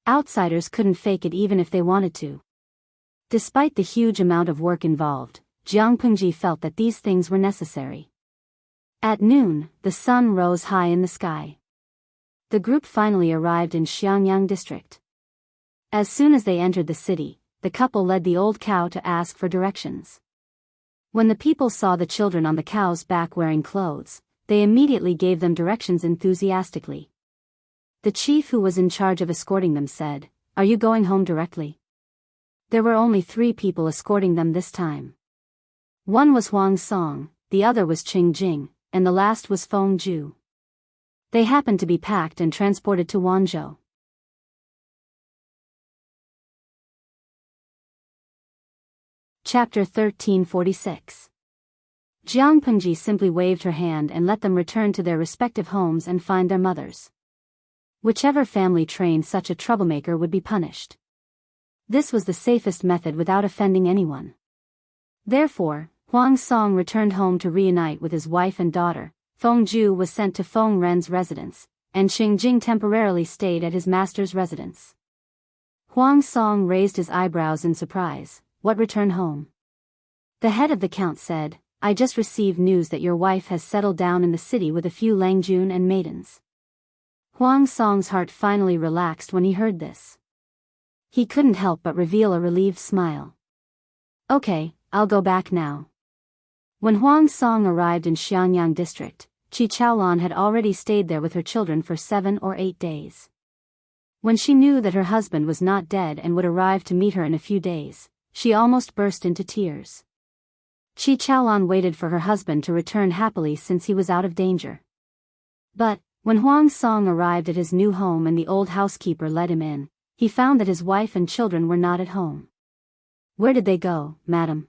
Outsiders couldn't fake it even if they wanted to. Despite the huge amount of work involved, Jiang Pengji felt that these things were necessary. At noon, the sun rose high in the sky. The group finally arrived in Xiangyang district. As soon as they entered the city, the couple led the old cow to ask for directions. When the people saw the children on the cow's back wearing clothes, they immediately gave them directions enthusiastically. The chief who was in charge of escorting them said, "Are you going home directly?" There were only 3 people escorting them this time. One was Huang Song, the other was Qing Jing, and the last was Feng Ju. They happened to be packed and transported to Wanzhou. Chapter 1346. Jiang Pengji simply waved her hand and let them return to their respective homes and find their mothers. Whichever family trained such a troublemaker would be punished. This was the safest method without offending anyone. Therefore, Huang Song returned home to reunite with his wife and daughter, Feng Ju was sent to Feng Ren's residence, and Qing Jing temporarily stayed at his master's residence. Huang Song raised his eyebrows in surprise. "What return home?" The head of the count said, "I just received news that your wife has settled down in the city with a few Langjun and maidens." Huang Song's heart finally relaxed when he heard this. He couldn't help but reveal a relieved smile. "Okay, I'll go back now." When Huang Song arrived in Xiangyang district, Qi Chaolan had already stayed there with her children for 7 or 8 days. When she knew that her husband was not dead and would arrive to meet her in a few days, she almost burst into tears. Qi Chaolan waited for her husband to return happily since he was out of danger. But, when Huang Song arrived at his new home and the old housekeeper let him in, he found that his wife and children were not at home. "Where did they go, madam?"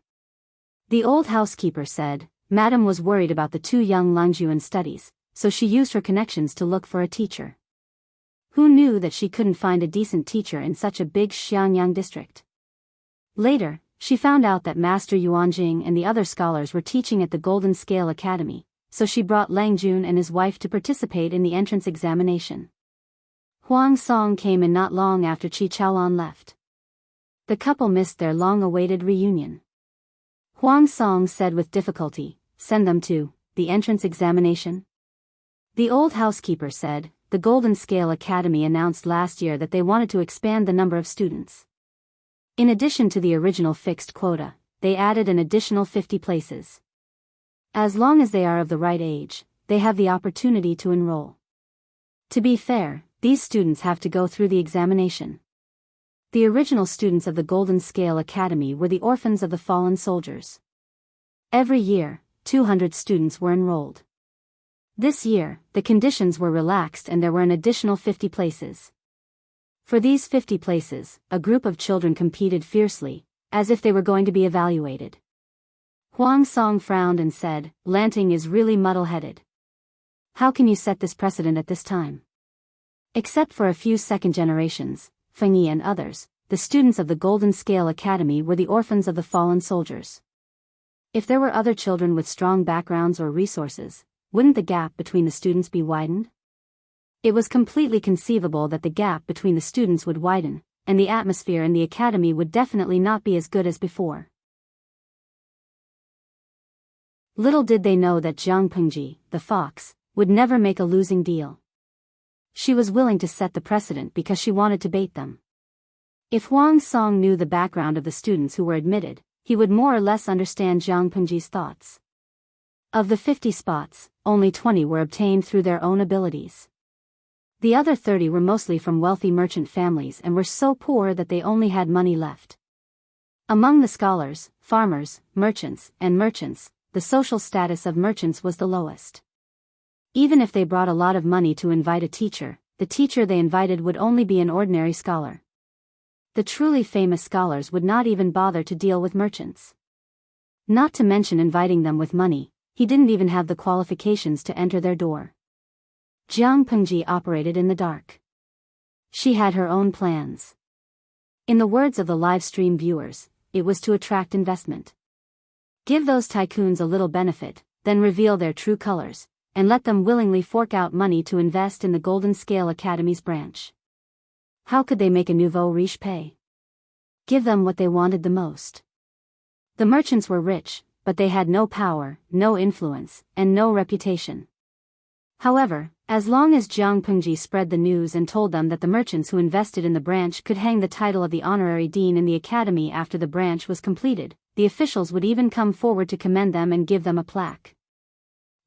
The old housekeeper said. Madam was worried about the 2 young Langjuan studies, so she used her connections to look for a teacher. Who knew that she couldn't find a decent teacher in such a big Xiangyang district? Later, she found out that Master Yuanjing and the other scholars were teaching at the Golden Scale Academy, so she brought Langjun and his wife to participate in the entrance examination. Huang Song came in not long after Qi Chaolan left. The couple missed their long-awaited reunion. Huang Song said with difficulty, "Send them to the entrance examination?" The old housekeeper said, "The Golden Scale Academy announced last year that they wanted to expand the number of students. In addition to the original fixed quota, they added an additional 50 places. As long as they are of the right age, they have the opportunity to enroll. To be fair, these students have to go through the examination." The original students of the Golden Scale Academy were the orphans of the fallen soldiers. Every year, 200 students were enrolled. This year, the conditions were relaxed and there were an additional 50 places. For these 50 places, a group of children competed fiercely, as if they were going to be evaluated. Huang Song frowned and said, "Lanting is really muddle-headed. How can you set this precedent at this time?" Except for a few second generations, Feng Yi and others, the students of the Golden Scale Academy were the orphans of the fallen soldiers. If there were other children with strong backgrounds or resources, wouldn't the gap between the students be widened? It was completely conceivable that the gap between the students would widen, and the atmosphere in the academy would definitely not be as good as before. Little did they know that Jiang Pengji, the fox, would never make a losing deal. She was willing to set the precedent because she wanted to bait them. If Huang Song knew the background of the students who were admitted, he would more or less understand Jiang Pengji's thoughts. Of the 50 spots, only 20 were obtained through their own abilities. The other 30 were mostly from wealthy merchant families and were so poor that they only had money left. Among the scholars, farmers, merchants, the social status of merchants was the lowest. Even if they brought a lot of money to invite a teacher, the teacher they invited would only be an ordinary scholar. The truly famous scholars would not even bother to deal with merchants. Not to mention inviting them with money, he didn't even have the qualifications to enter their door. Jiang Pengji operated in the dark. She had her own plans. In the words of the live stream viewers, it was to attract investment. Give those tycoons a little benefit, then reveal their true colors, and let them willingly fork out money to invest in the Golden Scale Academy's branch. How could they make a nouveau riche pay? Give them what they wanted the most. The merchants were rich, but they had no power, no influence, and no reputation. However, as long as Jiang Pengji spread the news and told them that the merchants who invested in the branch could hang the title of the honorary dean in the academy after the branch was completed, the officials would even come forward to commend them and give them a plaque.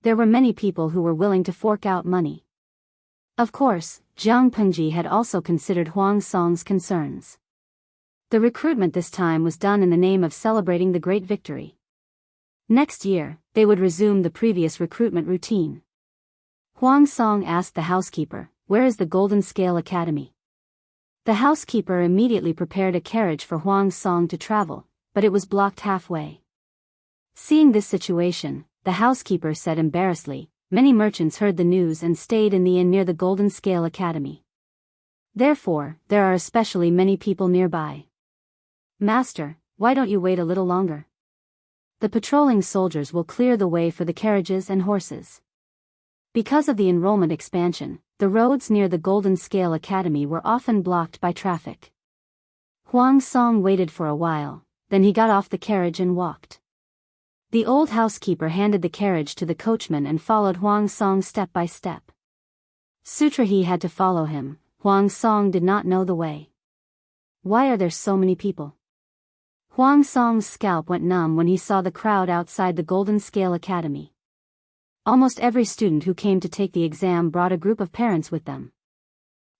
There were many people who were willing to fork out money. Of course, Jiang Pengji had also considered Huang Song's concerns. The recruitment this time was done in the name of celebrating the great victory. Next year, they would resume the previous recruitment routine. Huang Song asked the housekeeper, "Where is the Golden Scale Academy?" The housekeeper immediately prepared a carriage for Huang Song to travel, but it was blocked halfway. Seeing this situation, the housekeeper said embarrassedly, "Many merchants heard the news and stayed in the inn near the Golden Scale Academy. Therefore, there are especially many people nearby. Master, why don't you wait a little longer? The patrolling soldiers will clear the way for the carriages and horses." Because of the enrollment expansion, the roads near the Golden Scale Academy were often blocked by traffic. Huang Song waited for a while, then he got off the carriage and walked. The old housekeeper handed the carriage to the coachman and followed Huang Song step by step. Sutrahi had to follow him. Huang Song did not know the way. Why are there so many people? Huang Song's scalp went numb when he saw the crowd outside the Golden Scale Academy. Almost every student who came to take the exam brought a group of parents with them.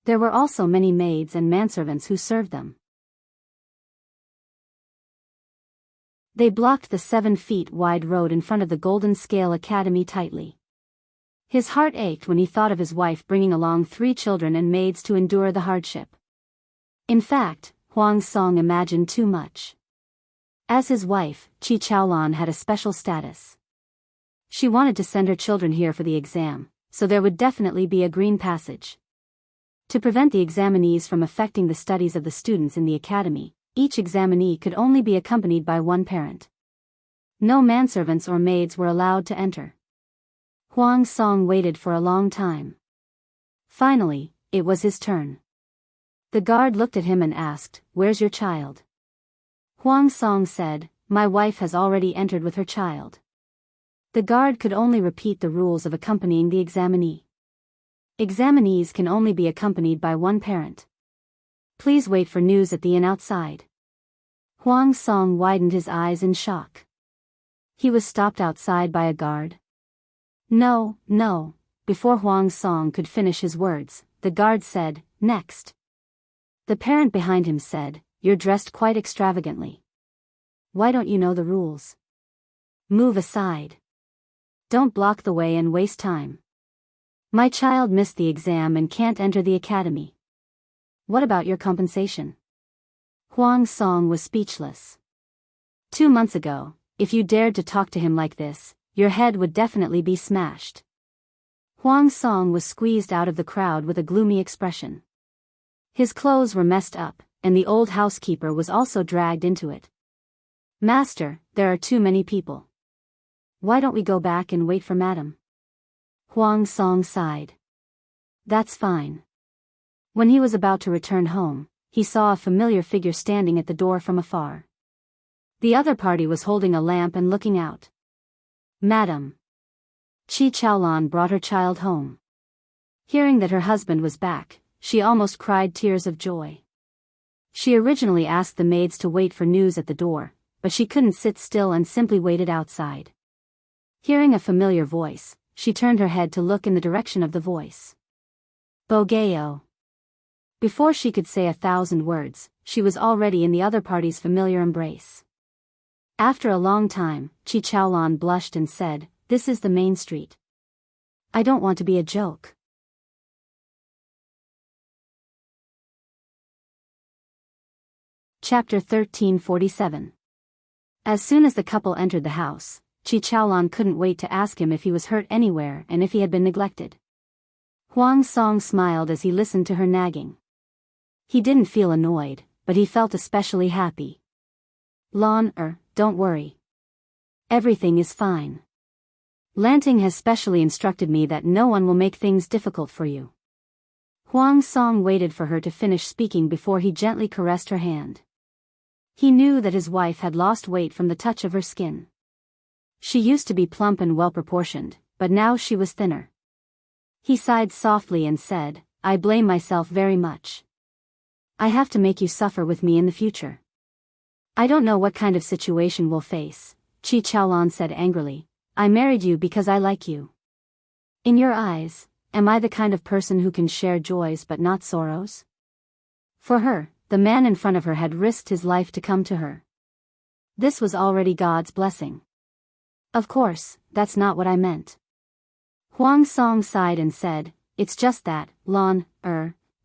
There were also many maids and manservants who served them. They blocked the 7 feet wide road in front of the Golden Scale Academy tightly. His heart ached when he thought of his wife bringing along 3 children and maids to endure the hardship. In fact, Huang Song imagined too much. As his wife, Qi Chaolan had a special status. She wanted to send her children here for the exam, so there would definitely be a green passage. To prevent the examinees from affecting the studies of the students in the academy, each examinee could only be accompanied by one parent. No manservants or maids were allowed to enter. Huang Song waited for a long time. Finally, it was his turn. The guard looked at him and asked, "Where's your child?" Huang Song said, "My wife has already entered with her child." The guard could only repeat the rules of accompanying the examinee. Examinees can only be accompanied by one parent. Please wait for news at the inn outside. Huang Song widened his eyes in shock. He was stopped outside by a guard. No. Before Huang Song could finish his words, the guard said, "Next." The parent behind him said, "You're dressed quite extravagantly. Why don't you know the rules? Move aside. Don't block the way and waste time. My child missed the exam and can't enter the academy. What about your compensation?" Huang Song was speechless. 2 months ago, if you dared to talk to him like this, your head would definitely be smashed. Huang Song was squeezed out of the crowd with a gloomy expression. His clothes were messed up, and the old housekeeper was also dragged into it. "Master, there are too many people. Why don't we go back and wait for Madam?" Huang Song sighed. That's fine. When he was about to return home, he saw a familiar figure standing at the door from afar. The other party was holding a lamp and looking out. Madam. Qi Chaolan brought her child home. Hearing that her husband was back, she almost cried tears of joy. She originally asked the maids to wait for news at the door, but she couldn't sit still and simply waited outside. Hearing a familiar voice, she turned her head to look in the direction of the voice. Biyao. Before she could say 1,000 words, she was already in the other party's familiar embrace. After a long time, Qi Chaolan blushed and said, "This is the main street. I don't want to be a joke." Chapter 1347. As soon as the couple entered the house, Qi Chaolan couldn't wait to ask him if he was hurt anywhere and if he had been neglected. Huang Song smiled as he listened to her nagging. He didn't feel annoyed, but he felt especially happy. Don't worry. Everything is fine. Lanting has specially instructed me that no one will make things difficult for you. Huang Song waited for her to finish speaking before he gently caressed her hand. He knew that his wife had lost weight from the touch of her skin. She used to be plump and well-proportioned, but now she was thinner. He sighed softly and said, "I blame myself very much. I have to make you suffer with me in the future. I don't know what kind of situation we'll face," Qi Chaolan said angrily. "I married you because I like you. In your eyes, am I the kind of person who can share joys but not sorrows?" For her, the man in front of her had risked his life to come to her. This was already God's blessing. "Of course, that's not what I meant." Huang Song sighed and said, "It's just that,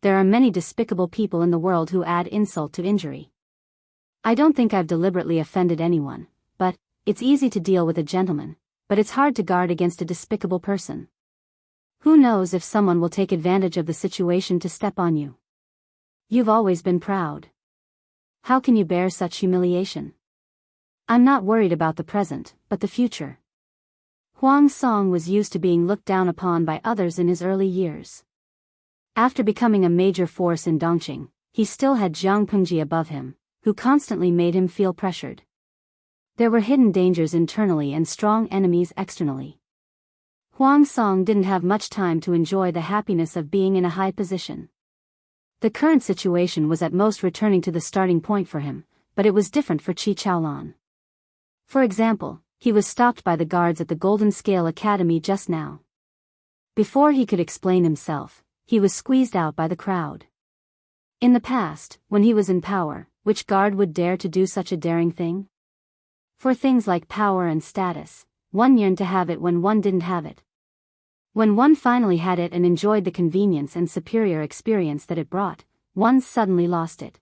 there are many despicable people in the world who add insult to injury. I don't think I've deliberately offended anyone, but it's easy to deal with a gentleman, but it's hard to guard against a despicable person. Who knows if someone will take advantage of the situation to step on you? You've always been proud. How can you bear such humiliation? I'm not worried about the present, but the future." Huang Song was used to being looked down upon by others in his early years. After becoming a major force in Dongqing, he still had Jiang Pengji above him, who constantly made him feel pressured. There were hidden dangers internally and strong enemies externally. Huang Song didn't have much time to enjoy the happiness of being in a high position. The current situation was at most returning to the starting point for him, but it was different for Qi Chaolan. For example, he was stopped by the guards at the Golden Scale Academy just now. Before he could explain himself, he was squeezed out by the crowd. In the past, when he was in power, which guard would dare to do such a daring thing? For things like power and status, one yearned to have it when one didn't have it. When one finally had it and enjoyed the convenience and superior experience that it brought, one suddenly lost it.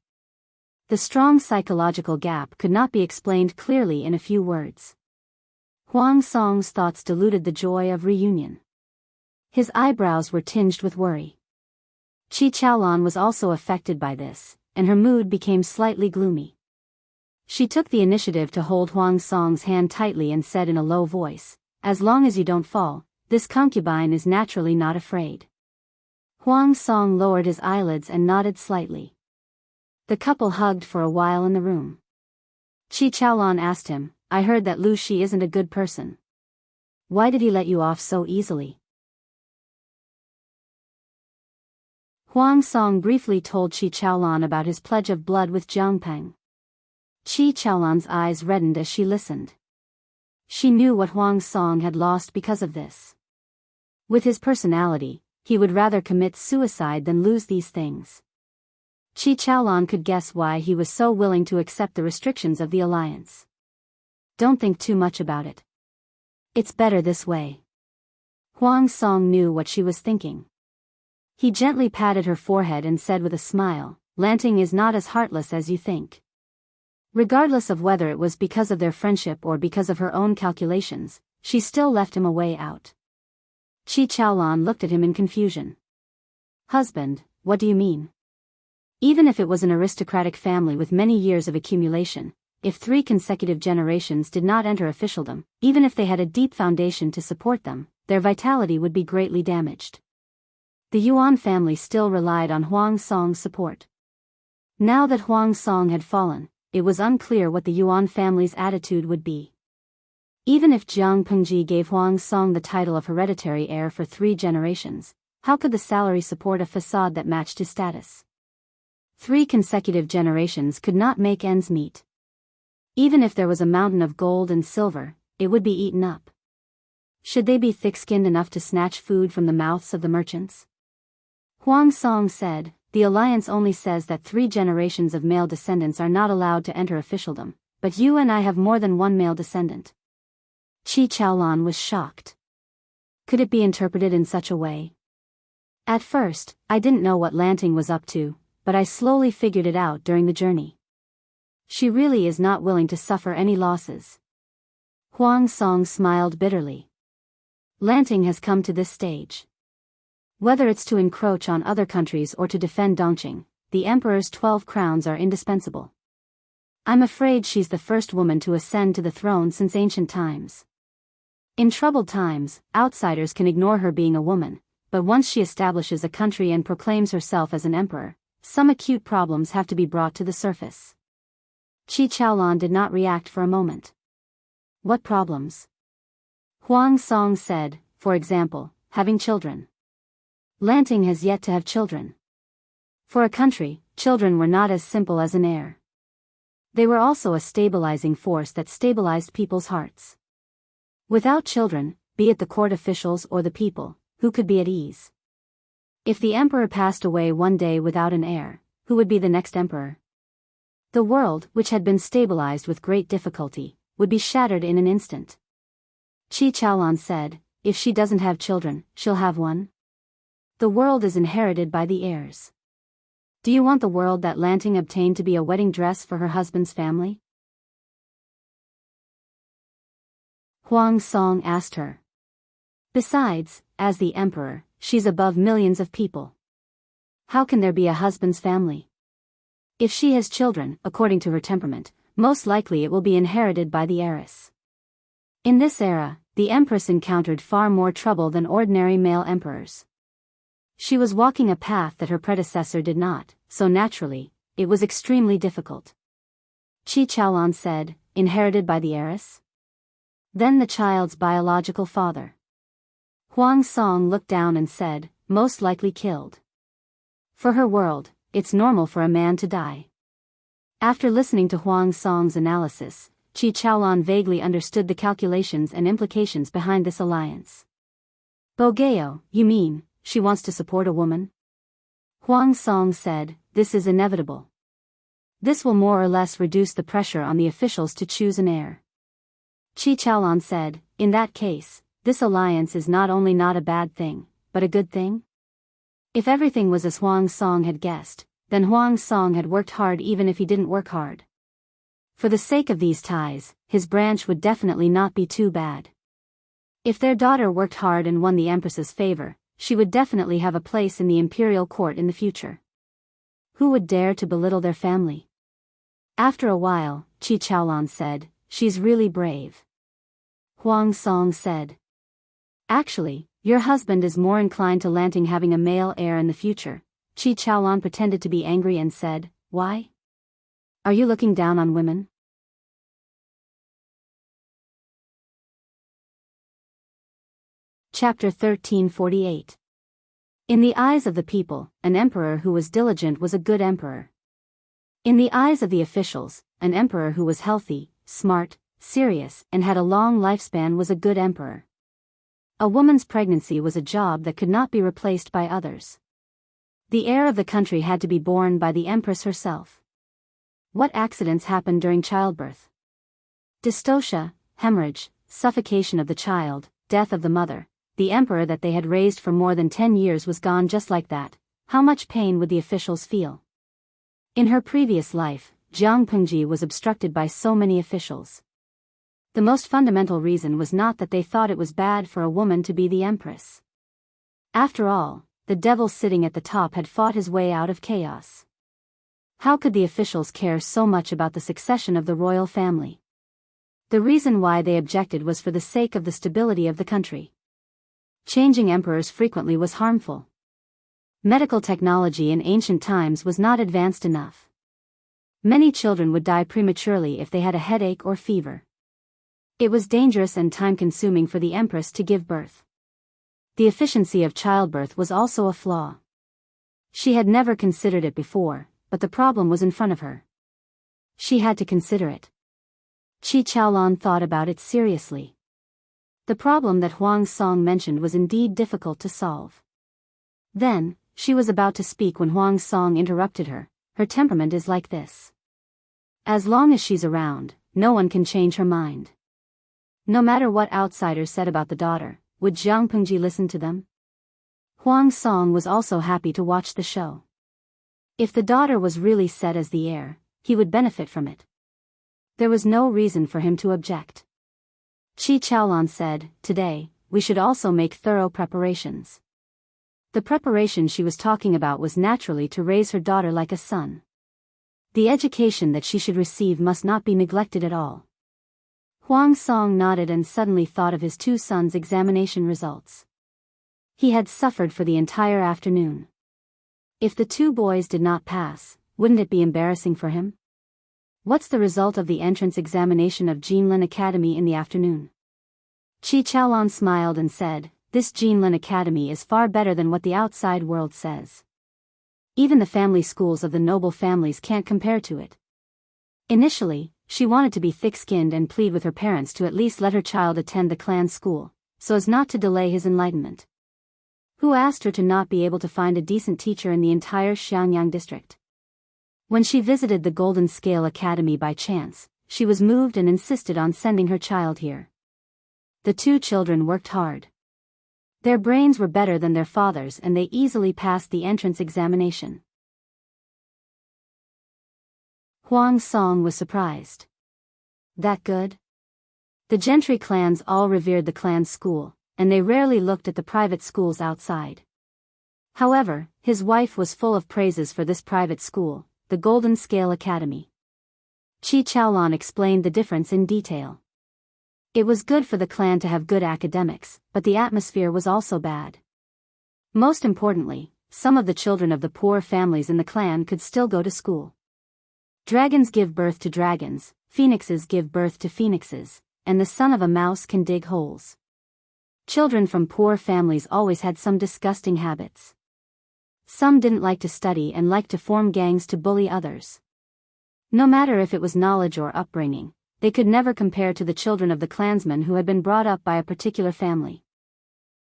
The strong psychological gap could not be explained clearly in a few words. Huang Song's thoughts diluted the joy of reunion. His eyebrows were tinged with worry. Qi Chaolan was also affected by this, and her mood became slightly gloomy. She took the initiative to hold Huang Song's hand tightly and said in a low voice, "As long as you don't fall, this concubine is naturally not afraid." Huang Song lowered his eyelids and nodded slightly. The couple hugged for a while in the room. Qi Chaolan asked him, "I heard that Lu Shi isn't a good person. Why did he let you off so easily?" Huang Song briefly told Qi Chaolan about his pledge of blood with Jiang Peng. Qi Chaolan's eyes reddened as she listened. She knew what Huang Song had lost because of this. With his personality, he would rather commit suicide than lose these things. Qi Chaolan could guess why he was so willing to accept the restrictions of the alliance. "Don't think too much about it. It's better this way." Huang Song knew what she was thinking. He gently patted her forehead and said with a smile, "Lanting is not as heartless as you think." Regardless of whether it was because of their friendship or because of her own calculations, she still left him a way out. Qi Chaolan looked at him in confusion. "Husband, what do you mean?" Even if it was an aristocratic family with many years of accumulation, if 3 consecutive generations did not enter officialdom, even if they had a deep foundation to support them, their vitality would be greatly damaged. The Yuan family still relied on Huang Song's support. Now that Huang Song had fallen, it was unclear what the Yuan family's attitude would be. Even if Jiang Pengji gave Huang Song the title of hereditary heir for 3 generations, how could the salary support a facade that matched his status? 3 consecutive generations could not make ends meet. Even if there was a mountain of gold and silver, it would be eaten up. Should they be thick-skinned enough to snatch food from the mouths of the merchants? Huang Song said, "The alliance only says that 3 generations of male descendants are not allowed to enter officialdom, but you and I have more than one male descendant." Qi Chaolan was shocked. Could it be interpreted in such a way? At first, I didn't know what Lanting was up to, but I slowly figured it out during the journey. She really is not willing to suffer any losses. Huang Song smiled bitterly. Lanting has come to this stage. Whether it's to encroach on other countries or to defend Dongqing, the emperor's 12 crowns are indispensable. I'm afraid she's the first woman to ascend to the throne since ancient times. In troubled times, outsiders can ignore her being a woman, but once she establishes a country and proclaims herself as an emperor, some acute problems have to be brought to the surface. Qi Chaolan did not react for a moment. What problems? Huang Song said, for example, having children. Lanting has yet to have children. For a country, children were not as simple as an heir. They were also a stabilizing force that stabilized people's hearts. Without children, be it the court officials or the people, who could be at ease? If the emperor passed away one day without an heir, who would be the next emperor? The world, which had been stabilized with great difficulty, would be shattered in an instant. Qi Chaolan said, "If she doesn't have children, she'll have one. The world is inherited by the heirs. Do you want the world that Lanting obtained to be a wedding dress for her husband's family?" Huang Song asked her. Besides, as the emperor, she's above millions of people. How can there be a husband's family? If she has children, according to her temperament, most likely it will be inherited by the heiress. In this era, the Empress encountered far more trouble than ordinary male emperors. She was walking a path that her predecessor did not, so naturally, it was extremely difficult. Qi Chaolan said, "Inherited by the heiress?" Then the child's biological father. Huang Song looked down and said, "Most likely killed." For her world, it's normal for a man to die. After listening to Huang Song's analysis, Qi Chaolan vaguely understood the calculations and implications behind this alliance. "Biyao, you mean, she wants to support a woman?" Huang Song said, "This is inevitable. This will more or less reduce the pressure on the officials to choose an heir." Qi Chaolan said, "In that case, this alliance is not only not a bad thing, but a good thing?" If everything was as Huang Song had guessed, then Huang Song had worked hard even if he didn't work hard. For the sake of these ties, his branch would definitely not be too bad. If their daughter worked hard and won the Empress's favor, she would definitely have a place in the imperial court in the future. Who would dare to belittle their family? After a while, Qi Chaolan said, "She's really brave." Huang Song said, "Actually, your husband is more inclined to Lanting having a male heir in the future." Qi Chaolan pretended to be angry and said, "Why? Are you looking down on women?" Chapter 1348. In the eyes of the people, an emperor who was diligent was a good emperor. In the eyes of the officials, an emperor who was healthy, smart, serious, and had a long lifespan was a good emperor. A woman's pregnancy was a job that could not be replaced by others. The heir of the country had to be born by the Empress herself. What accidents happened during childbirth? Dystocia, hemorrhage, suffocation of the child, death of the mother. The emperor that they had raised for more than 10 years was gone just like that. How much pain would the officials feel? In her previous life, Jiang Pengji was obstructed by so many officials. The most fundamental reason was not that they thought it was bad for a woman to be the empress. After all, the devil sitting at the top had fought his way out of chaos. How could the officials care so much about the succession of the royal family? The reason why they objected was for the sake of the stability of the country. Changing emperors frequently was harmful. Medical technology in ancient times was not advanced enough. Many children would die prematurely if they had a headache or fever. It was dangerous and time-consuming for the empress to give birth. The efficiency of childbirth was also a flaw. She had never considered it before, but the problem was in front of her. She had to consider it. Qi Chaolan thought about it seriously. The problem that Huang Song mentioned was indeed difficult to solve. Then, she was about to speak when Huang Song interrupted her. Her temperament is like this. As long as she's around, no one can change her mind. No matter what outsiders said about the daughter, would Jiang Pengji listen to them? Huang Song was also happy to watch the show. If the daughter was really set as the heir, he would benefit from it. There was no reason for him to object. Qi Chaolan said, "Today, we should also make thorough preparations." The preparation she was talking about was naturally to raise her daughter like a son. The education that she should receive must not be neglected at all. Huang Song nodded and suddenly thought of his two sons' examination results. He had suffered for the entire afternoon. If the two boys did not pass, wouldn't it be embarrassing for him? What's the result of the entrance examination of Jinlin Academy in the afternoon? Qi Chaolan smiled and said, "This Jinlin Academy is far better than what the outside world says. Even the family schools of the noble families can't compare to it." Initially, she wanted to be thick-skinned and plead with her parents to at least let her child attend the clan school, so as not to delay his enlightenment. Who asked her to not be able to find a decent teacher in the entire Xiangyang district? When she visited the Golden Scale Academy by chance, she was moved and insisted on sending her child here. The two children worked hard. Their brains were better than their father's and they easily passed the entrance examination. Huang Song was surprised. That good? The gentry clans all revered the clan school, and they rarely looked at the private schools outside. However, his wife was full of praises for this private school, the Golden Scale Academy. Qi Chaolan explained the difference in detail. It was good for the clan to have good academics, but the atmosphere was also bad. Most importantly, some of the children of the poor families in the clan could still go to school. Dragons give birth to dragons, phoenixes give birth to phoenixes, and the son of a mouse can dig holes. Children from poor families always had some disgusting habits. Some didn't like to study and liked to form gangs to bully others. No matter if it was knowledge or upbringing, they could never compare to the children of the clansmen who had been brought up by a particular family.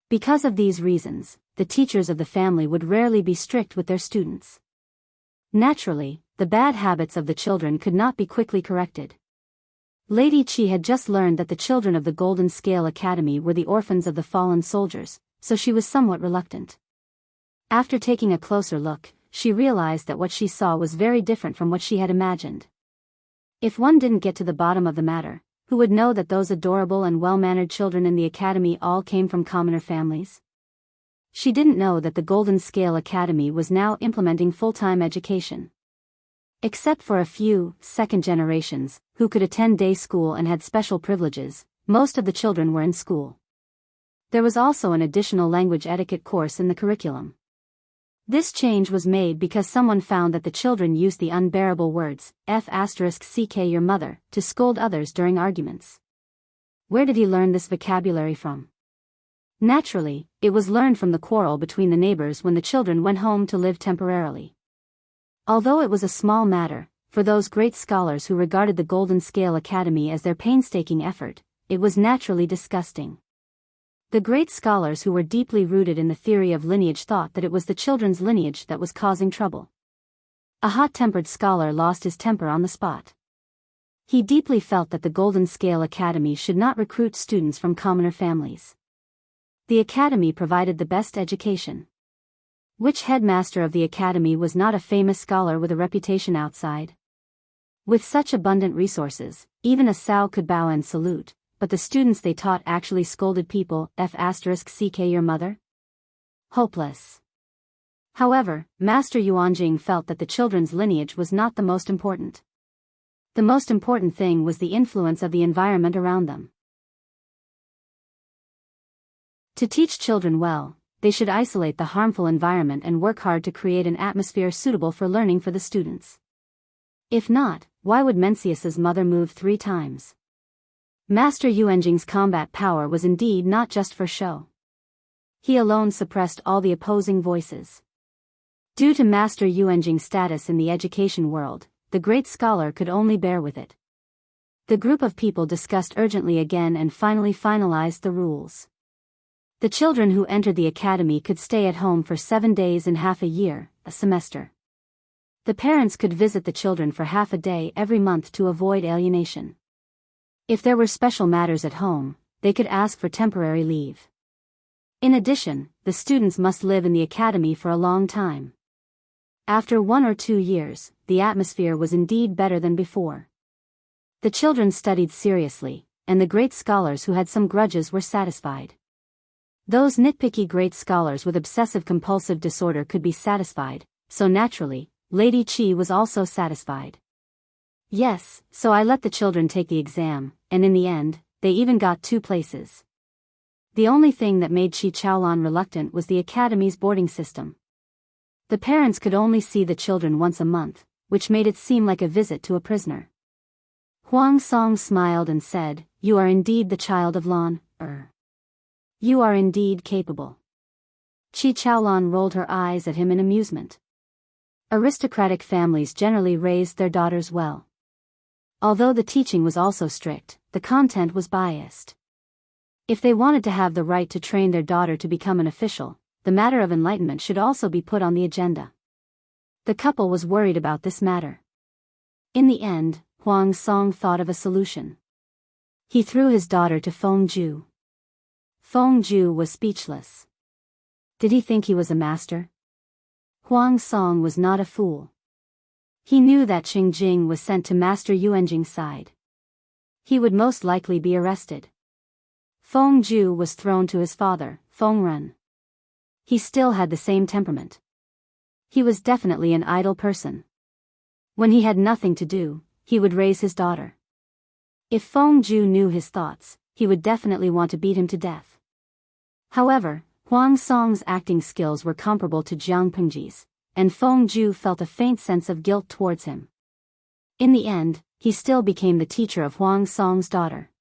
Because of these reasons, the teachers of the family would rarely be strict with their students. Naturally, the bad habits of the children could not be quickly corrected. Lady Qi had just learned that the children of the Golden Scale Academy were the orphans of the fallen soldiers, so she was somewhat reluctant. After taking a closer look, she realized that what she saw was very different from what she had imagined. If one didn't get to the bottom of the matter, who would know that those adorable and well-mannered children in the academy all came from commoner families? She didn't know that the Golden Scale Academy was now implementing full-time education. Except for a few second generations, who could attend day school and had special privileges, most of the children were in school. There was also an additional language etiquette course in the curriculum. This change was made because someone found that the children used the unbearable words, f*ck your mother, to scold others during arguments. Where did he learn this vocabulary from? Naturally, it was learned from the quarrel between the neighbors when the children went home to live temporarily. Although it was a small matter, for those great scholars who regarded the Golden Scale Academy as their painstaking effort, it was naturally disgusting. The great scholars who were deeply rooted in the theory of lineage thought that it was the children's lineage that was causing trouble. A hot-tempered scholar lost his temper on the spot. He deeply felt that the Golden Scale Academy should not recruit students from commoner families. The academy provided the best education. Which headmaster of the academy was not a famous scholar with a reputation outside? With such abundant resources, even a sow could bow and salute, but the students they taught actually scolded people, f*ck your mother? Hopeless. However, Master Yuanjing felt that the children's lineage was not the most important. The most important thing was the influence of the environment around them. To teach children well, they should isolate the harmful environment and work hard to create an atmosphere suitable for learning for the students. If not, why would Mencius's mother move 3 times? Master Yuanjing's combat power was indeed not just for show. He alone suppressed all the opposing voices. Due to Master Yuanjing's status in the education world, the great scholar could only bear with it. The group of people discussed urgently again and finally finalized the rules. The children who entered the academy could stay at home for 7 days in half a year, a semester. The parents could visit the children for half a day every month to avoid alienation. If there were special matters at home, they could ask for temporary leave. In addition, the students must live in the academy for a long time. After 1 or 2 years, the atmosphere was indeed better than before. The children studied seriously, and the great scholars who had some grudges were satisfied. Those nitpicky great scholars with obsessive-compulsive disorder could be satisfied, so naturally, Lady Qi was also satisfied. Yes, so I let the children take the exam, and in the end, they even got 2 places. The only thing that made Qi Chaolan reluctant was the academy's boarding system. The parents could only see the children once a month, which made it seem like a visit to a prisoner. Huang Song smiled and said, "You are indeed the child of Lan, You are indeed capable." Qi Chaolan rolled her eyes at him in amusement. Aristocratic families generally raised their daughters well. Although the teaching was also strict, the content was biased. If they wanted to have the right to train their daughter to become an official, the matter of enlightenment should also be put on the agenda. The couple was worried about this matter. In the end, Huang Song thought of a solution. He threw his daughter to Feng Ju. Feng Ju was speechless. Did he think he was a master? Huang Song was not a fool. He knew that Qing Jing was sent to Master Yuanjing's side. He would most likely be arrested. Feng Ju was thrown to his father, Feng Ren. He still had the same temperament. He was definitely an idle person. When he had nothing to do, he would raise his daughter. If Feng Ju knew his thoughts, he would definitely want to beat him to death. However, Huang Song's acting skills were comparable to Jiang Pengji's, and Feng Ju felt a faint sense of guilt towards him. In the end, he still became the teacher of Huang Song's daughter.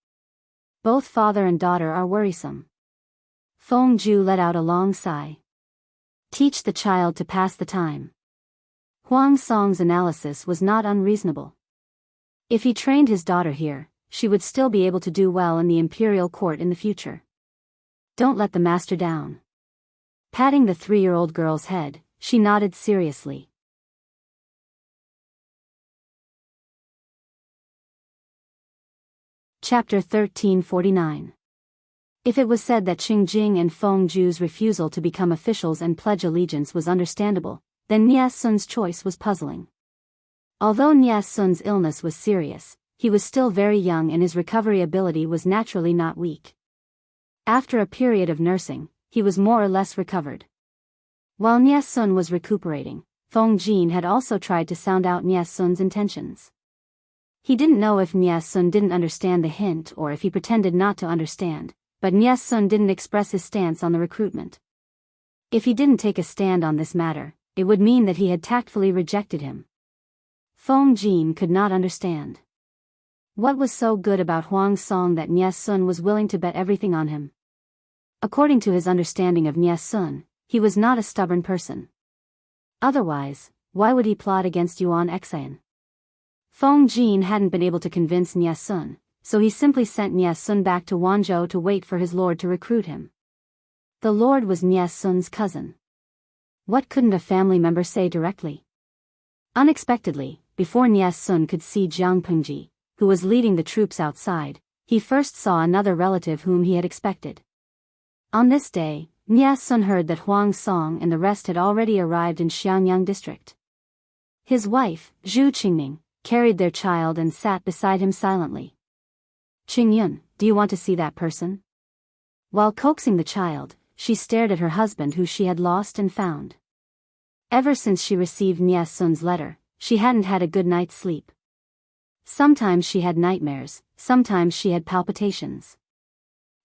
Both father and daughter are worrisome. Feng Ju let out a long sigh. Teach the child to pass the time. Huang Song's analysis was not unreasonable. If he trained his daughter here, she would still be able to do well in the imperial court in the future. Don't let the master down. Patting the 3-year-old girl's head, she nodded seriously. Chapter 1349. If it was said that Qing Jing and Feng Ju's refusal to become officials and pledge allegiance was understandable, then Nie Sun's choice was puzzling. Although Nie Sun's illness was serious, he was still very young and his recovery ability was naturally not weak. After a period of nursing, he was more or less recovered. While Nie Sun was recuperating, Feng Jin had also tried to sound out Nie Sun's intentions. He didn't know if Nie Sun didn't understand the hint or if he pretended not to understand, but Nie Sun didn't express his stance on the recruitment. If he didn't take a stand on this matter, it would mean that he had tactfully rejected him. Feng Jin could not understand. What was so good about Huang Song that Nie Sun was willing to bet everything on him? According to his understanding of Nie Sun, he was not a stubborn person. Otherwise, why would he plot against Yuan Exan? Feng Jin hadn't been able to convince Nie Sun, so he simply sent Nie Sun back to Wanzhou to wait for his lord to recruit him. The lord was Nie Sun's cousin. What couldn't a family member say directly? Unexpectedly, before Nie Sun could see Jiang Pengji, who was leading the troops outside, he first saw another relative whom he had expected. On this day, Nie Sun heard that Huang Song and the rest had already arrived in Xiangyang district. His wife, Zhu Qingning, carried their child and sat beside him silently. "Qingyun, do you want to see that person?" While coaxing the child, she stared at her husband who she had lost and found. Ever since she received Nie Sun's letter, she hadn't had a good night's sleep. Sometimes she had nightmares, sometimes she had palpitations.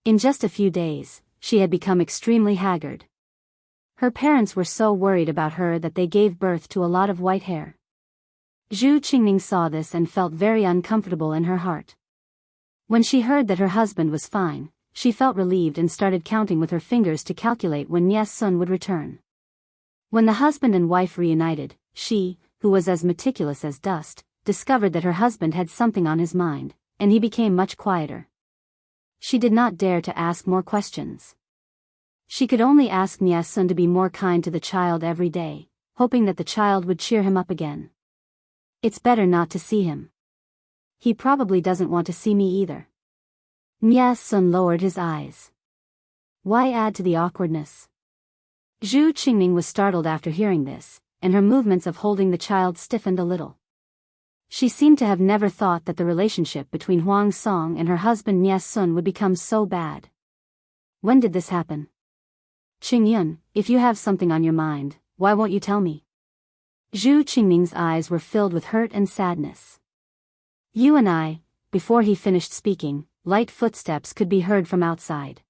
In just a few days, she had become extremely haggard. Her parents were so worried about her that they gave birth to a lot of white hair. Zhu Qingning saw this and felt very uncomfortable in her heart. When she heard that her husband was fine, she felt relieved and started counting with her fingers to calculate when Nie Sun would return. When the husband and wife reunited, she, who was as meticulous as dust, discovered that her husband had something on his mind, and he became much quieter. She did not dare to ask more questions. She could only ask Nie Sun to be more kind to the child every day, hoping that the child would cheer him up again. It's better not to see him. He probably doesn't want to see me either. Nie Sun lowered his eyes. Why add to the awkwardness? Zhu Qingning was startled after hearing this, and her movements of holding the child stiffened a little. She seemed to have never thought that the relationship between Huang Song and her husband Nie Sun would become so bad. When did this happen? Qingyun, if you have something on your mind, why won't you tell me? Zhu Qingning's eyes were filled with hurt and sadness. You and I, before he finished speaking, light footsteps could be heard from outside.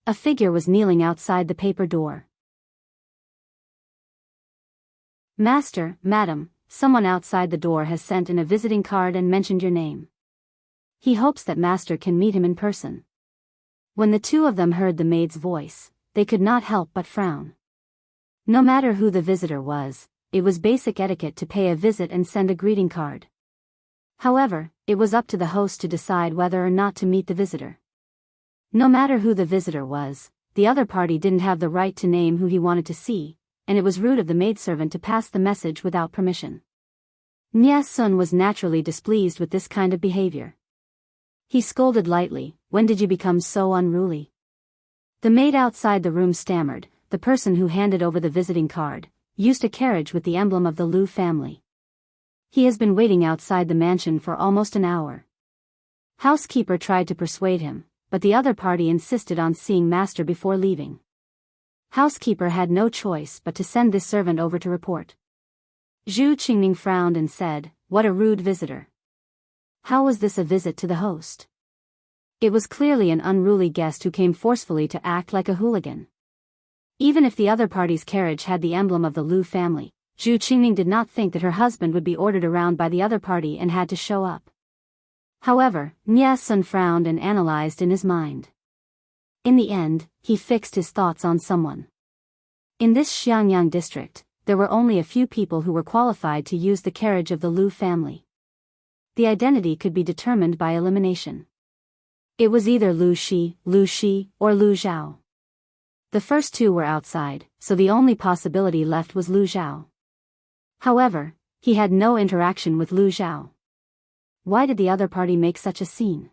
A figure was kneeling outside the paper door. Master, madam, someone outside the door has sent in a visiting card and mentioned your name. He hopes that Master can meet him in person. When the two of them heard the maid's voice, they could not help but frown. No matter who the visitor was, it was basic etiquette to pay a visit and send a greeting card. However, it was up to the host to decide whether or not to meet the visitor. No matter who the visitor was, the other party didn't have the right to name who he wanted to see, and it was rude of the maidservant to pass the message without permission. Nie Sun was naturally displeased with this kind of behavior. He scolded lightly, "When did you become so unruly?" The maid outside the room stammered, "The person who handed over the visiting card used a carriage with the emblem of the Lu family. He has been waiting outside the mansion for almost an hour." Housekeeper tried to persuade him, but the other party insisted on seeing Master before leaving. Housekeeper had no choice but to send this servant over to report. Zhu Qingning frowned and said, "What a rude visitor. How was this a visit to the host?" It was clearly an unruly guest who came forcefully to act like a hooligan. Even if the other party's carriage had the emblem of the Lu family, Zhu Qingning did not think that her husband would be ordered around by the other party and had to show up. However, Nie Sun frowned and analyzed in his mind. In the end, he fixed his thoughts on someone. In this Xiangyang district, there were only a few people who were qualified to use the carriage of the Lu family. The identity could be determined by elimination. It was either Lu Shi, or Lu Zhao. The first two were outside, so the only possibility left was Lu Zhao. However, he had no interaction with Lu Zhao. Why did the other party make such a scene?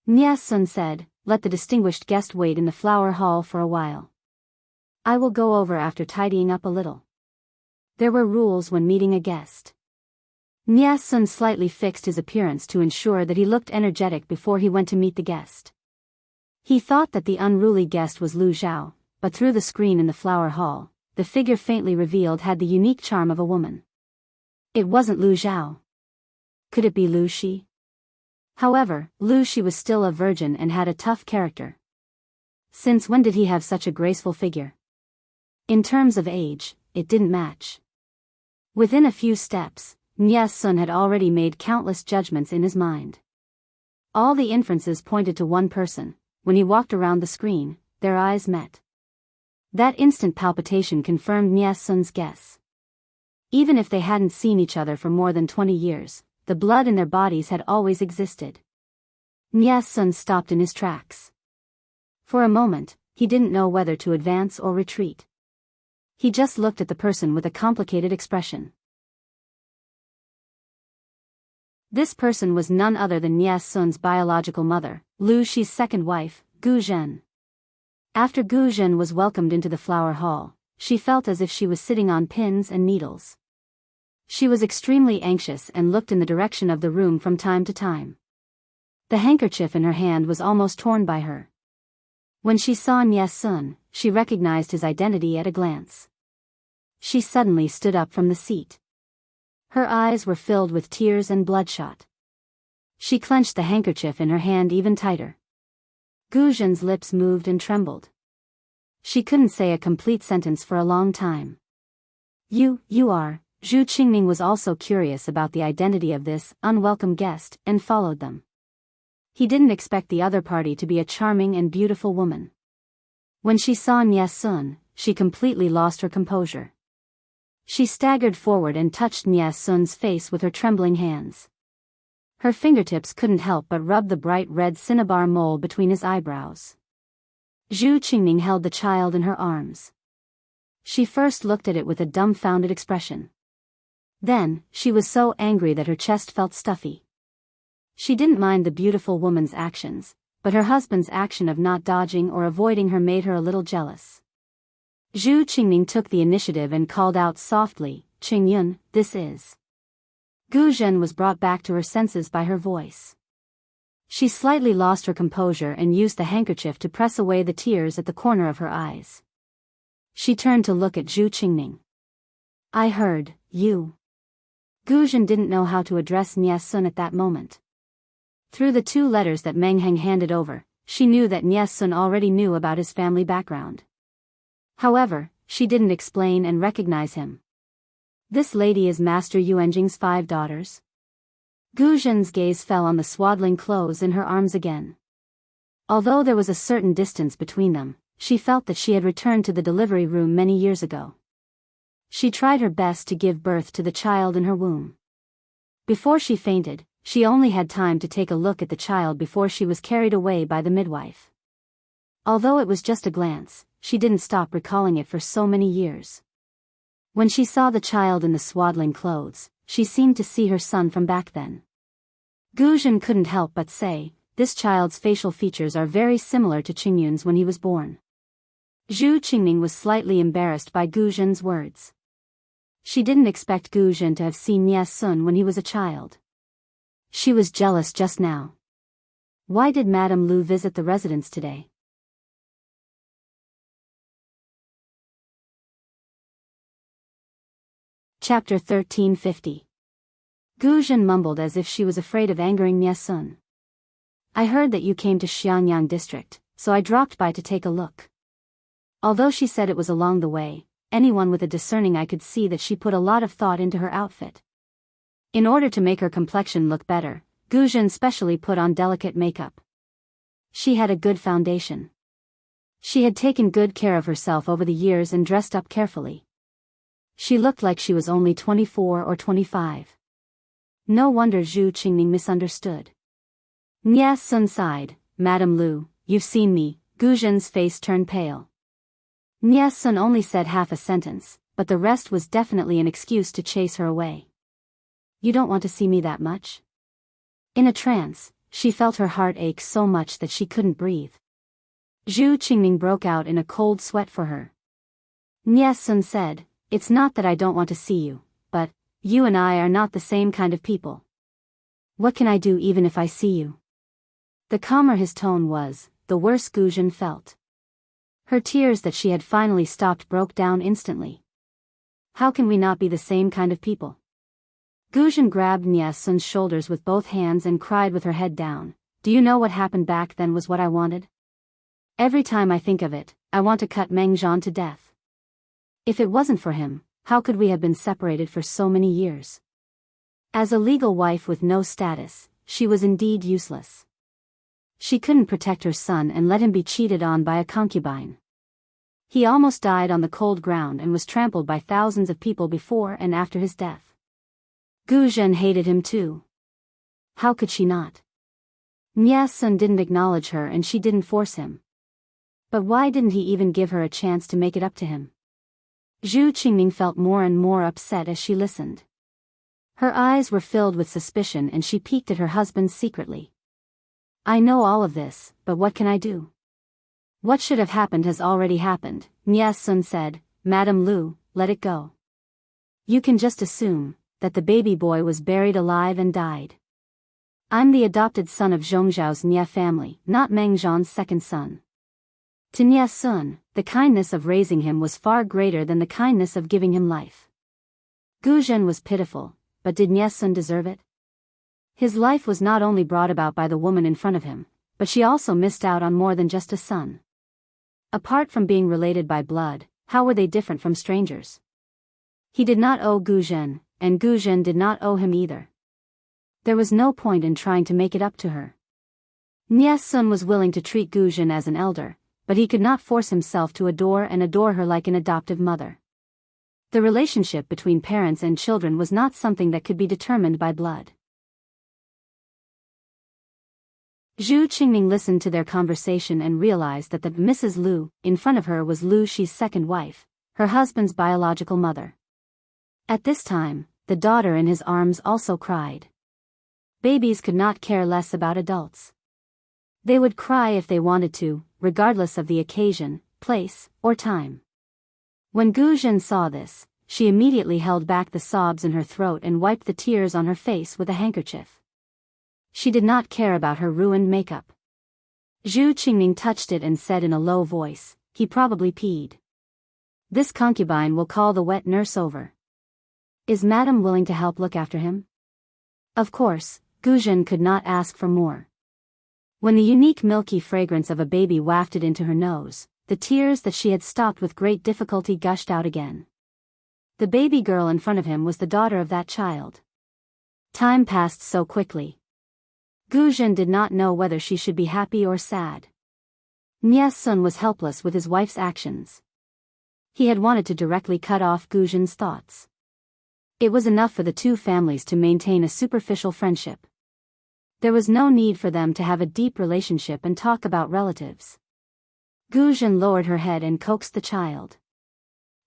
Nie Sun said, "Let the distinguished guest wait in the flower hall for a while. I will go over after tidying up a little." There were rules when meeting a guest. Nie Sun slightly fixed his appearance to ensure that he looked energetic before he went to meet the guest. He thought that the unruly guest was Lu Zhao, but through the screen in the flower hall, the figure faintly revealed had the unique charm of a woman. It wasn't Lu Zhao. Could it be Lu Shi? However, Lu Shi was still a virgin and had a tough character. Since when did he have such a graceful figure? In terms of age, it didn't match. Within a few steps, Nie Sun had already made countless judgments in his mind. All the inferences pointed to one person. When he walked around the screen, their eyes met. That instant palpitation confirmed Nie Sun's guess. Even if they hadn't seen each other for more than 20 years, the blood in their bodies had always existed. Nie Sun stopped in his tracks. For a moment, he didn't know whether to advance or retreat. He just looked at the person with a complicated expression. This person was none other than Nie Sun's biological mother, Lu Shi's second wife, Gu Zhen. After Gu Zhen was welcomed into the flower hall, she felt as if she was sitting on pins and needles. She was extremely anxious and looked in the direction of the room from time to time. The handkerchief in her hand was almost torn by her. When she saw Nie Sun, she recognized his identity at a glance. she suddenly stood up from the seat. Her eyes were filled with tears and bloodshot. She clenched the handkerchief in her hand even tighter. Gu Zhen's lips moved and trembled. She couldn't say a complete sentence for a long time. You are. Zhu Qingming was also curious about the identity of this unwelcome guest and followed them. He didn't expect the other party to be a charming and beautiful woman. When she saw Nie Sun, she completely lost her composure. She staggered forward and touched Nie Sun's face with her trembling hands. Her fingertips couldn't help but rub the bright red cinnabar mole between his eyebrows. Zhu Qingming held the child in her arms. She first looked at it with a dumbfounded expression. Then, she was so angry that her chest felt stuffy. She didn't mind the beautiful woman's actions, but her husband's action of not dodging or avoiding her made her a little jealous. Zhu Qingming took the initiative and called out softly, "Qingyun, this is." Gu Zhen was brought back to her senses by her voice. She slightly lost her composure and used the handkerchief to press away the tears at the corner of her eyes. She turned to look at Zhu Qingming. "I heard, you." Gu Zhen didn't know how to address Nie Sun at that moment. Through the 2 letters that Meng Heng handed over, she knew that Nie Sun already knew about his family background. However, she didn't explain and recognize him. "This lady is Master Yuanjing's 5 daughters?" Gu Zhen's gaze fell on the swaddling clothes in her arms again. Although there was a certain distance between them, she felt that she had returned to the delivery room many years ago. She tried her best to give birth to the child in her womb. Before she fainted, she only had time to take a look at the child before she was carried away by the midwife. Although it was just a glance, she didn't stop recalling it for so many years. When she saw the child in the swaddling clothes, she seemed to see her son from back then. Gu Zhen couldn't help but say, "This child's facial features are very similar to Qingyun's when he was born." Zhu Qingming was slightly embarrassed by Gu Zhen's words. She didn't expect Gu Zhen to have seen Nie Sun when he was a child. She was jealous just now. Why did Madame Lu visit the residence today? Chapter 1350. Gu Zhen mumbled as if she was afraid of angering Nie Sun. "I heard that you came to Xiangyang district, so I dropped by to take a look." Although she said it was along the way, anyone with a discerning eye could see that she put a lot of thought into her outfit. In order to make her complexion look better, Gu Zhen specially put on delicate makeup. She had a good foundation. She had taken good care of herself over the years and dressed up carefully. She looked like she was only 24 or 25. No wonder Zhu Qingming misunderstood. Nie Sun sighed, "Madame Lu, you've seen me." Gu Zhen's face turned pale. Nie Sun only said half a sentence, but the rest was definitely an excuse to chase her away. "You don't want to see me that much?" In a trance, she felt her heart ache so much that she couldn't breathe. Zhu Qingming broke out in a cold sweat for her. Nie Sun said, "It's not that I don't want to see you, but you and I are not the same kind of people. What can I do even if I see you?" The calmer his tone was, the worse Gu Zhen felt. Her tears that she had finally stopped broke down instantly. "How can we not be the same kind of people?" Gu Zhen grabbed Nie Sun's shoulders with both hands and cried with her head down, "Do you know what happened back then was what I wanted? Every time I think of it, I want to cut Meng Zhan to death. If it wasn't for him, how could we have been separated for so many years?" As a legal wife with no status, she was indeed useless. She couldn't protect her son and let him be cheated on by a concubine. He almost died on the cold ground and was trampled by thousands of people before and after his death. Gu Zhen hated him too. How could she not? Nie Sun didn't acknowledge her and she didn't force him. But why didn't he even give her a chance to make it up to him? Zhu Qingming felt more and more upset as she listened. Her eyes were filled with suspicion and she peeked at her husband secretly. "I know all of this, but what can I do? What should have happened has already happened," Nie Sun said. "Madame Lu, let it go. You can just assume that the baby boy was buried alive and died. I'm the adopted son of Zhongzhao's Nie family, not Meng Zhan's second son. To Nie Sun, the kindness of raising him was far greater than the kindness of giving him life. Gu Zhen was pitiful, but did Nie Sun deserve it? His life was not only brought about by the woman in front of him, but she also missed out on more than just a son. Apart from being related by blood, how were they different from strangers? He did not owe Gu Zhen, and Gu Zhen did not owe him either. There was no point in trying to make it up to her. Nie Sun was willing to treat Gu Zhen as an elder, but he could not force himself to adore her like an adoptive mother. The relationship between parents and children was not something that could be determined by blood. Zhu Qingming listened to their conversation and realized that the Mrs. Lu in front of her was Lu Shi's second wife, her husband's biological mother. At this time, the daughter in his arms also cried. Babies could not care less about adults. They would cry if they wanted to, regardless of the occasion, place, or time. When Gu Zhen saw this, she immediately held back the sobs in her throat and wiped the tears on her face with a handkerchief. She did not care about her ruined makeup. Zhu Qingming touched it and said in a low voice, "He probably peed. This concubine will call the wet nurse over. Is Madame willing to help look after him?" Of course, Gu Zhen could not ask for more. When the unique milky fragrance of a baby wafted into her nose, the tears that she had stopped with great difficulty gushed out again. The baby girl in front of him was the daughter of that child. Time passed so quickly. Gu Zhen did not know whether she should be happy or sad. Nie Sun was helpless with his wife's actions. He had wanted to directly cut off Gu Zhen's thoughts. It was enough for the two families to maintain a superficial friendship. There was no need for them to have a deep relationship and talk about relatives. Gu Zhen lowered her head and coaxed the child.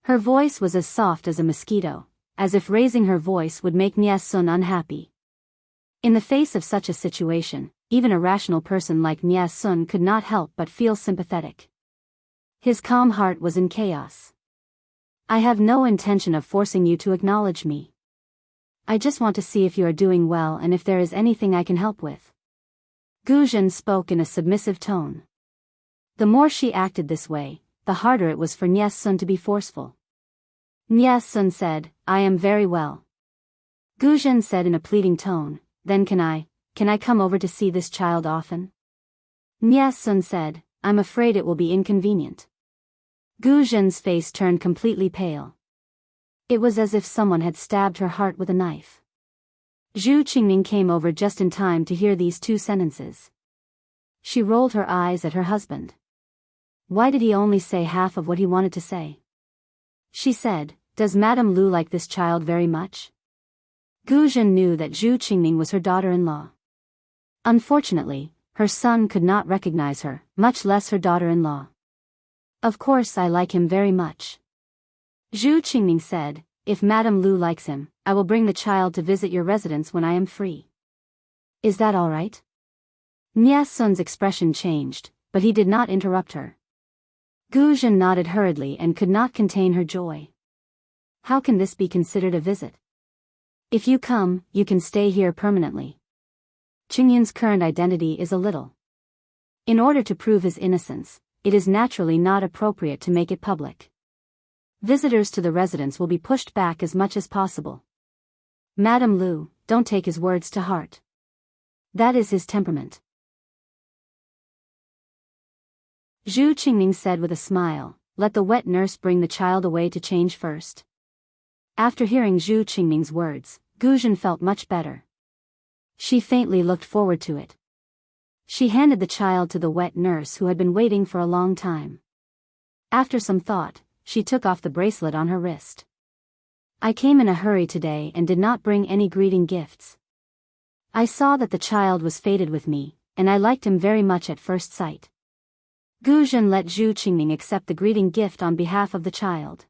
Her voice was as soft as a mosquito, as if raising her voice would make Nie Sun unhappy. In the face of such a situation, even a rational person like Nie Sun could not help but feel sympathetic. His calm heart was in chaos. "I have no intention of forcing you to acknowledge me. I just want to see if you are doing well and if there is anything I can help with." Gu Zhen spoke in a submissive tone. The more she acted this way, the harder it was for Nie Sun to be forceful. Nie Sun said, "I am very well." Gu Zhen said in a pleading tone, "Then can I come over to see this child often?" Nie Sun said, "I'm afraid it will be inconvenient." Gu Zhen's face turned completely pale. It was as if someone had stabbed her heart with a knife. Zhu Qingming came over just in time to hear these two sentences. She rolled her eyes at her husband. Why did he only say half of what he wanted to say? She said, "Does Madame Lu like this child very much?" Gu Zhen knew that Zhu Qingming was her daughter-in-law. Unfortunately, her son could not recognize her, much less her daughter-in-law. "Of course I like him very much." Zhu Qingming said, "If Madame Lu likes him, I will bring the child to visit your residence when I am free. Is that all right?" Nie Sun's expression changed, but he did not interrupt her. Gu Zhen nodded hurriedly and could not contain her joy. "How can this be considered a visit? If you come, you can stay here permanently." Qingyun's current identity is a little. In order to prove his innocence, it is naturally not appropriate to make it public. Visitors to the residence will be pushed back as much as possible. Madame Lu, don't take his words to heart. That is his temperament. Zhu Qingming said with a smile, "Let the wet nurse bring the child away to change first." After hearing Zhu Qingming's words, Gu Zhen felt much better. She faintly looked forward to it. She handed the child to the wet nurse who had been waiting for a long time. After some thought, she took off the bracelet on her wrist. "I came in a hurry today and did not bring any greeting gifts. I saw that the child was fated with me, and I liked him very much at first sight." Gu Zhen let Zhu Qingming accept the greeting gift on behalf of the child.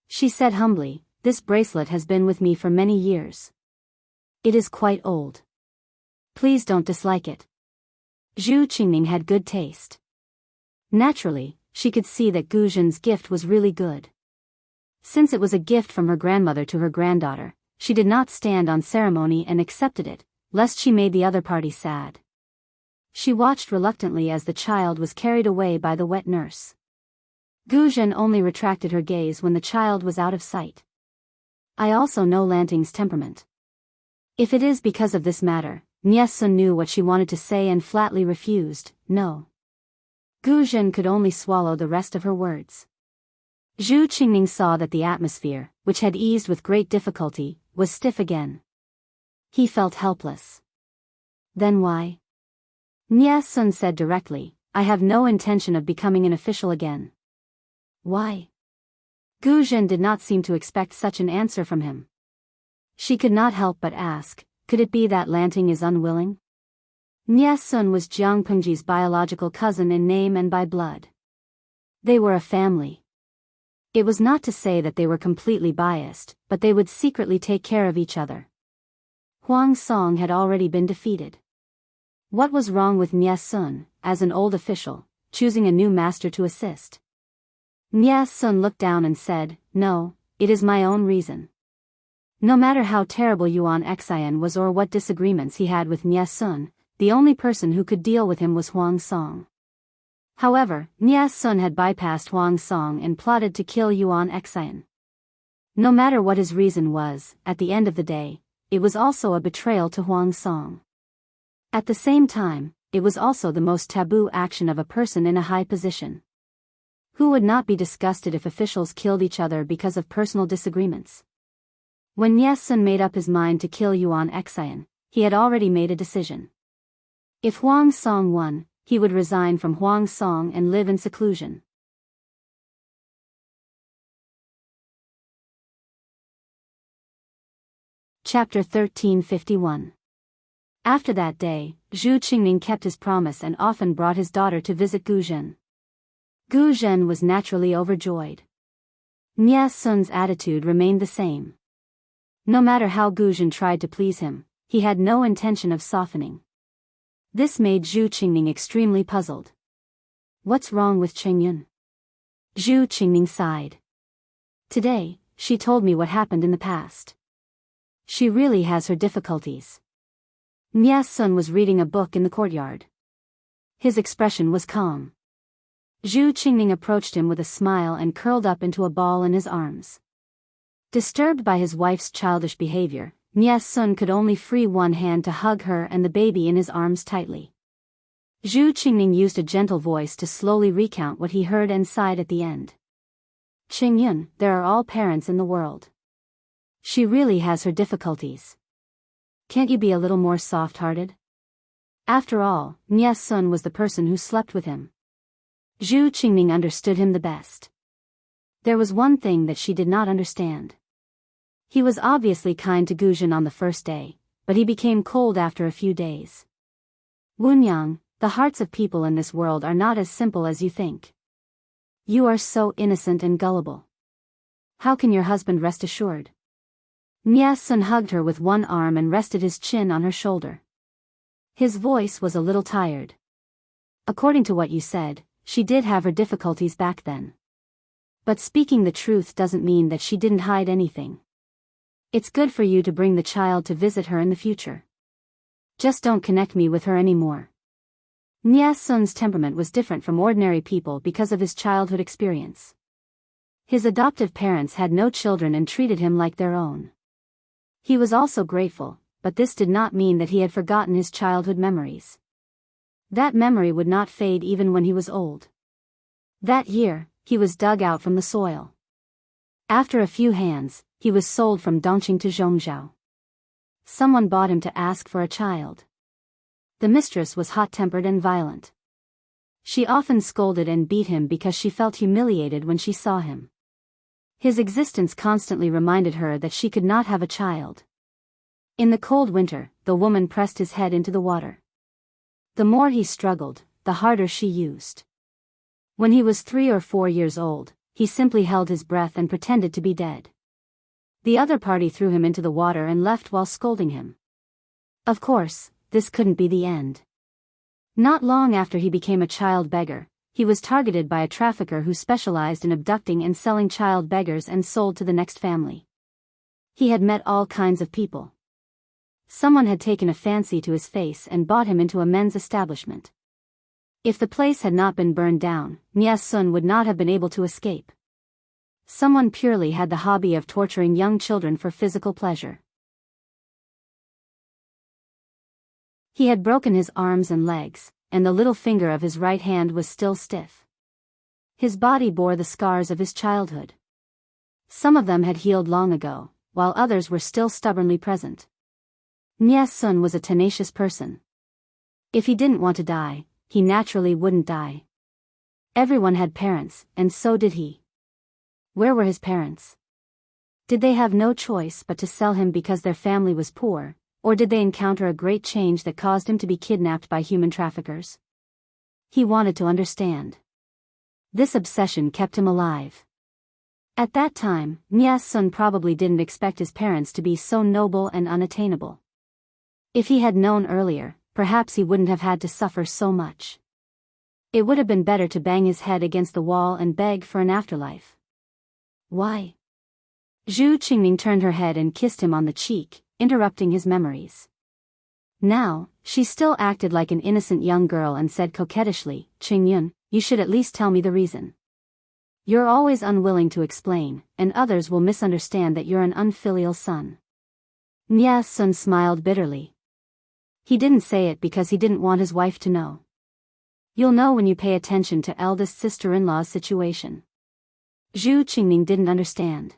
She said humbly, "This bracelet has been with me for many years. It is quite old. Please don't dislike it." Zhu Qingming had good taste. Naturally, she could see that Gu Zhen's gift was really good. Since it was a gift from her grandmother to her granddaughter, she did not stand on ceremony and accepted it, lest she made the other party sad. She watched reluctantly as the child was carried away by the wet nurse. Gu Zhen only retracted her gaze when the child was out of sight. I also know Lanting's temperament. If it is because of this matter, Sun knew what she wanted to say and flatly refused, no. Gu Zhen could only swallow the rest of her words. Zhu Qingning saw that the atmosphere, which had eased with great difficulty, was stiff again. He felt helpless. Then why? Sun said directly, I have no intention of becoming an official again. Why? Gu Zhen did not seem to expect such an answer from him. She could not help but ask, could it be that Lanting is unwilling? Sun was Jiang Pengji's biological cousin in name and by blood. They were a family. It was not to say that they were completely biased, but they would secretly take care of each other. Huang Song had already been defeated. What was wrong with Sun, as an old official, choosing a new master to assist? Sun looked down and said, no, it is my own reason. No matter how terrible Yuan Xian was or what disagreements he had with Sun, the only person who could deal with him was Huang Song. However, Sun had bypassed Huang Song and plotted to kill Yuan Xian. No matter what his reason was, at the end of the day, it was also a betrayal to Huang Song. At the same time, it was also the most taboo action of a person in a high position. Who would not be disgusted if officials killed each other because of personal disagreements? When Sun made up his mind to kill Yuan Xian, he had already made a decision. If Huang Song won, he would resign from Huang Song and live in seclusion. Chapter 1351. After that day, Zhu Qingning kept his promise and often brought his daughter to visit Gu Zhen. Gu Zhen was naturally overjoyed. Sun's attitude remained the same. No matter how Gu Zhen tried to please him, he had no intention of softening. This made Zhu Qingning extremely puzzled. What's wrong with Qingyun? Zhu Qingning sighed. Today, she told me what happened in the past. She really has her difficulties. Sun was reading a book in the courtyard. His expression was calm. Zhu Qingning approached him with a smile and curled up into a ball in his arms. Disturbed by his wife's childish behavior, Sun could only free one hand to hug her and the baby in his arms tightly. Zhu Qingning used a gentle voice to slowly recount what he heard and sighed at the end. Qingyun, there are all parents in the world. She really has her difficulties. Can't you be a little more soft-hearted? After all, Sun was the person who slept with him. Zhu Qingning understood him the best. There was one thing that she did not understand. He was obviously kind to Gu Zhen on the first day, but he became cold after a few days. Wunyang, the hearts of people in this world are not as simple as you think. You are so innocent and gullible. How can your husband rest assured? Sun hugged her with one arm and rested his chin on her shoulder. His voice was a little tired. According to what you said, she did have her difficulties back then. But speaking the truth doesn't mean that she didn't hide anything. It's good for you to bring the child to visit her in the future. Just don't connect me with her anymore. Sun's temperament was different from ordinary people because of his childhood experience. His adoptive parents had no children and treated him like their own. He was also grateful, but this did not mean that he had forgotten his childhood memories. That memory would not fade even when he was old. That year, he was dug out from the soil. After a few hands, he was sold from Dongqing to Zhongzhou. Someone bought him to ask for a child. The mistress was hot-tempered and violent. She often scolded and beat him because she felt humiliated when she saw him. His existence constantly reminded her that she could not have a child. In the cold winter, the woman pressed his head into the water. The more he struggled, the harder she used. When he was 3 or 4 years old, he simply held his breath and pretended to be dead. The other party threw him into the water and left while scolding him. Of course, this couldn't be the end. Not long after he became a child beggar, he was targeted by a trafficker who specialized in abducting and selling child beggars and sold to the next family. He had met all kinds of people. Someone had taken a fancy to his face and bought him into a men's establishment. If the place had not been burned down, Nie Sun would not have been able to escape. Someone purely had the hobby of torturing young children for physical pleasure. He had broken his arms and legs, and the little finger of his right hand was still stiff. His body bore the scars of his childhood. Some of them had healed long ago, while others were still stubbornly present. Nie Sun was a tenacious person. If he didn't want to die, he naturally wouldn't die. Everyone had parents, and so did he. Where were his parents? Did they have no choice but to sell him because their family was poor, or did they encounter a great change that caused him to be kidnapped by human traffickers? He wanted to understand. This obsession kept him alive. At that time, Nie Sun probably didn't expect his parents to be so noble and unattainable. If he had known earlier, perhaps he wouldn't have had to suffer so much. It would have been better to bang his head against the wall and beg for an afterlife. Why? Zhu Qingning turned her head and kissed him on the cheek, interrupting his memories. Now, she still acted like an innocent young girl and said coquettishly, "Qingyun, you should at least tell me the reason. You're always unwilling to explain, and others will misunderstand that you're an unfilial son." Nie Sun smiled bitterly. He didn't say it because he didn't want his wife to know. You'll know when you pay attention to eldest sister-in-law's situation. Zhu Qingning didn't understand.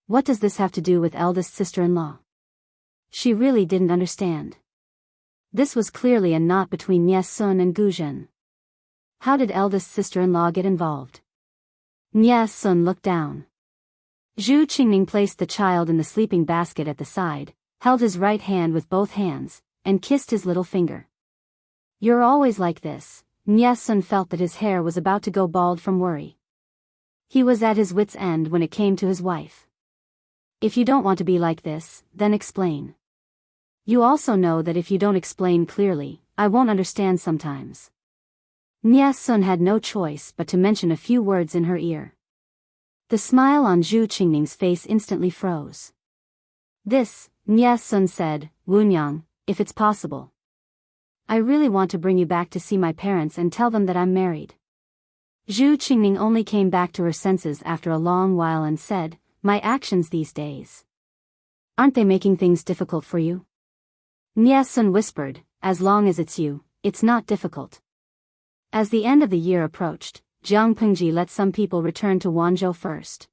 What does this have to do with eldest sister-in-law? She really didn't understand. This was clearly a knot between Nie Sun and Gu Zhen. How did eldest sister-in-law get involved? Nie Sun looked down. Zhu Qingning placed the child in the sleeping basket at the side, held his right hand with both hands, and kissed his little finger. You're always like this. Nie Sun felt that his hair was about to go bald from worry. He was at his wits' end when it came to his wife. If you don't want to be like this, then explain. You also know that if you don't explain clearly, I won't understand sometimes. Nie Sun had no choice but to mention a few words in her ear. The smile on Zhu Qingning's face instantly froze. This, Nie Sun said, "Wunyang, if it's possible. I really want to bring you back to see my parents and tell them that I'm married." Zhu Qingning only came back to her senses after a long while and said, "My actions these days. Aren't they making things difficult for you?" Nie Sun whispered, "As long as it's you, it's not difficult." As the end of the year approached, Jiang Pengji let some people return to Wanzhou first.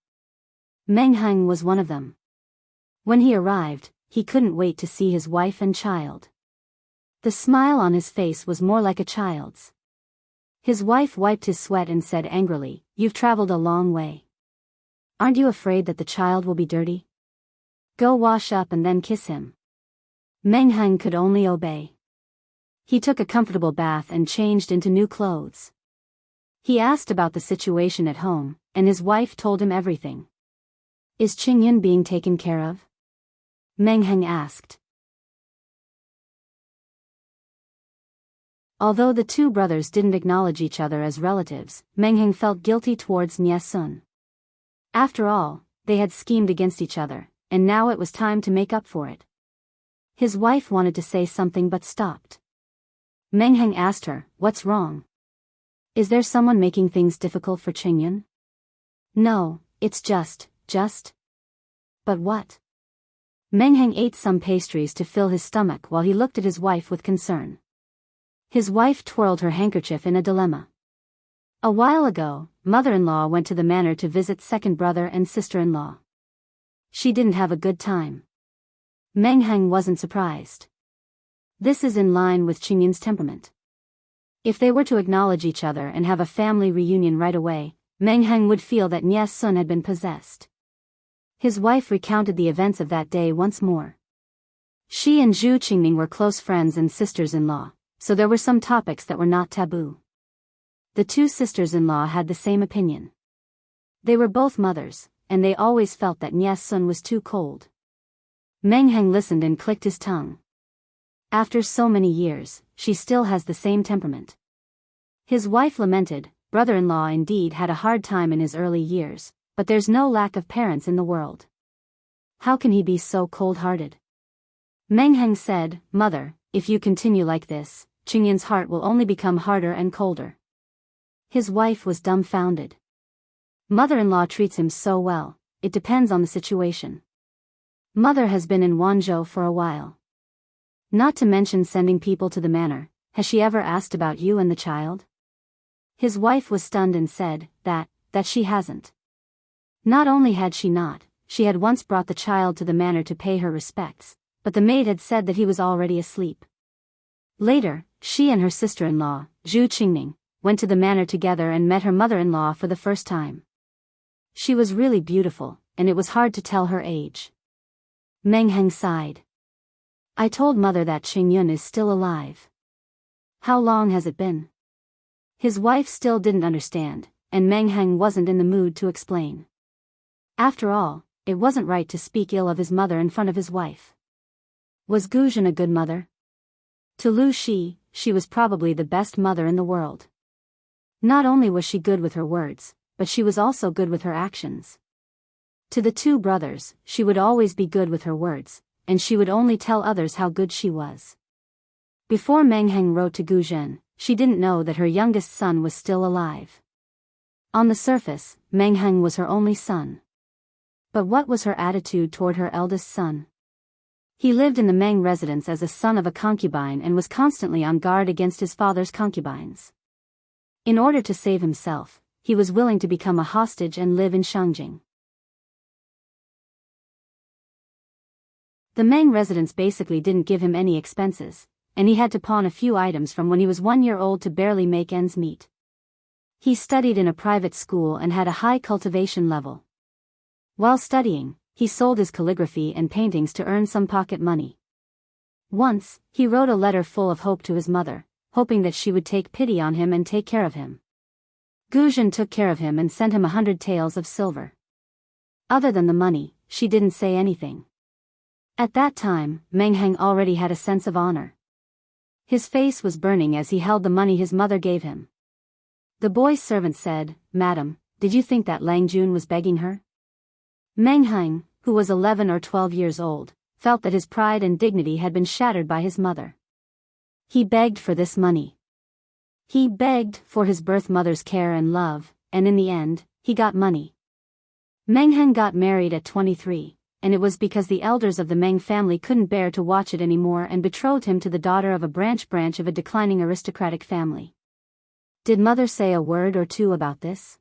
Meng Heng was one of them. When he arrived, he couldn't wait to see his wife and child. The smile on his face was more like a child's. His wife wiped his sweat and said angrily, "You've traveled a long way. Aren't you afraid that the child will be dirty? Go wash up and then kiss him." Meng Heng could only obey. He took a comfortable bath and changed into new clothes. He asked about the situation at home, and his wife told him everything. "Is Qingyun being taken care of?" Meng Heng asked. Although the two brothers didn't acknowledge each other as relatives, Meng Heng felt guilty towards Nie Sun. After all, they had schemed against each other, and now it was time to make up for it. His wife wanted to say something but stopped. Meng Heng asked her, "What's wrong? Is there someone making things difficult for Qingyun?" "No, it's just. But what?" Meng Heng ate some pastries to fill his stomach while he looked at his wife with concern. His wife twirled her handkerchief in a dilemma. A while ago, mother-in-law went to the manor to visit second brother and sister-in-law. She didn't have a good time. Meng Heng wasn't surprised. This is in line with Qingyun's temperament. If they were to acknowledge each other and have a family reunion right away, Meng Heng would feel that Nie Sun had been possessed. His wife recounted the events of that day once more. She and Zhu Qingning were close friends and sisters-in-law, so there were some topics that were not taboo. The two sisters-in-law had the same opinion. They were both mothers, and they always felt that Nie Sun was too cold. Meng Heng listened and clicked his tongue. After so many years, she still has the same temperament. His wife lamented, brother-in-law indeed had a hard time in his early years, but there's no lack of parents in the world. How can he be so cold-hearted? Meng Heng said, "Mother, if you continue like this, Qingyan's heart will only become harder and colder." His wife was dumbfounded. Mother-in-law treats him so well, it depends on the situation. Mother has been in Wanzhou for a while. Not to mention sending people to the manor. Has she ever asked about you and the child? His wife was stunned and said, that she hasn't. Not only had she not, she had once brought the child to the manor to pay her respects, but the maid had said that he was already asleep. Later, she and her sister-in-law, Zhu Qingning, went to the manor together and met her mother-in-law for the first time. She was really beautiful, and it was hard to tell her age. Meng Heng sighed. "I told mother that Qingyun is still alive." "How long has it been?" His wife still didn't understand, and Meng Heng wasn't in the mood to explain. After all, it wasn't right to speak ill of his mother in front of his wife. Was Guzhen a good mother? To Lu Shi, she was probably the best mother in the world. Not only was she good with her words, but she was also good with her actions. To the two brothers, she would always be good with her words, and she would only tell others how good she was. Before Meng Heng wrote to Guzhen, she didn't know that her youngest son was still alive. On the surface, Meng Heng was her only son. But what was her attitude toward her eldest son? He lived in the Meng residence as a son of a concubine and was constantly on guard against his father's concubines. In order to save himself, he was willing to become a hostage and live in Shangjing. The Meng residence basically didn't give him any expenses, and he had to pawn a few items from when he was 1 year old to barely make ends meet. He studied in a private school and had a high cultivation level. While studying, he sold his calligraphy and paintings to earn some pocket money. Once, he wrote a letter full of hope to his mother, hoping that she would take pity on him and take care of him. Guzhen took care of him and sent him 100 taels of silver. Other than the money, she didn't say anything. At that time, Meng Heng already had a sense of honor. His face was burning as he held the money his mother gave him. The boy's servant said, "Madam, did you think that Lang Jun was begging her?" Meng Heng, who was 11 or 12 years old, felt that his pride and dignity had been shattered by his mother. He begged for this money. He begged for his birth mother's care and love, and in the end, he got money. Meng Heng got married at 23, and it was because the elders of the Meng family couldn't bear to watch it anymore and betrothed him to the daughter of a branch of a declining aristocratic family. Did mother say a word or two about this?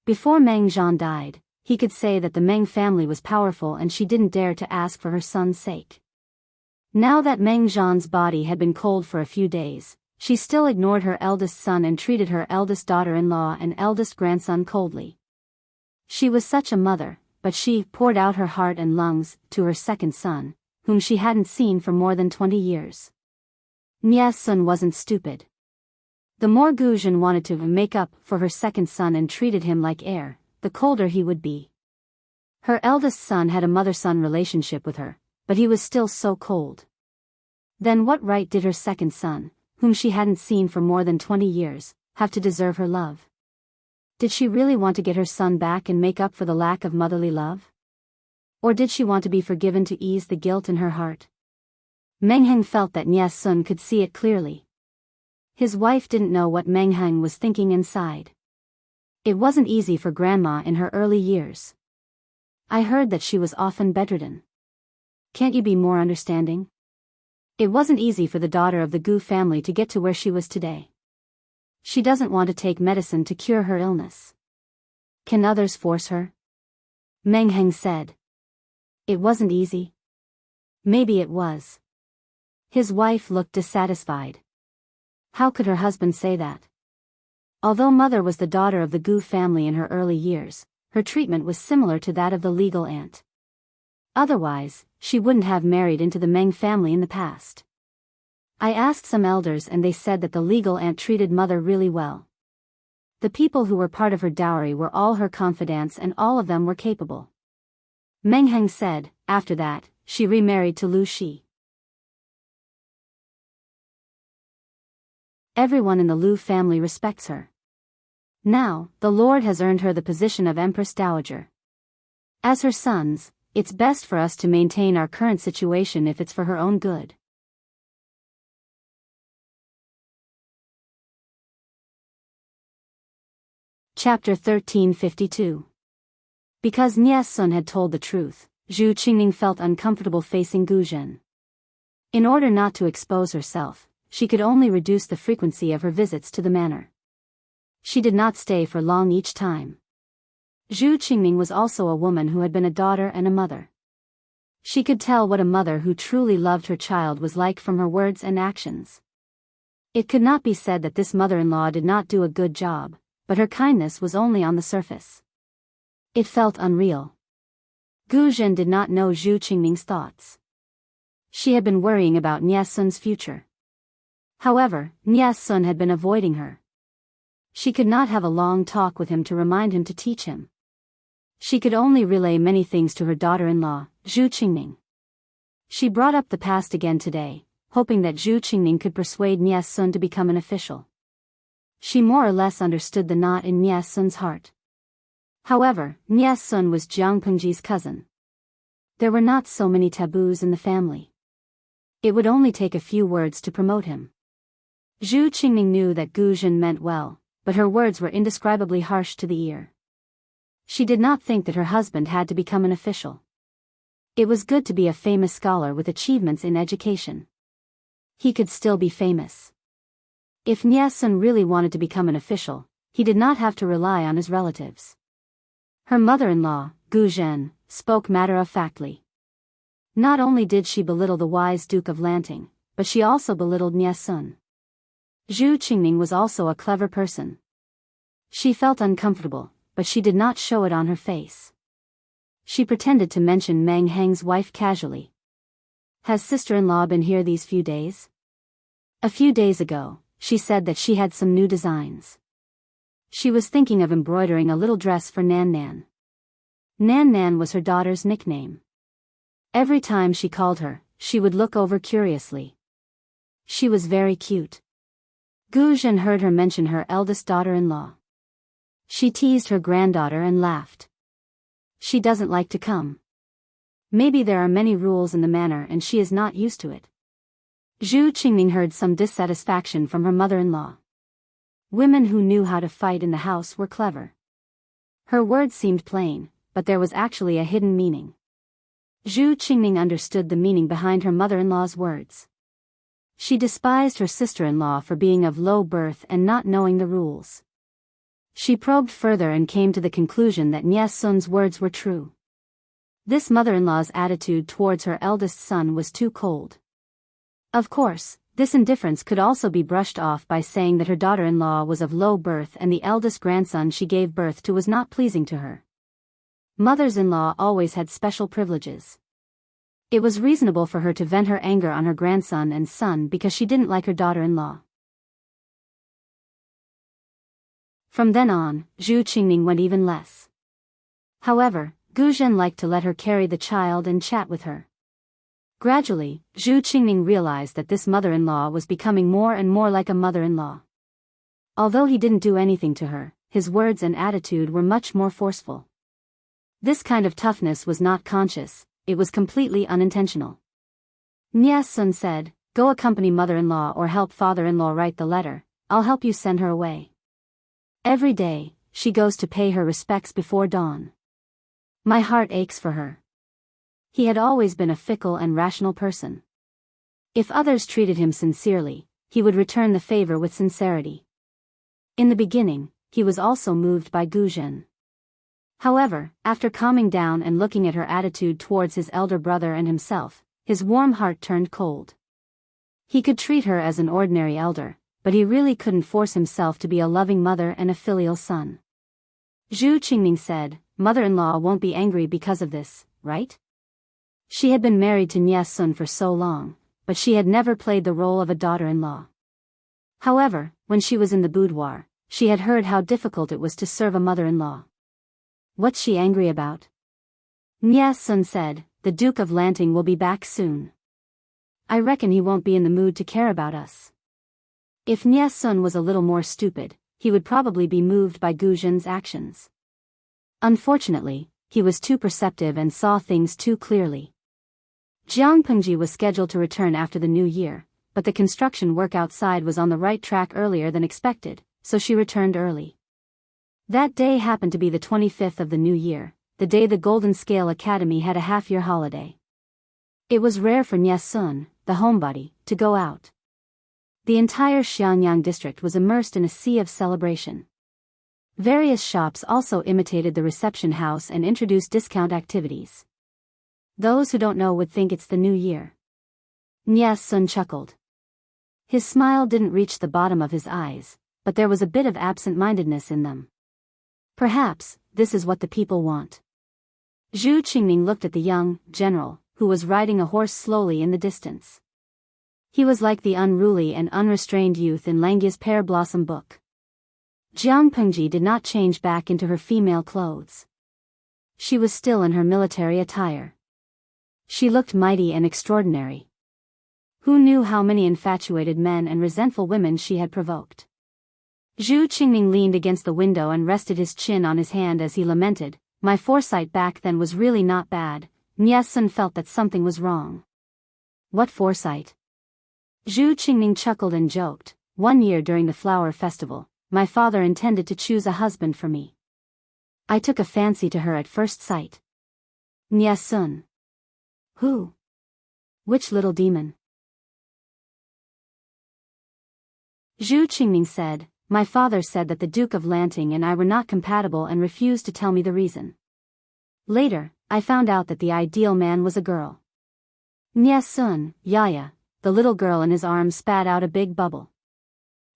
Before Meng Zhan died, he could say that the Meng family was powerful and she didn't dare to ask for her son's sake. Now that Meng Zhan's body had been cold for a few days, she still ignored her eldest son and treated her eldest daughter-in-law and eldest grandson coldly. She was such a mother, but she poured out her heart and lungs to her second son, whom she hadn't seen for more than 20 years. Nia Sun wasn't stupid. The more Guzhen wanted to make up for her second son and treated him like heir, the colder he would be. Her eldest son had a mother-son relationship with her, but he was still so cold. Then what right did her second son, whom she hadn't seen for more than 20 years, have to deserve her love? Did she really want to get her son back and make up for the lack of motherly love? Or did she want to be forgiven to ease the guilt in her heart? Meng Heng felt that Nia Sun could see it clearly. His wife didn't know what Meng Heng was thinking inside. It wasn't easy for grandma in her early years. I heard that she was often bedridden. Can't you be more understanding? It wasn't easy for the daughter of the Gu family to get to where she was today. She doesn't want to take medicine to cure her illness. Can others force her? Meng Heng said. It wasn't easy. Maybe it was. His wife looked dissatisfied. How could her husband say that? Although mother was the daughter of the Gu family in her early years, her treatment was similar to that of the legal aunt. Otherwise, she wouldn't have married into the Meng family in the past. I asked some elders and they said that the legal aunt treated mother really well. The people who were part of her dowry were all her confidants and all of them were capable. Meng Heng said, after that, she remarried to Lu Shi. Everyone in the Lu family respects her. Now, the Lord has earned her the position of Empress Dowager. As her sons, it's best for us to maintain our current situation if it's for her own good. Chapter 1352. Because Nie Sun had told the truth, Zhu Qingning felt uncomfortable facing Gu Zhen. In order not to expose herself, she could only reduce the frequency of her visits to the manor. She did not stay for long each time. Zhu Qingning was also a woman who had been a daughter and a mother. She could tell what a mother who truly loved her child was like from her words and actions. It could not be said that this mother-in-law did not do a good job, but her kindness was only on the surface. It felt unreal. Gu Zhen did not know Zhu Qingning's thoughts. She had been worrying about Nie Sun's future. However, Nie Sun had been avoiding her. She could not have a long talk with him to remind him to teach him. She could only relay many things to her daughter-in-law, Zhu Qingning. She brought up the past again today, hoping that Zhu Qingning could persuade Nie Sun to become an official. She more or less understood the knot in Nie Sun's heart. However, Nie Sun was Jiang Pengji's cousin. There were not so many taboos in the family. It would only take a few words to promote him. Zhu Qingning knew that Gu Zhen meant well, but her words were indescribably harsh to the ear. She did not think that her husband had to become an official. It was good to be a famous scholar with achievements in education. He could still be famous. If Nie Sun really wanted to become an official, he did not have to rely on his relatives. Her mother-in-law, Gu Zhen, spoke matter-of-factly. Not only did she belittle the wise Duke of Lanting, but she also belittled Nie Sun. Zhu Qingning was also a clever person. She felt uncomfortable, but she did not show it on her face. She pretended to mention Meng Heng's wife casually. Has sister-in-law been here these few days? A few days ago, she said that she had some new designs. She was thinking of embroidering a little dress for Nan Nan. Nan Nan was her daughter's nickname. Every time she called her, she would look over curiously. She was very cute. Gu Zhen heard her mention her eldest daughter-in-law. She teased her granddaughter and laughed. She doesn't like to come. Maybe there are many rules in the manor and she is not used to it. Zhu Qingning heard some dissatisfaction from her mother-in-law. Women who knew how to fight in the house were clever. Her words seemed plain, but there was actually a hidden meaning. Zhu Qingning understood the meaning behind her mother-in-law's words. She despised her sister-in-law for being of low birth and not knowing the rules. She probed further and came to the conclusion that Nie Sun's words were true. This mother-in-law's attitude towards her eldest son was too cold. Of course, this indifference could also be brushed off by saying that her daughter-in-law was of low birth and the eldest grandson she gave birth to was not pleasing to her. Mothers-in-law always had special privileges. It was reasonable for her to vent her anger on her grandson and son because she didn't like her daughter-in-law. From then on, Zhu Qingning went even less. However, Gu Zhen liked to let her carry the child and chat with her. Gradually, Zhu Qingning realized that this mother-in-law was becoming more and more like a mother-in-law. Although he didn't do anything to her, his words and attitude were much more forceful. This kind of toughness was not conscious, it was completely unintentional. Nie Sun said, "Go accompany mother-in-law or help father-in-law write the letter, I'll help you send her away." Every day, she goes to pay her respects before dawn. My heart aches for her. He had always been a fickle and rational person. If others treated him sincerely, he would return the favor with sincerity. In the beginning, he was also moved by Gu Zhen. However, after calming down and looking at her attitude towards his elder brother and himself, his warm heart turned cold. He could treat her as an ordinary elder, but he really couldn't force himself to be a loving mother and a filial son. Zhu Qingning said, "Mother-in-law won't be angry because of this, right?" She had been married to Nie Sun for so long, but she had never played the role of a daughter-in-law. However, when she was in the boudoir, she had heard how difficult it was to serve a mother-in-law. What's she angry about? Nie Sun said, "The Duke of Lanting will be back soon. I reckon he won't be in the mood to care about us." If Nie Sun was a little more stupid, he would probably be moved by Gu Zhen's actions. Unfortunately, he was too perceptive and saw things too clearly. Jiang Pengji was scheduled to return after the new year, but the construction work outside was on the right track earlier than expected, so she returned early. That day happened to be the 25th of the new year, the day the Golden Scale Academy had a half-year holiday. It was rare for Nie Sun, the homebody, to go out. The entire Xianyang district was immersed in a sea of celebration. Various shops also imitated the reception house and introduced discount activities. Those who don't know would think it's the new year. Nie Sun chuckled. His smile didn't reach the bottom of his eyes, but there was a bit of absent-mindedness in them. Perhaps, this is what the people want. Zhu Qingning looked at the young general, who was riding a horse slowly in the distance. He was like the unruly and unrestrained youth in Langya's Pear Blossom book. Jiang Pengji did not change back into her female clothes. She was still in her military attire. She looked mighty and extraordinary. Who knew how many infatuated men and resentful women she had provoked? Zhu Qingning leaned against the window and rested his chin on his hand as he lamented, "My foresight back then was really not bad." Nie Sun felt that something was wrong. What foresight? Zhu Qingning chuckled and joked, "One year during the flower festival, my father intended to choose a husband for me. I took a fancy to her at first sight." Nie Sun. Who? Which little demon? Zhu Qingning said, "My father said that the Duke of Lanting and I were not compatible and refused to tell me the reason. Later, I found out that the ideal man was a girl." Nie Sun, Yaya, the little girl in his arms spat out a big bubble.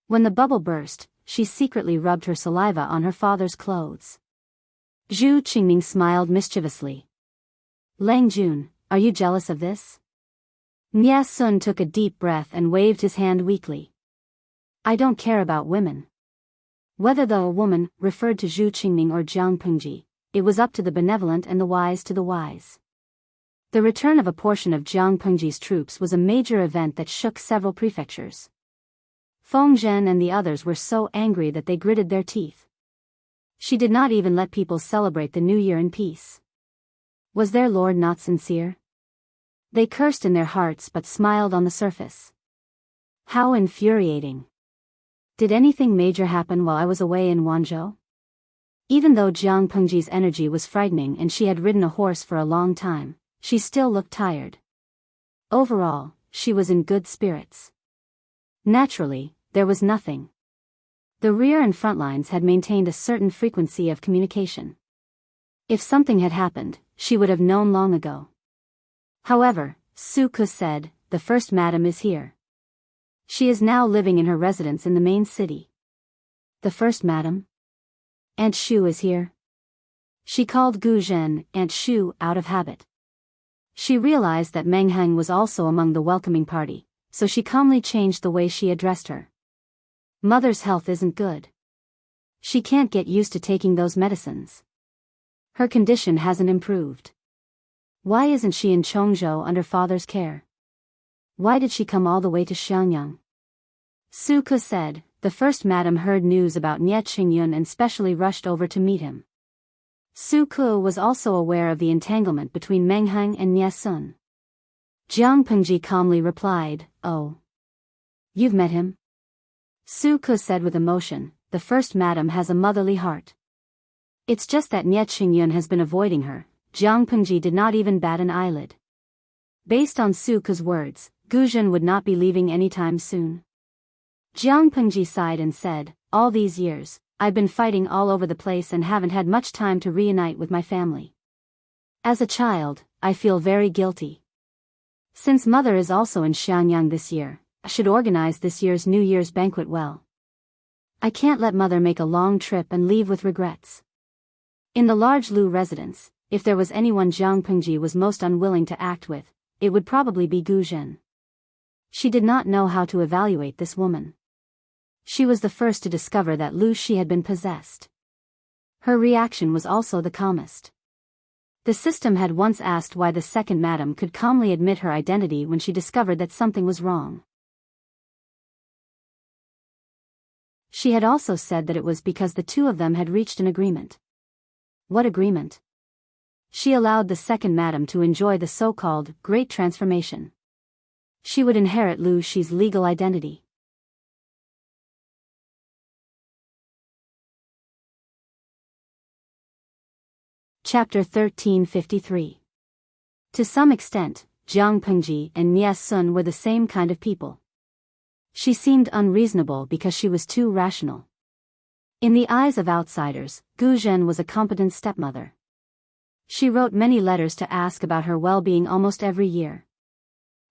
When the bubble burst, she secretly rubbed her saliva on her father's clothes. Zhu Qingning smiled mischievously. "Lang Jun, are you jealous of this?" Nie Sun took a deep breath and waved his hand weakly. "I don't care about women." Whether the woman referred to Zhu Qingning or Jiang Pengji, it was up to the benevolent and the wise to the wise. The return of a portion of Jiang Pengji's troops was a major event that shook several prefectures. Feng Zhen and the others were so angry that they gritted their teeth. She did not even let people celebrate the new year in peace. Was their lord not sincere? They cursed in their hearts but smiled on the surface. How infuriating. Did anything major happen while I was away in Wanzhou? Even though Jiang Pengji's energy was frightening and she had ridden a horse for a long time, she still looked tired. Overall, she was in good spirits. Naturally, there was nothing. The rear and front lines had maintained a certain frequency of communication. If something had happened, she would have known long ago. However, Su Ke said, "The first madam is here. She is now living in her residence in the main city." "The first madam? Aunt Shu is here?" She called Gu Zhen Aunt Shu out of habit. She realized that Meng Heng was also among the welcoming party, so she calmly changed the way she addressed her. "Mother's health isn't good. She can't get used to taking those medicines. Her condition hasn't improved. Why isn't she in Chongzhou under father's care? Why did she come all the way to Xianyang?" Su Ke said, "The first madam heard news about Nie Qingyun and specially rushed over to meet him." Su Ke was also aware of the entanglement between Meng Heng and Nie Sun. Jiang Pengji calmly replied, "Oh. You've met him?" Su Ke said with emotion, "The first madam has a motherly heart. It's just that Nie Qingyun has been avoiding her." Jiang Pengji did not even bat an eyelid. Based on Su Ke's words, Gu Zhen would not be leaving anytime soon. Jiang Pengji sighed and said, "All these years, I've been fighting all over the place and haven't had much time to reunite with my family. As a child, I feel very guilty. Since mother is also in Xianyang this year, I should organize this year's New Year's banquet well. I can't let mother make a long trip and leave with regrets." In the large Lu residence, if there was anyone Jiang Pengji was most unwilling to act with, it would probably be Gu Zhen. She did not know how to evaluate this woman. She was the first to discover that Lu Shi had been possessed. Her reaction was also the calmest. The system had once asked why the second madam could calmly admit her identity when she discovered that something was wrong. She had also said that it was because the two of them had reached an agreement. What agreement? She allowed the second madam to enjoy the so-called Great Transformation. She would inherit Lu Shi's legal identity. Chapter 1353. To some extent, Jiang Pengji and Nie Sun were the same kind of people. She seemed unreasonable because she was too rational. In the eyes of outsiders, Gu Zhen was a competent stepmother. She wrote many letters to ask about her well-being almost every year.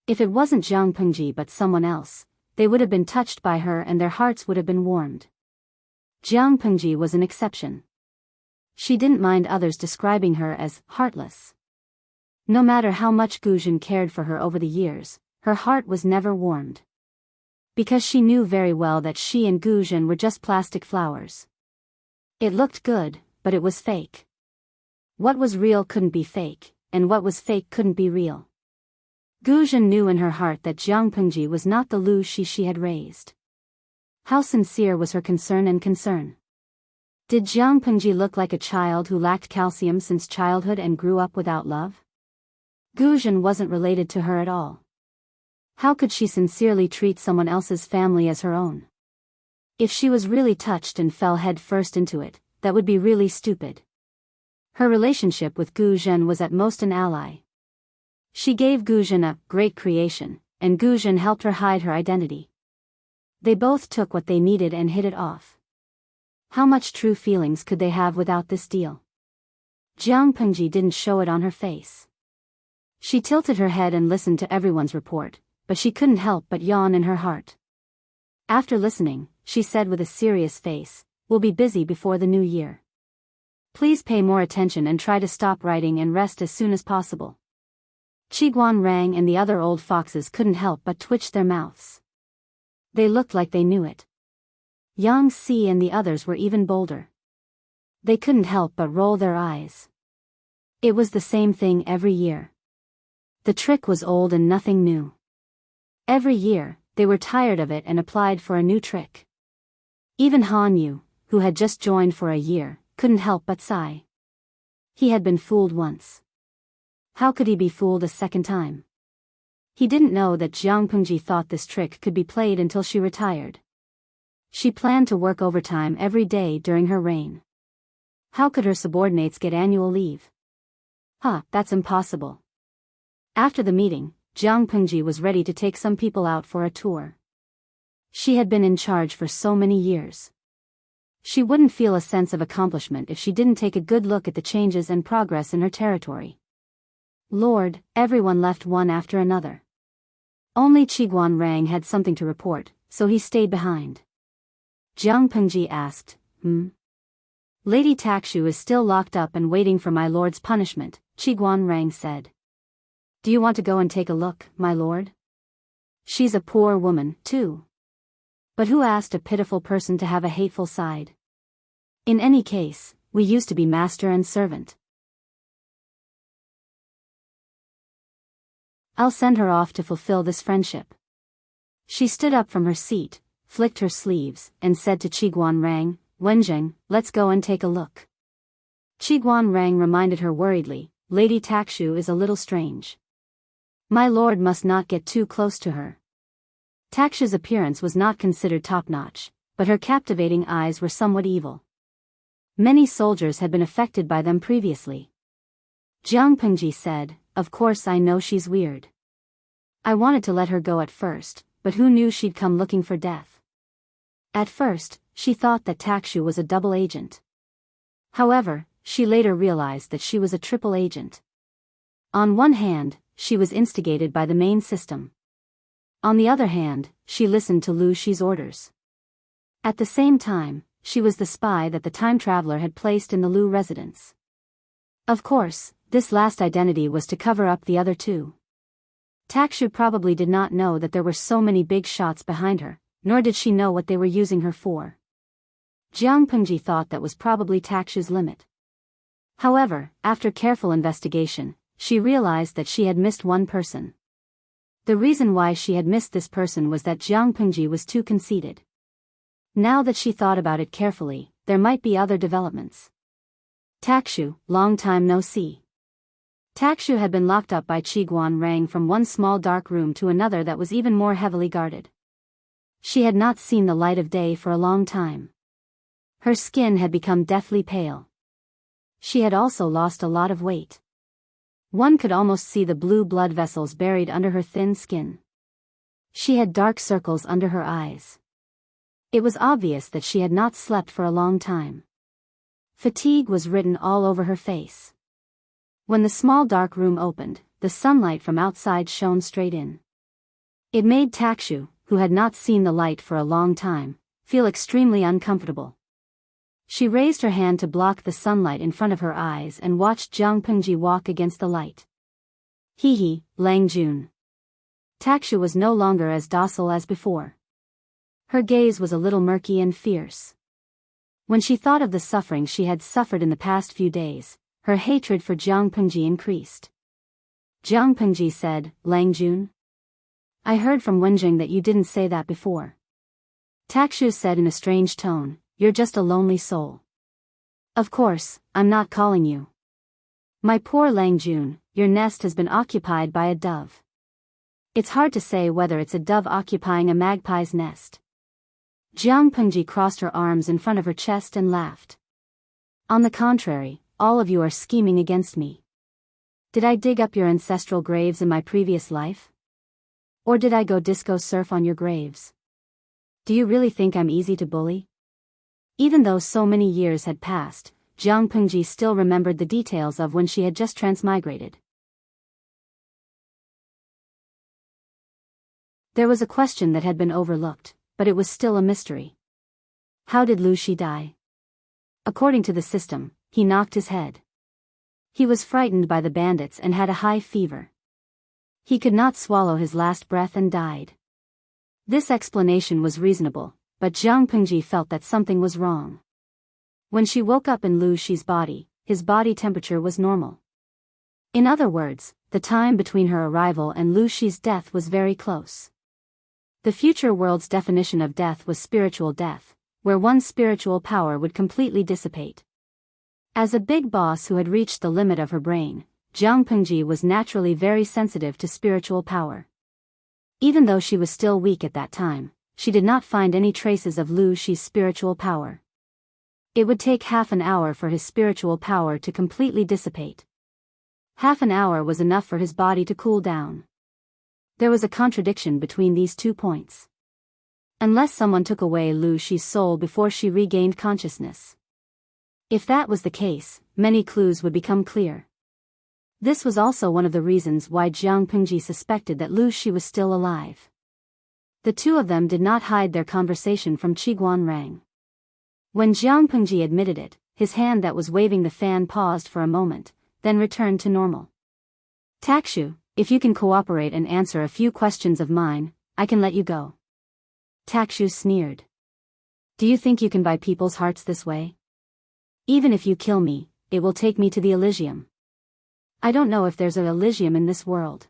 If it wasn't Jiang Pengji but someone else, they would have been touched by her and their hearts would have been warmed. Jiang Pengji was an exception. She didn't mind others describing her as heartless. No matter how much Gu Zhen cared for her over the years, her heart was never warmed. Because she knew very well that she and Gu Zhen were just plastic flowers. It looked good, but it was fake. What was real couldn't be fake, and what was fake couldn't be real. Gu Zhen knew in her heart that Jiang Pengji was not the Lu Shi she had raised. How sincere was her concern and concern? Did Jiang Pengji look like a child who lacked calcium since childhood and grew up without love? Gu Zhen wasn't related to her at all. How could she sincerely treat someone else's family as her own? If she was really touched and fell head first into it, that would be really stupid. Her relationship with Gu Zhen was at most an ally. She gave Gu Zhen a great creation, and Gu Zhen helped her hide her identity. They both took what they needed and hit it off. How much true feelings could they have without this deal? Jiang Pengji didn't show it on her face. She tilted her head and listened to everyone's report, but she couldn't help but yawn in her heart. After listening, she said with a serious face, "We'll be busy before the new year. Please pay more attention and try to stop writing and rest as soon as possible." Qiguan Rang and the other old foxes couldn't help but twitch their mouths. They looked like they knew it. Yang Si and the others were even bolder. They couldn't help but roll their eyes. It was the same thing every year. The trick was old and nothing new. Every year, they were tired of it and applied for a new trick. Even Han Yu, who had just joined for a year, couldn't help but sigh. He had been fooled once. How could he be fooled a second time? He didn't know that Jiang Pengji thought this trick could be played until she retired. She planned to work overtime every day during her reign. How could her subordinates get annual leave? That's impossible. After the meeting, Jiang Pengji was ready to take some people out for a tour. She had been in charge for so many years. She wouldn't feel a sense of accomplishment if she didn't take a good look at the changes and progress in her territory. Lord, everyone left one after another. Only Qiguan Rang had something to report, so he stayed behind. Jiang Pengji asked, Lady Takshu is still locked up and waiting for my lord's punishment, Qiguan Rang said. Do you want to go and take a look, my lord? She's a poor woman, too. But who asked a pitiful person to have a hateful side? In any case, we used to be master and servant. I'll send her off to fulfill this friendship. She stood up from her seat, flicked her sleeves, and said to Qiguan Rang, Wenjing, let's go and take a look. Qiguan Rang reminded her worriedly, Lady Takshu is a little strange. My lord must not get too close to her. Takshu's appearance was not considered top-notch, but her captivating eyes were somewhat evil. Many soldiers had been affected by them previously. Jiang Pengji said, Of course I know she's weird. I wanted to let her go at first, but who knew she'd come looking for death? At first, she thought that Takshu was a double agent. However, she later realized that she was a triple agent. On one hand, she was instigated by the main system. On the other hand, she listened to Lu Shi's orders. At the same time, she was the spy that the time traveler had placed in the Lu residence. Of course, this last identity was to cover up the other two. Takshu probably did not know that there were so many big shots behind her, nor did she know what they were using her for. Jiang Pengji thought that was probably Takshu's limit. However, after careful investigation, she realized that she had missed one person. The reason why she had missed this person was that Jiang Pengji was too conceited. Now that she thought about it carefully, there might be other developments. Takshu, long time no see. Takshu had been locked up by Qiguan Rang from one small dark room to another that was even more heavily guarded. She had not seen the light of day for a long time. Her skin had become deathly pale. She had also lost a lot of weight. One could almost see the blue blood vessels buried under her thin skin. She had dark circles under her eyes. It was obvious that she had not slept for a long time. Fatigue was written all over her face. When the small dark room opened, the sunlight from outside shone straight in. It made Takshu, who had not seen the light for a long time, feel extremely uncomfortable. She raised her hand to block the sunlight in front of her eyes and watched Jiang Pengji walk against the light. Hee, Lang Jun. Takshu was no longer as docile as before. Her gaze was a little murky and fierce. When she thought of the suffering she had suffered in the past few days, her hatred for Jiang Pengji increased. Jiang Pengji said, Lang Jun? I heard from Wenjing that you didn't say that before. Takshu said in a strange tone, you're just a lonely soul. Of course, I'm not calling you. My poor Lang Jun, your nest has been occupied by a dove. It's hard to say whether it's a dove occupying a magpie's nest. Jiang Pengji crossed her arms in front of her chest and laughed. On the contrary, all of you are scheming against me. Did I dig up your ancestral graves in my previous life? Or did I go disco surf on your graves? Do you really think I'm easy to bully? Even though so many years had passed, Jiang Pengji still remembered the details of when she had just transmigrated. There was a question that had been overlooked, but it was still a mystery. How did Lu Shi die? According to the system, he knocked his head. He was frightened by the bandits and had a high fever. He could not swallow his last breath and died. This explanation was reasonable, but Jiang Pengji felt that something was wrong. When she woke up in Lu Shi's body, his body temperature was normal. In other words, the time between her arrival and Lu Shi's death was very close. The future world's definition of death was spiritual death, where one's spiritual power would completely dissipate. As a big boss who had reached the limit of her brain, Jiang Pengji was naturally very sensitive to spiritual power. Even though she was still weak at that time, she did not find any traces of Lu Shi's spiritual power. It would take half an hour for his spiritual power to completely dissipate. Half an hour was enough for his body to cool down. There was a contradiction between these 2 points. Unless someone took away Lu Shi's soul before she regained consciousness. If that was the case, many clues would become clear. This was also one of the reasons why Jiang Pengji suspected that Lu Shi was still alive. The two of them did not hide their conversation from Qiguan Rang. When Jiang Pengji admitted it, his hand that was waving the fan paused for a moment, then returned to normal. Takshu, if you can cooperate and answer a few questions of mine, I can let you go. Takshu sneered. Do you think you can buy people's hearts this way? Even if you kill me, it will take me to the Elysium. I don't know if there's an Elysium in this world.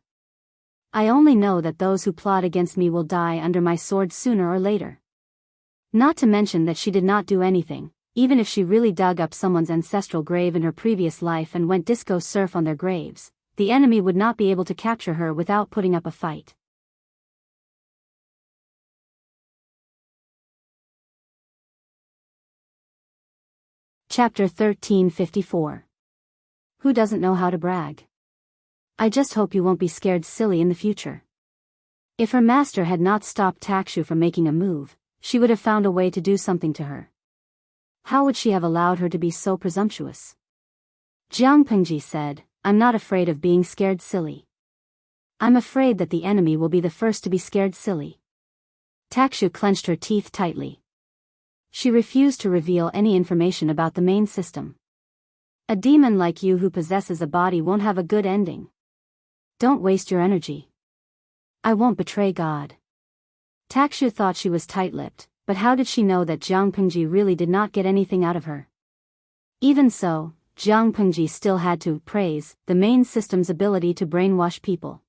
I only know that those who plot against me will die under my sword sooner or later. Not to mention that she did not do anything, even if she really dug up someone's ancestral grave in her previous life and went disco surf on their graves, the enemy would not be able to capture her without putting up a fight. Chapter 1354. Who doesn't know how to brag? I just hope you won't be scared silly in the future. If her master had not stopped Takshu from making a move, she would have found a way to do something to her. How would she have allowed her to be so presumptuous? Jiang Pengji said, I'm not afraid of being scared silly. I'm afraid that the enemy will be the first to be scared silly. Takshu clenched her teeth tightly. She refused to reveal any information about the main system. A demon like you who possesses a body won't have a good ending. Don't waste your energy. I won't betray God. Takshu thought she was tight-lipped, but how did she know that Jiang Pengji really did not get anything out of her? Even so, Jiang Pengji still had to praise the main system's ability to brainwash people.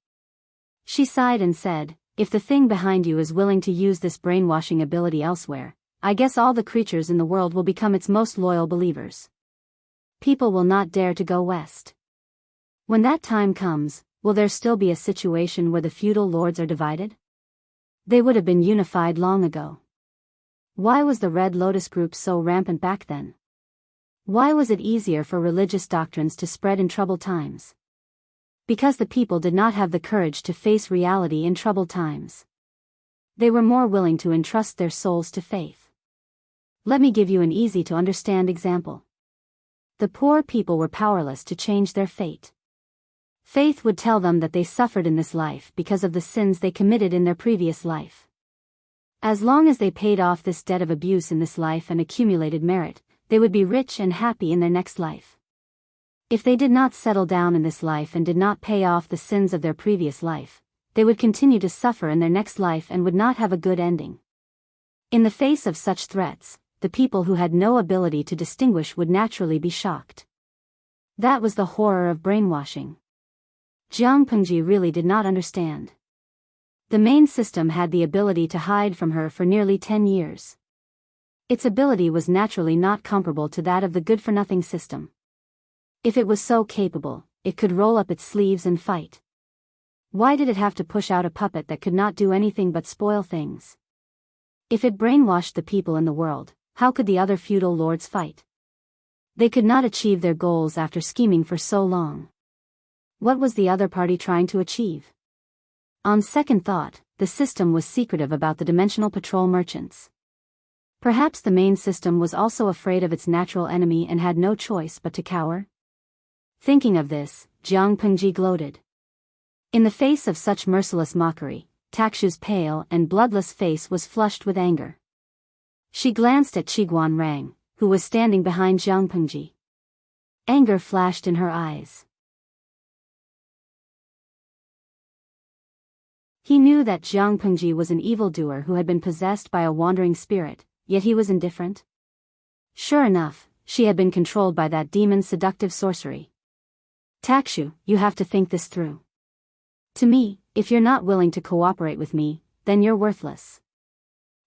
She sighed and said, if the thing behind you is willing to use this brainwashing ability elsewhere, I guess all the creatures in the world will become its most loyal believers. People will not dare to go west. When that time comes, will there still be a situation where the feudal lords are divided? They would have been unified long ago. Why was the Red Lotus group so rampant back then? Why was it easier for religious doctrines to spread in troubled times? Because the people did not have the courage to face reality in troubled times. They were more willing to entrust their souls to faith. Let me give you an easy-to-understand example. The poor people were powerless to change their fate. Faith would tell them that they suffered in this life because of the sins they committed in their previous life. As long as they paid off this debt of abuse in this life and accumulated merit, they would be rich and happy in their next life. If they did not settle down in this life and did not pay off the sins of their previous life, they would continue to suffer in their next life and would not have a good ending. In the face of such threats, the people who had no ability to distinguish would naturally be shocked. That was the horror of brainwashing. Jianghu really did not understand. The main system had the ability to hide from her for nearly 10 years. Its ability was naturally not comparable to that of the good-for-nothing system. If it was so capable, it could roll up its sleeves and fight. Why did it have to push out a puppet that could not do anything but spoil things? If it brainwashed the people in the world, how could the other feudal lords fight? They could not achieve their goals after scheming for so long. What was the other party trying to achieve? On second thought, the system was secretive about the dimensional patrol merchants. Perhaps the main system was also afraid of its natural enemy and had no choice but to cower? Thinking of this, Jianghu gloated. In the face of such merciless mockery, Takshu's pale and bloodless face was flushed with anger. She glanced at Qiguan Rang, who was standing behind Jianghu. Anger flashed in her eyes. He knew that Jianghu was an evildoer who had been possessed by a wandering spirit, yet he was indifferent. Sure enough, she had been controlled by that demon's seductive sorcery. Takshu, you have to think this through. To me, if you're not willing to cooperate with me, then you're worthless.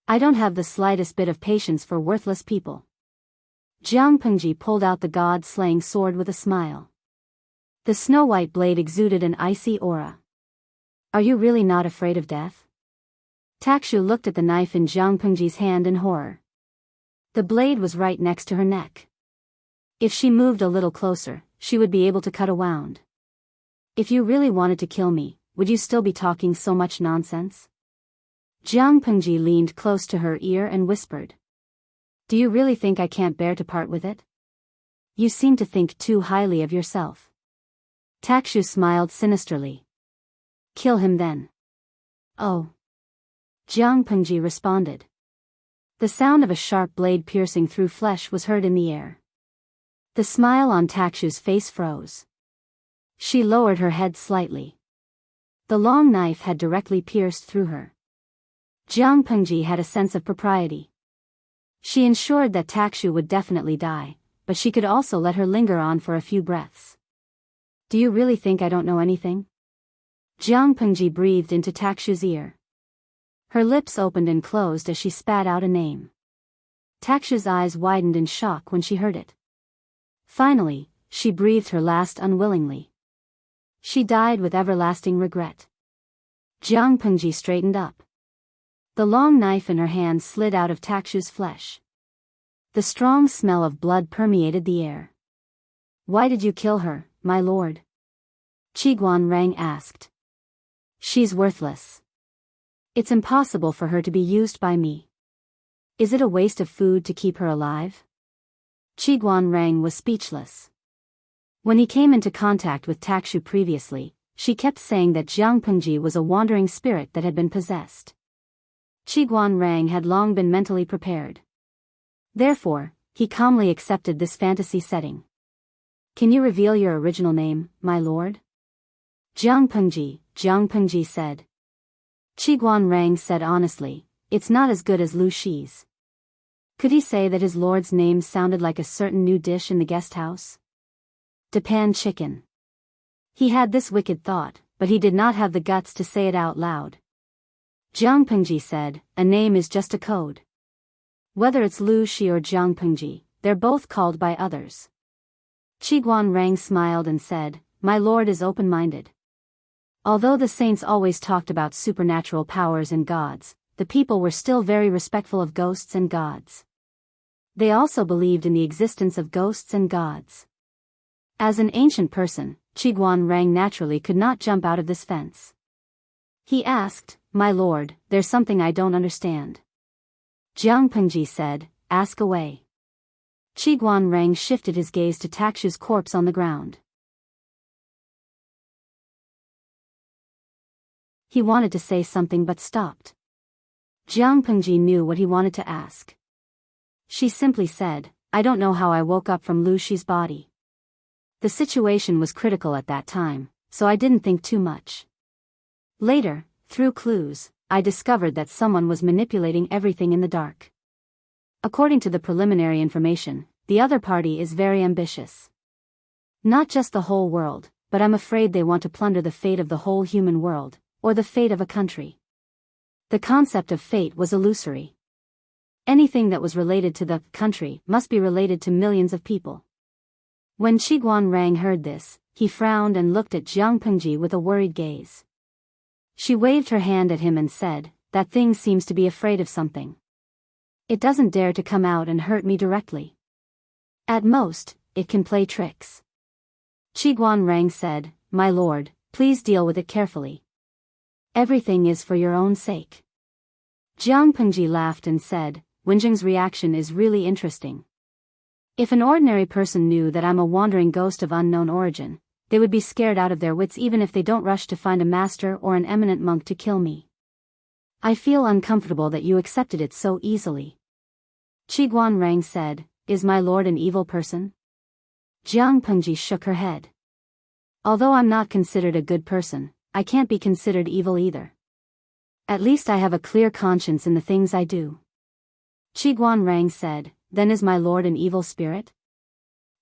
I don't have the slightest bit of patience for worthless people. Jianghu pulled out the god-slaying sword with a smile. The snow-white blade exuded an icy aura. Are you really not afraid of death? Takshu looked at the knife in Jianghu's hand in horror. The blade was right next to her neck. If she moved a little closer, she would be able to cut a wound. If you really wanted to kill me, would you still be talking so much nonsense? Jianghu leaned close to her ear and whispered. Do you really think I can't bear to part with it? You seem to think too highly of yourself. Takshu smiled sinisterly. Kill him then. Oh. Jianghu responded. The sound of a sharp blade piercing through flesh was heard in the air. The smile on Takshu's face froze. She lowered her head slightly. The long knife had directly pierced through her. Jianghu had a sense of propriety. She ensured that Takshu would definitely die, but she could also let her linger on for a few breaths. Do you really think I don't know anything? Jianghu breathed into Takshu's ear. Her lips opened and closed as she spat out a name. Takshu's eyes widened in shock when she heard it. Finally, she breathed her last unwillingly. She died with everlasting regret. Jianghu straightened up. The long knife in her hand slid out of Takshu's flesh. The strong smell of blood permeated the air. Why did you kill her, my lord? Qiguan Rang asked. She's worthless. It's impossible for her to be used by me. Is it a waste of food to keep her alive? Qiguan Rang was speechless. When he came into contact with Takshu previously, she kept saying that Jianghu was a wandering spirit that had been possessed. Qiguan Rang had long been mentally prepared. Therefore, he calmly accepted this fantasy setting. Can you reveal your original name, my lord? Jianghu said. Qiguan Rang said honestly, it's not as good as Lu Shi's. Could he say that his lord's name sounded like a certain new dish in the guest house? Depan chicken. He had this wicked thought, but he did not have the guts to say it out loud. Jianghu said, a name is just a code. Whether it's Lu Shi or Jianghu, they're both called by others. Qiguan Rang smiled and said, my lord is open-minded. Although the saints always talked about supernatural powers and gods, the people were still very respectful of ghosts and gods. They also believed in the existence of ghosts and gods. As an ancient person, Qiguan naturally could not jump out of this fence. He asked, "My lord, there's something I don't understand." Jianghu said, "Ask away." Qiguan shifted his gaze to Takshu's corpse on the ground. He wanted to say something but stopped. Jianghu knew what he wanted to ask. She simply said, "I don't know how I woke up from Lu Shi's body. The situation was critical at that time, so I didn't think too much. Later, through clues, I discovered that someone was manipulating everything in the dark. According to the preliminary information, the other party is very ambitious. Not just the whole world, but I'm afraid they want to plunder the fate of the whole human world, or the fate of a country." The concept of fate was illusory. Anything that was related to the country must be related to millions of people. When Qiguan heard this, he frowned and looked at Jianghu with a worried gaze. She waved her hand at him and said, "That thing seems to be afraid of something. It doesn't dare to come out and hurt me directly. At most, it can play tricks." Qiguan said, "My lord, please deal with it carefully. Everything is for your own sake." Jianghu laughed and said, "Wenjing's reaction is really interesting. If an ordinary person knew that I'm a wandering ghost of unknown origin, they would be scared out of their wits even if they don't rush to find a master or an eminent monk to kill me. I feel uncomfortable that you accepted it so easily." Qiguan said, "Is my lord an evil person?" Jianghu shook her head. "Although I'm not considered a good person, I can't be considered evil either. At least I have a clear conscience in the things I do." Qiguan said, "Then is my lord an evil spirit?"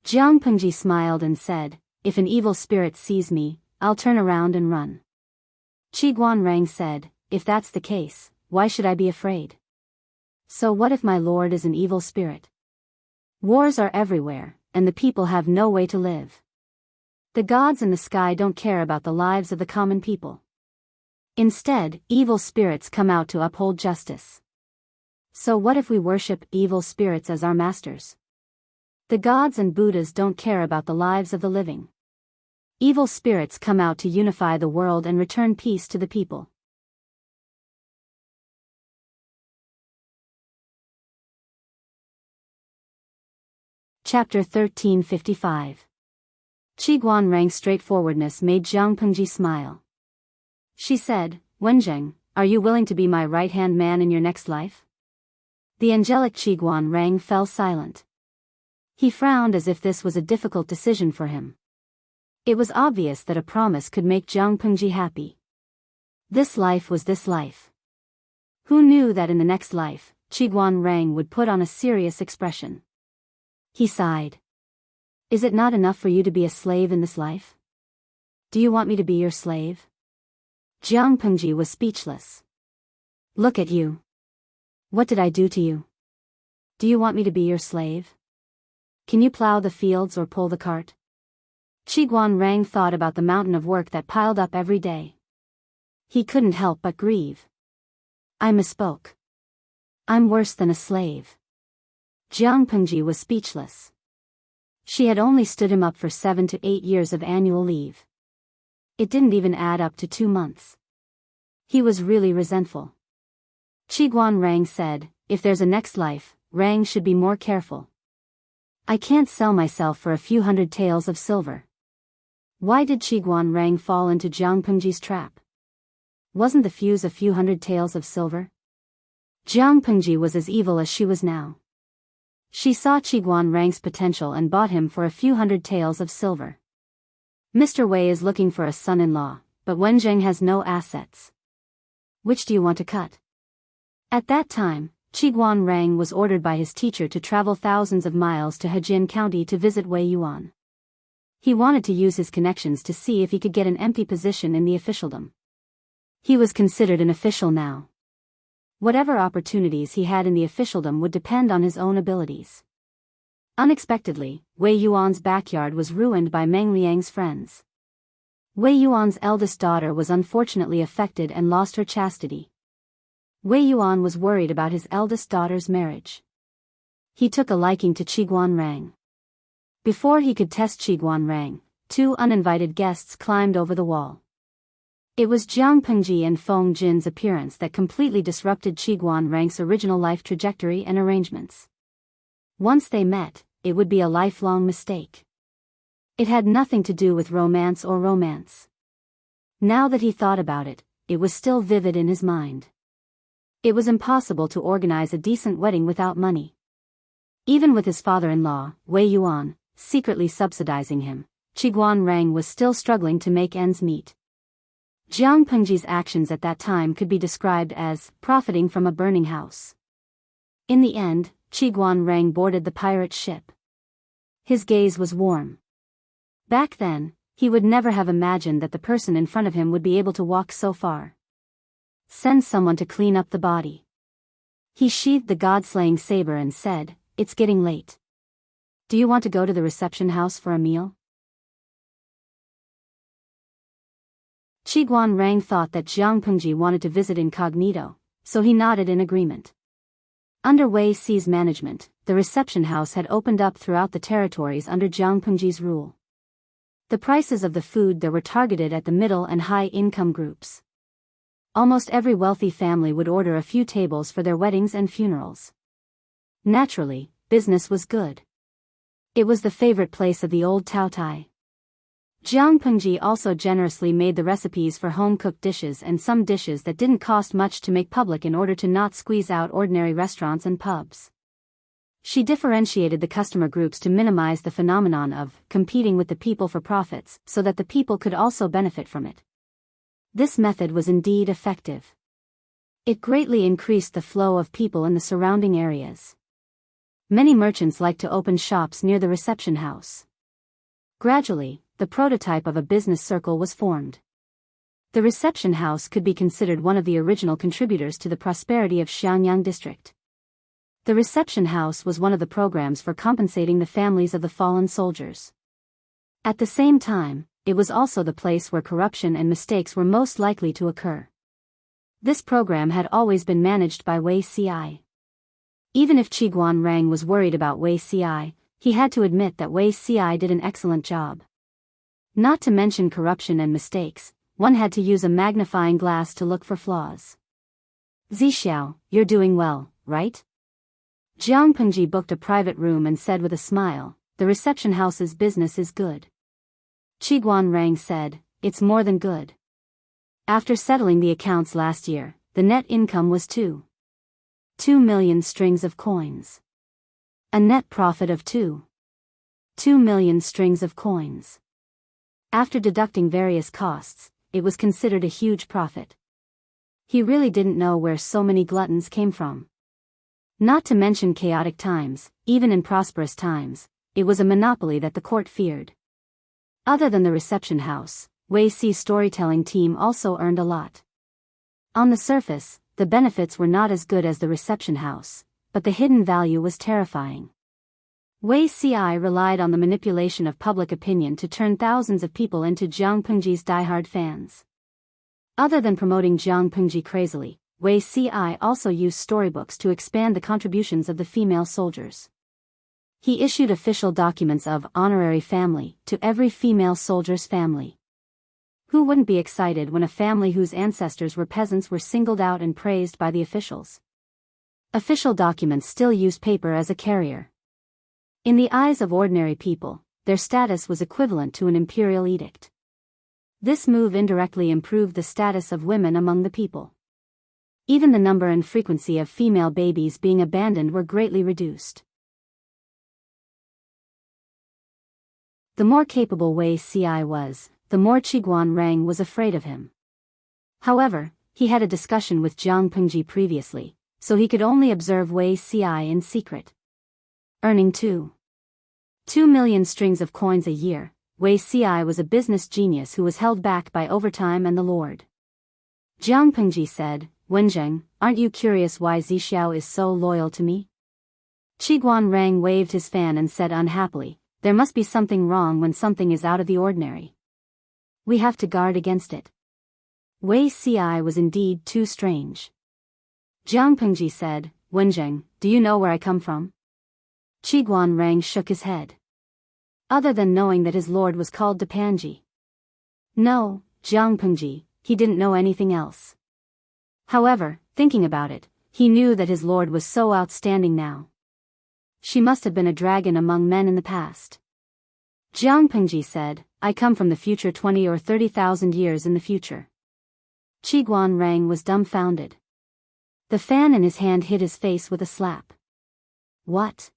Jianghu smiled and said, "If an evil spirit sees me, I'll turn around and run." Qiguan said, "If that's the case, why should I be afraid? So what if my lord is an evil spirit? Wars are everywhere, and the people have no way to live. The gods in the sky don't care about the lives of the common people. Instead, evil spirits come out to uphold justice. So what if we worship evil spirits as our masters? The gods and Buddhas don't care about the lives of the living. Evil spirits come out to unify the world and return peace to the people." Chapter 1355. Qiguan straightforwardness made Jianghu smile. She said, "Wenjing, are you willing to be my right-hand man in your next life?" The angelic Qiguan fell silent. He frowned as if this was a difficult decision for him. It was obvious that a promise could make Jianghu happy. This life was this life. Who knew that in the next life, Qiguan would put on a serious expression? He sighed. "Is it not enough for you to be a slave in this life? Do you want me to be your slave?" Jianghu was speechless. "Look at you. What did I do to you? Do you want me to be your slave? Can you plow the fields or pull the cart?" Qiguan thought about the mountain of work that piled up every day. He couldn't help but grieve. "I misspoke. I'm worse than a slave." Jianghu was speechless. She had only stood him up for 7 to 8 years of annual leave. It didn't even add up to 2 months. He was really resentful. Qiguan said, "If there's a next life, Rang should be more careful. I can't sell myself for a few hundred taels of silver." Why did Qiguan fall into Jianghu's trap? Wasn't the fuse a few hundred taels of silver? Jianghu was as evil as she was now. She saw Qiguan's potential and bought him for a few hundred taels of silver. "Mr. Wei is looking for a son-in-law, but Wenjing has no assets. Which do you want to cut?" At that time, Qiguan was ordered by his teacher to travel thousands of miles to Hejin County to visit Wei Yuan. He wanted to use his connections to see if he could get an empty position in the officialdom. He was considered an official now. Whatever opportunities he had in the officialdom would depend on his own abilities. Unexpectedly, Wei Yuan's backyard was ruined by Meng Liang's friends. Wei Yuan's eldest daughter was unfortunately affected and lost her chastity. Wei Yuan was worried about his eldest daughter's marriage. He took a liking to Qiguan Rang. Before he could test Qiguan Rang, two uninvited guests climbed over the wall. It was Jiang Pengji and Feng Jin's appearance that completely disrupted Qiguan Rang's original life trajectory and arrangements. Once they met, it would be a lifelong mistake. It had nothing to do with romance or romance. Now that he thought about it, it was still vivid in his mind. It was impossible to organize a decent wedding without money. Even with his father-in-law, Wei Yuan, secretly subsidizing him, Qiguan Rang was still struggling to make ends meet. Jiang Pengji's actions at that time could be described as profiting from a burning house. In the end, Qiguan Rang boarded the pirate ship. His gaze was warm. Back then, he would never have imagined that the person in front of him would be able to walk so far. Send someone to clean up the body. He sheathed the god-slaying saber and said, "It's getting late. Do you want to go to the reception house for a meal?" Qiguan Rang thought that Jiang Pengji wanted to visit incognito, so he nodded in agreement. Under Wei Si's management, the reception house had opened up throughout the territories under Jiang Pengji's rule. The prices of the food there were targeted at the middle and high-income groups. Almost every wealthy family would order a few tables for their weddings and funerals. Naturally, business was good. It was the favorite place of the old Taotai. Jiang Pengji also generously made the recipes for home-cooked dishes and some dishes that didn't cost much to make public in order to not squeeze out ordinary restaurants and pubs. She differentiated the customer groups to minimize the phenomenon of competing with the people for profits so that the people could also benefit from it. This method was indeed effective. It greatly increased the flow of people in the surrounding areas. Many merchants liked to open shops near the reception house. Gradually, the prototype of a business circle was formed. The reception house could be considered one of the original contributors to the prosperity of Xiangyang district. The reception house was one of the programs for compensating the families of the fallen soldiers. At the same time, it was also the place where corruption and mistakes were most likely to occur. This program had always been managed by Wei Si. Even if Qiguan Rang was worried about Wei Si, he had to admit that Wei Si did an excellent job. Not to mention corruption and mistakes, one had to use a magnifying glass to look for flaws. "Zixiao, you're doing well, right?" Jiang Pengji booked a private room and said with a smile, "The reception house's business is good." Qiguan Rang said, "It's more than good. After settling the accounts last year, the net income was 2 million strings of coins. A net profit of 2 million strings of coins. After deducting various costs, it was considered a huge profit." He really didn't know where so many gluttons came from. Not to mention chaotic times, even in prosperous times, it was a monopoly that the court feared. Other than the reception house, Wei Si's storytelling team also earned a lot. On the surface, the benefits were not as good as the reception house, but the hidden value was terrifying. Wei Si relied on the manipulation of public opinion to turn thousands of people into Jiang Pengji's diehard fans. Other than promoting Jiang Pengji crazily, Wei Si also used storybooks to expand the contributions of the female soldiers. He issued official documents of honorary family to every female soldier's family. Who wouldn't be excited when a family whose ancestors were peasants were singled out and praised by the officials? Official documents still used paper as a carrier. In the eyes of ordinary people, their status was equivalent to an imperial edict. This move indirectly improved the status of women among the people. Even the number and frequency of female babies being abandoned were greatly reduced. The more capable Wei Si was, the more Qiguan Rang was afraid of him. However, he had a discussion with Jiang Pengji previously, so he could only observe Wei Si in secret. Earning 2 million strings of coins a year, Wei Si was a business genius who was held back by overtime and the Lord. Jiang Pengji said, "Wenzheng, aren't you curious why Zixiao is so loyal to me?" Qiguan Rang waved his fan and said unhappily, "There must be something wrong when something is out of the ordinary." We have to guard against it. Wei Ci was indeed too strange. Jiang Pengji said, Wenjing, do you know where I come from? Qiguan Rang shook his head. Other than knowing that his lord was called Dipanji. No, Jiang Pengji, he didn't know anything else. However, thinking about it, he knew that his lord was so outstanding now. She must have been a dragon among men in the past. Jiang Pengji said, I come from the future 20 or 30,000 years in the future. Qiguan Rang was dumbfounded. The fan in his hand hit his face with a slap. What?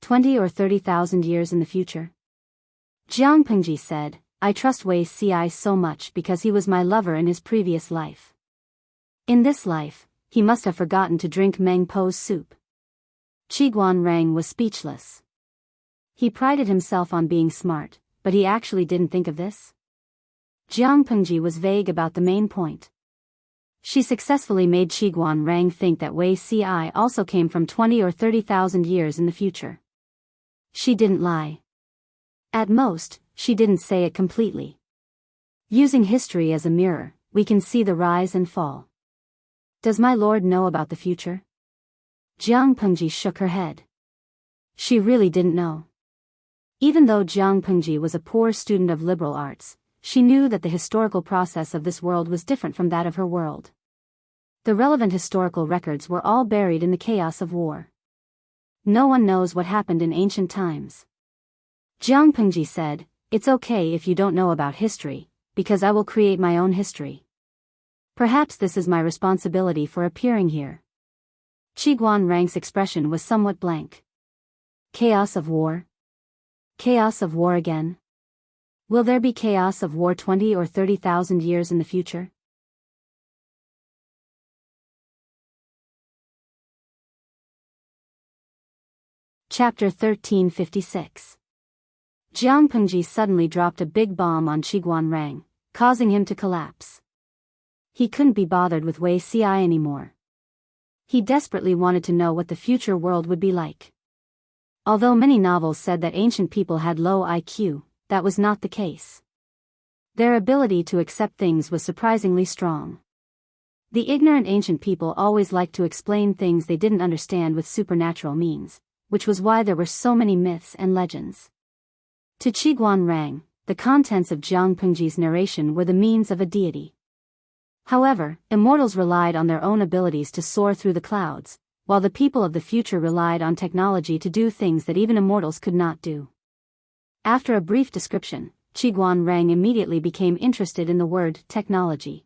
20 or 30,000 years in the future? Jiang Pengji said, I trust Wei Ci so much because he was my lover in his previous life. In this life, he must have forgotten to drink Meng Po's soup. Qiguan Rang was speechless. He prided himself on being smart, but he actually didn't think of this? Jiang Pengji was vague about the main point. She successfully made Qiguan Rang think that Wei Ci also came from 20 or 30,000 years in the future. She didn't lie. At most, she didn't say it completely. Using history as a mirror, we can see the rise and fall. Does my lord know about the future? Jiang Pengji shook her head. She really didn't know. Even though Jiang Pengji was a poor student of liberal arts, she knew that the historical process of this world was different from that of her world. The relevant historical records were all buried in the chaos of war. No one knows what happened in ancient times. Jiang Pengji said, It's okay if you don't know about history, because I will create my own history. Perhaps this is my responsibility for appearing here. Qiguan Rang's expression was somewhat blank. Chaos of war? Chaos of war again? Will there be chaos of war 20 or 30,000 years in the future? Chapter 1356. Jiang Pengji suddenly dropped a big bomb on Qiguan Rang, causing him to collapse. He couldn't be bothered with Wei Ci anymore. He desperately wanted to know what the future world would be like. Although many novels said that ancient people had low IQ, that was not the case. Their ability to accept things was surprisingly strong. The ignorant ancient people always liked to explain things they didn't understand with supernatural means, which was why there were so many myths and legends. To Qiguan Rang, the contents of Jiang Pengji's narration were the means of a deity. However, immortals relied on their own abilities to soar through the clouds, while the people of the future relied on technology to do things that even immortals could not do. After a brief description, Qiguan Rang immediately became interested in the word technology.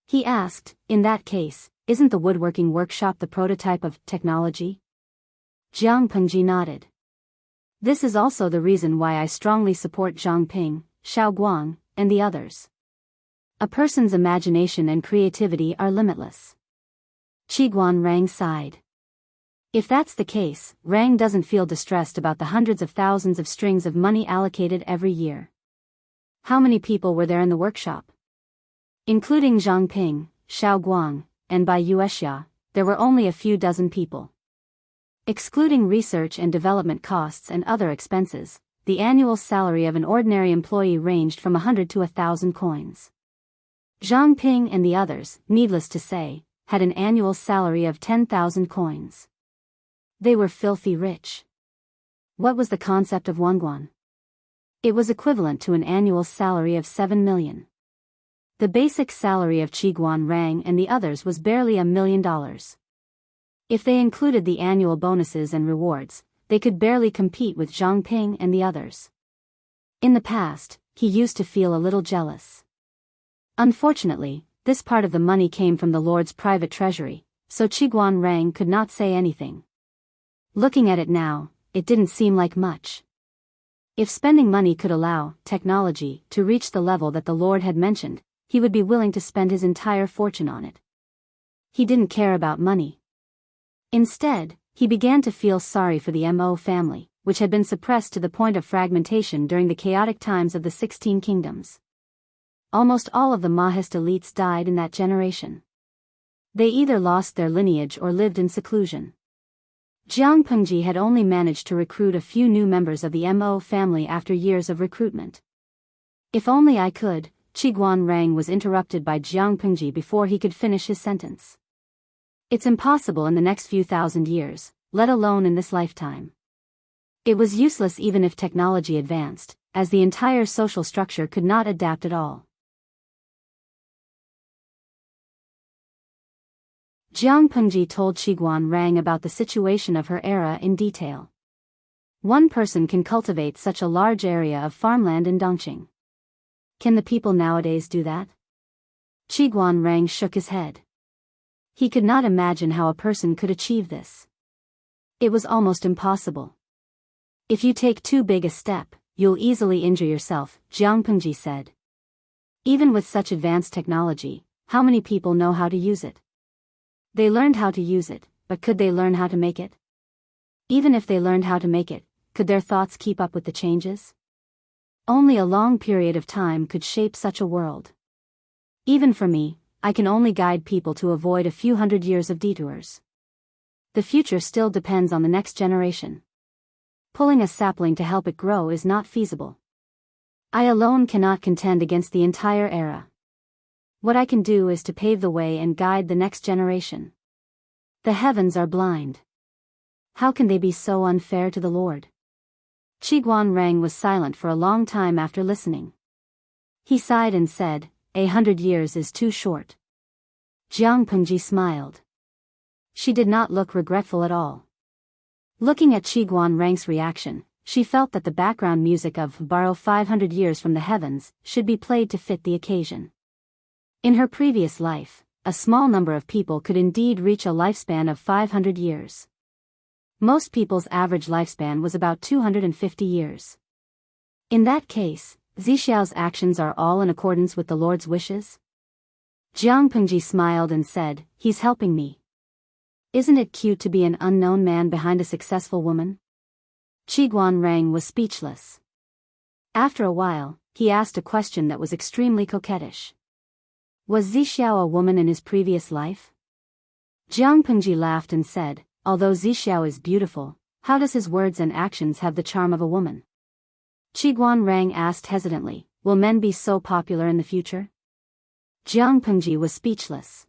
He asked, in that case, isn't the woodworking workshop the prototype of technology? Jiang Pengji nodded. This is also the reason why I strongly support Zhang Ping, Xiao Guang, and the others. A person's imagination and creativity are limitless. Qiguan Rang sighed. If that's the case, Rang doesn't feel distressed about the hundreds of thousands of strings of money allocated every year. How many people were there in the workshop? Including Zhang Ping, Xiao Guang, and Bai Yuexia, there were only a few dozen people. Excluding research and development costs and other expenses, the annual salary of an ordinary employee ranged from 100 to 1,000 coins. Zhang Ping and the others, needless to say, had an annual salary of 10,000 coins. They were filthy rich. What was the concept of Wanguan? It was equivalent to an annual salary of 7 million. The basic salary of Qiguan Rang and the others was barely $1 million. If they included the annual bonuses and rewards, they could barely compete with Zhang Ping and the others. In the past, he used to feel a little jealous. Unfortunately, this part of the money came from the Lord's private treasury, so Qiguan Rang could not say anything. Looking at it now, it didn't seem like much. If spending money could allow technology to reach the level that the Lord had mentioned, he would be willing to spend his entire fortune on it. He didn't care about money. Instead, he began to feel sorry for the Mo family, which had been suppressed to the point of fragmentation during the chaotic times of the 16 kingdoms. Almost all of the Mahist elites died in that generation. They either lost their lineage or lived in seclusion. Jiang Pengji had only managed to recruit a few new members of the Mo family after years of recruitment. If only I could, Qiguan Rang was interrupted by Jiang Pengji before he could finish his sentence. It's impossible in the next few thousand years, let alone in this lifetime. It was useless even if technology advanced, as the entire social structure could not adapt at all. Jiang Pengji told Qiguan Rang about the situation of her era in detail. One person can cultivate such a large area of farmland in Dongqing. Can the people nowadays do that? Qiguan Rang shook his head. He could not imagine how a person could achieve this. It was almost impossible. If you take too big a step, you'll easily injure yourself, Jiang Pengji said. Even with such advanced technology, how many people know how to use it? They learned how to use it, but could they learn how to make it? Even if they learned how to make it, could their thoughts keep up with the changes? Only a long period of time could shape such a world. Even for me, I can only guide people to avoid a few hundred years of detours. The future still depends on the next generation. Pulling a sapling to help it grow is not feasible. I alone cannot contend against the entire era. What I can do is to pave the way and guide the next generation. The heavens are blind. How can they be so unfair to the Lord? Qiguan Rang was silent for a long time after listening. He sighed and said, 100 years is too short. Jiang Pengji smiled. She did not look regretful at all. Looking at Qiguan Rang's reaction, she felt that the background music of Borrow 500 Years from the Heavens should be played to fit the occasion. In her previous life, a small number of people could indeed reach a lifespan of 500 years. Most people's average lifespan was about 250 years. In that case, Zixiao's actions are all in accordance with the Lord's wishes? Jiang Pengji smiled and said, he's helping me. Isn't it cute to be an unknown man behind a successful woman? Qiguan Rang was speechless. After a while, he asked a question that was extremely coquettish. Was Zixiao a woman in his previous life? Jiang Pengji laughed and said, although Zixiao is beautiful, how does his words and actions have the charm of a woman? Qiguan Rang asked hesitantly, will men be so popular in the future? Jiang Pengji was speechless.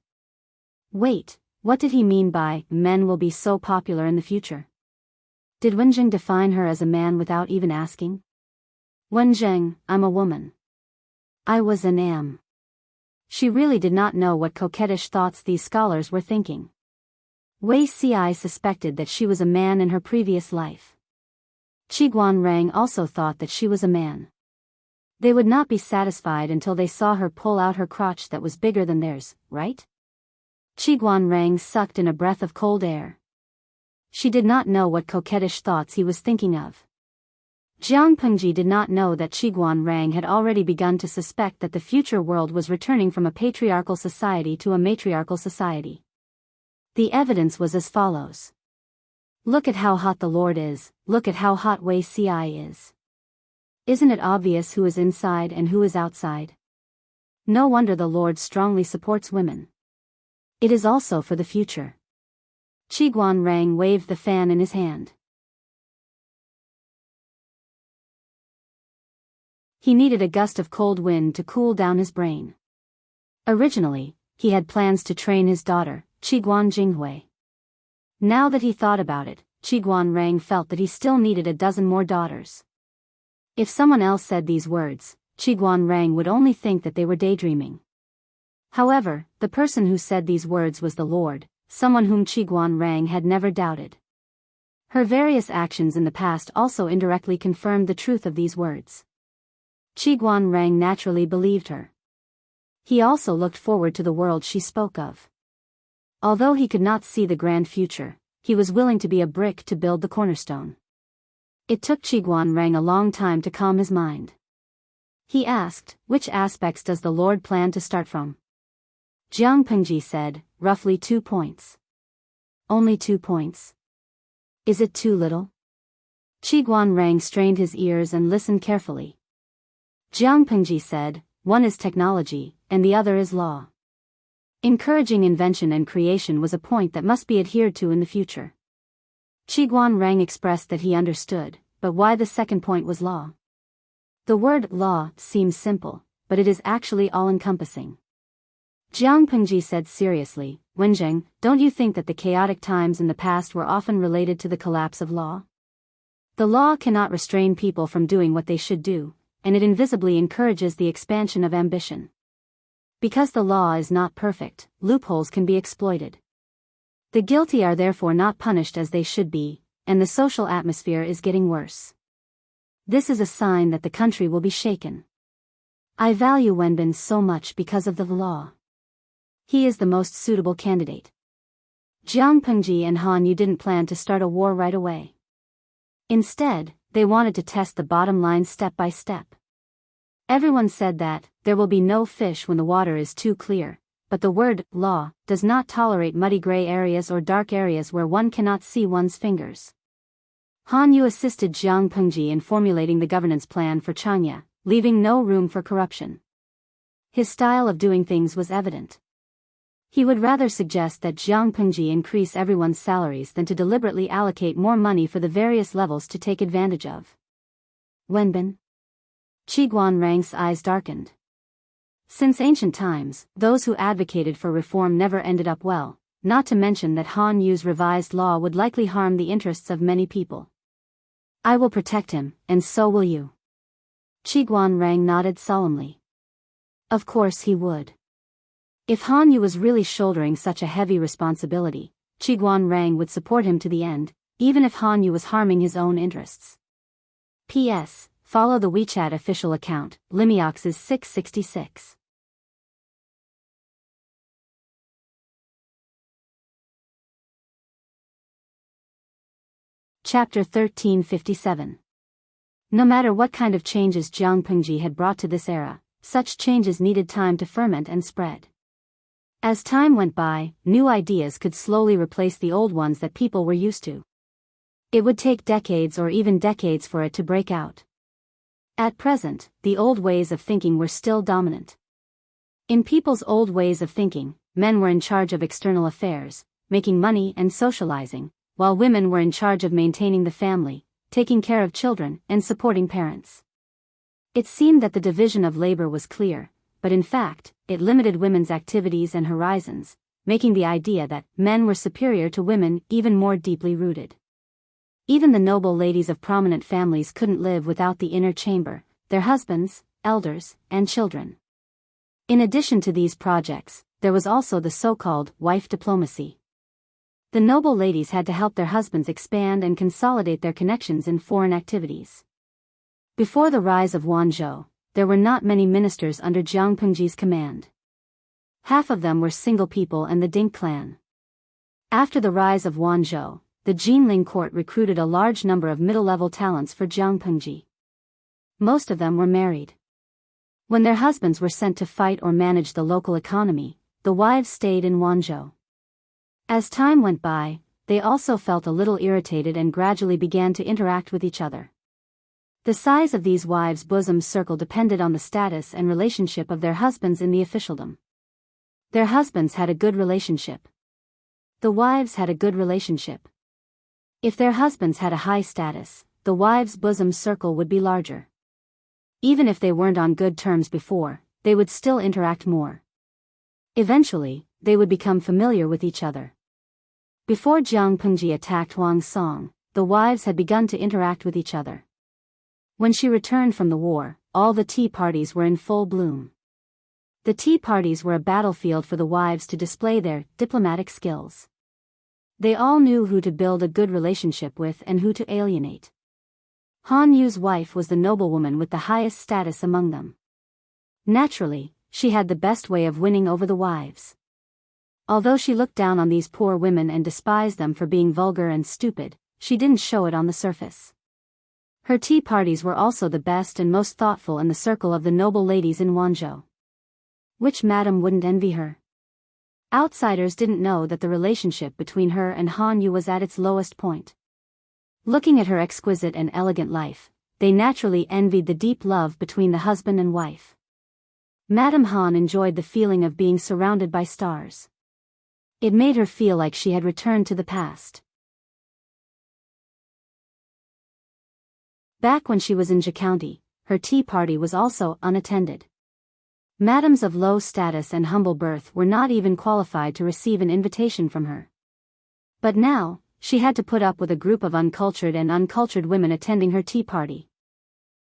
Wait, what did he mean by, men will be so popular in the future? Did Wenjing define her as a man without even asking? Wenjing, I'm a woman. I was an am. She really did not know what coquettish thoughts these scholars were thinking. Wei Ci suspected that she was a man in her previous life. Qiguan Rang also thought that she was a man. They would not be satisfied until they saw her pull out her crotch that was bigger than theirs, right? Qiguan Rang sucked in a breath of cold air. She did not know what coquettish thoughts he was thinking of. Jiang Pengji did not know that Qiguan Rang had already begun to suspect that the future world was returning from a patriarchal society to a matriarchal society. The evidence was as follows. Look at how hot the Lord is, look at how hot Wei Ci is. Isn't it obvious who is inside and who is outside? No wonder the Lord strongly supports women. It is also for the future. Qiguan Rang waved the fan in his hand. He needed a gust of cold wind to cool down his brain. Originally, he had plans to train his daughter, Qiguan Jinghui. Now that he thought about it, Qiguan Rang felt that he still needed a dozen more daughters. If someone else said these words, Qiguan Rang would only think that they were daydreaming. However, the person who said these words was the Lord, someone whom Qiguan Rang had never doubted. Her various actions in the past also indirectly confirmed the truth of these words. Qiguan Rang naturally believed her. He also looked forward to the world she spoke of. Although he could not see the grand future, he was willing to be a brick to build the cornerstone. It took Qiguan Rang a long time to calm his mind. He asked, which aspects does the Lord plan to start from? Jiang Pengji said, roughly 2 points. Only 2 points? Is it too little? Qiguan Rang strained his ears and listened carefully. Jiang Pengji said, one is technology, and the other is law. Encouraging invention and creation was a point that must be adhered to in the future. Qiguan Rang expressed that he understood, but why the second point was law? The word law seems simple, but it is actually all-encompassing. Jiang Pengji said seriously, Wenjing, don't you think that the chaotic times in the past were often related to the collapse of law? The law cannot restrain people from doing what they should do, and it invisibly encourages the expansion of ambition. Because the law is not perfect, loopholes can be exploited. The guilty are therefore not punished as they should be, and the social atmosphere is getting worse. This is a sign that the country will be shaken. I value Wenbin so much because of the law. He is the most suitable candidate. Jiang Pengji and Han Yu didn't plan to start a war right away. Instead, they wanted to test the bottom line step by step. Everyone said that there will be no fish when the water is too clear, but the word law does not tolerate muddy gray areas or dark areas where one cannot see one's fingers. Han Yu assisted Jiang Pengji in formulating the governance plan for Changya, leaving no room for corruption. His style of doing things was evident. He would rather suggest that Jiang Pengji increase everyone's salaries than to deliberately allocate more money for the various levels to take advantage of. Wenbin? Qiguan Rang's eyes darkened. Since ancient times, those who advocated for reform never ended up well, not to mention that Han Yu's revised law would likely harm the interests of many people. I will protect him, and so will you. Qiguan Rang nodded solemnly. Of course he would. If Han Yu was really shouldering such a heavy responsibility, Qiguan Rang would support him to the end, even if Han Yu was harming his own interests. P.S. Follow the WeChat official account, Limiox is 666. Chapter 1357. No matter what kind of changes Jiang Pengji had brought to this era, such changes needed time to ferment and spread. As time went by, new ideas could slowly replace the old ones that people were used to. It would take decades or even decades for it to break out. At present, the old ways of thinking were still dominant. In people's old ways of thinking, men were in charge of external affairs, making money and socializing, while women were in charge of maintaining the family, taking care of children, and supporting parents. It seemed that the division of labor was clear, but in fact, it limited women's activities and horizons, making the idea that men were superior to women even more deeply rooted. Even the noble ladies of prominent families couldn't live without the inner chamber, their husbands, elders, and children. In addition to these projects, there was also the so-called wife diplomacy. The noble ladies had to help their husbands expand and consolidate their connections in foreign activities. Before the rise of Wanzhou, there were not many ministers under Jiang Pengji's command. Half of them were single people and the Ding clan. After the rise of Wanzhou, the Jinling court recruited a large number of middle-level talents for Jiang Pengji. Most of them were married. When their husbands were sent to fight or manage the local economy, the wives stayed in Wanzhou. As time went by, they also felt a little irritated and gradually began to interact with each other. The size of these wives' bosom circle depended on the status and relationship of their husbands in the officialdom. Their husbands had a good relationship. The wives had a good relationship. If their husbands had a high status, the wives' bosom circle would be larger. Even if they weren't on good terms before, they would still interact more. Eventually, they would become familiar with each other. Before Jiang Pengji attacked Huang Song, the wives had begun to interact with each other. When she returned from the war, all the tea parties were in full bloom. The tea parties were a battlefield for the wives to display their diplomatic skills. They all knew who to build a good relationship with and who to alienate. Han Yu's wife was the noblewoman with the highest status among them. Naturally, she had the best way of winning over the wives. Although she looked down on these poor women and despised them for being vulgar and stupid, she didn't show it on the surface. Her tea parties were also the best and most thoughtful in the circle of the noble ladies in Wanzhou. Which madam wouldn't envy her? Outsiders didn't know that the relationship between her and Han Yu was at its lowest point. Looking at her exquisite and elegant life, they naturally envied the deep love between the husband and wife. Madame Han enjoyed the feeling of being surrounded by stars. It made her feel like she had returned to the past. Back when she was in Jianghu County, her tea party was also unattended. Madams of low status and humble birth were not even qualified to receive an invitation from her. But now, she had to put up with a group of uncultured and uncultured women attending her tea party.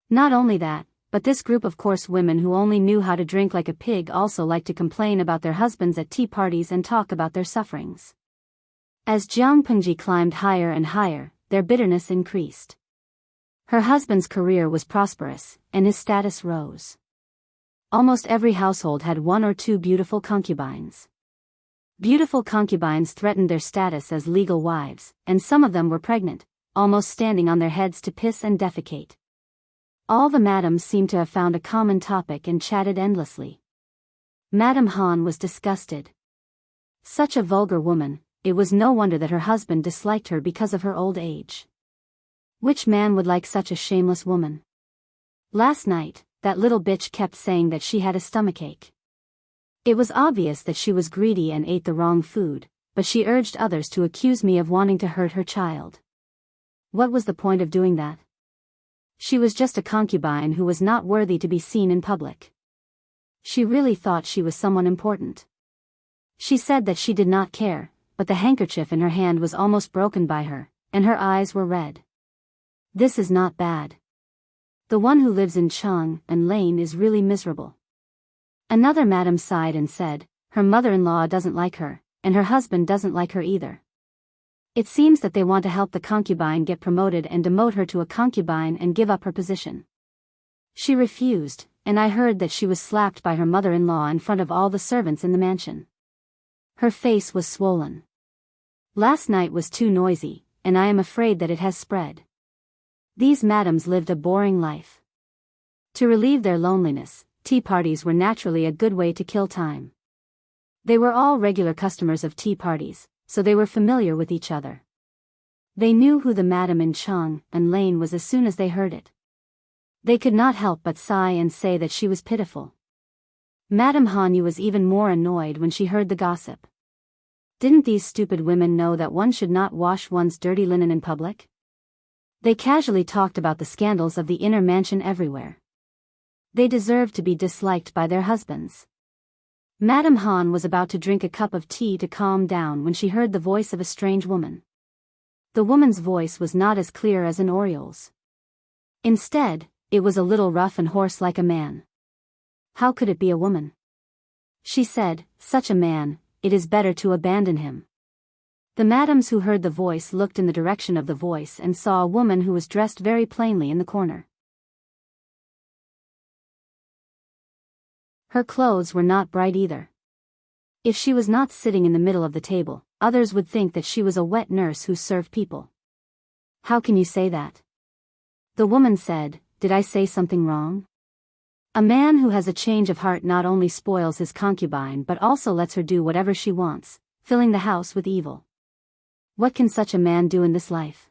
Not only that, but this group of coarse women who only knew how to drink like a pig also liked to complain about their husbands at tea parties and talk about their sufferings. As Jianghu climbed higher and higher, their bitterness increased. Her husband's career was prosperous, and his status rose. Almost every household had one or two beautiful concubines. Beautiful concubines threatened their status as legal wives, and some of them were pregnant, almost standing on their heads to piss and defecate. All the madams seemed to have found a common topic and chatted endlessly. Madame Han was disgusted. Such a vulgar woman, it was no wonder that her husband disliked her because of her old age. Which man would like such a shameless woman? Last night, that little bitch kept saying that she had a stomachache. It was obvious that she was greedy and ate the wrong food, but she urged others to accuse me of wanting to hurt her child. What was the point of doing that? She was just a concubine who was not worthy to be seen in public. She really thought she was someone important. She said that she did not care, but the handkerchief in her hand was almost broken by her, and her eyes were red. This is not bad. The one who lives in Chang and Lane is really miserable. Another madam sighed and said, her mother-in-law doesn't like her, and her husband doesn't like her either. It seems that they want to help the concubine get promoted and demote her to a concubine and give up her position. She refused, and I heard that she was slapped by her mother-in-law in front of all the servants in the mansion. Her face was swollen. Last night was too noisy, and I am afraid that it has spread. These madams lived a boring life. To relieve their loneliness, tea parties were naturally a good way to kill time. They were all regular customers of tea parties, so they were familiar with each other. They knew who the madam in Chang and Lane was as soon as they heard it. They could not help but sigh and say that she was pitiful. Madame Hanyu was even more annoyed when she heard the gossip. Didn't these stupid women know that one should not wash one's dirty linen in public? They casually talked about the scandals of the inner mansion everywhere. They deserved to be disliked by their husbands. Madame Han was about to drink a cup of tea to calm down when she heard the voice of a strange woman. The woman's voice was not as clear as an oriole's. Instead, it was a little rough and hoarse like a man. How could it be a woman? She said, such a man, it is better to abandon him. The madams who heard the voice looked in the direction of the voice and saw a woman who was dressed very plainly in the corner. Her clothes were not bright either. If she was not sitting in the middle of the table, others would think that she was a wet nurse who served people. How can you say that? The woman said, did I say something wrong? A man who has a change of heart not only spoils his concubine but also lets her do whatever she wants, filling the house with evil. What can such a man do in this life?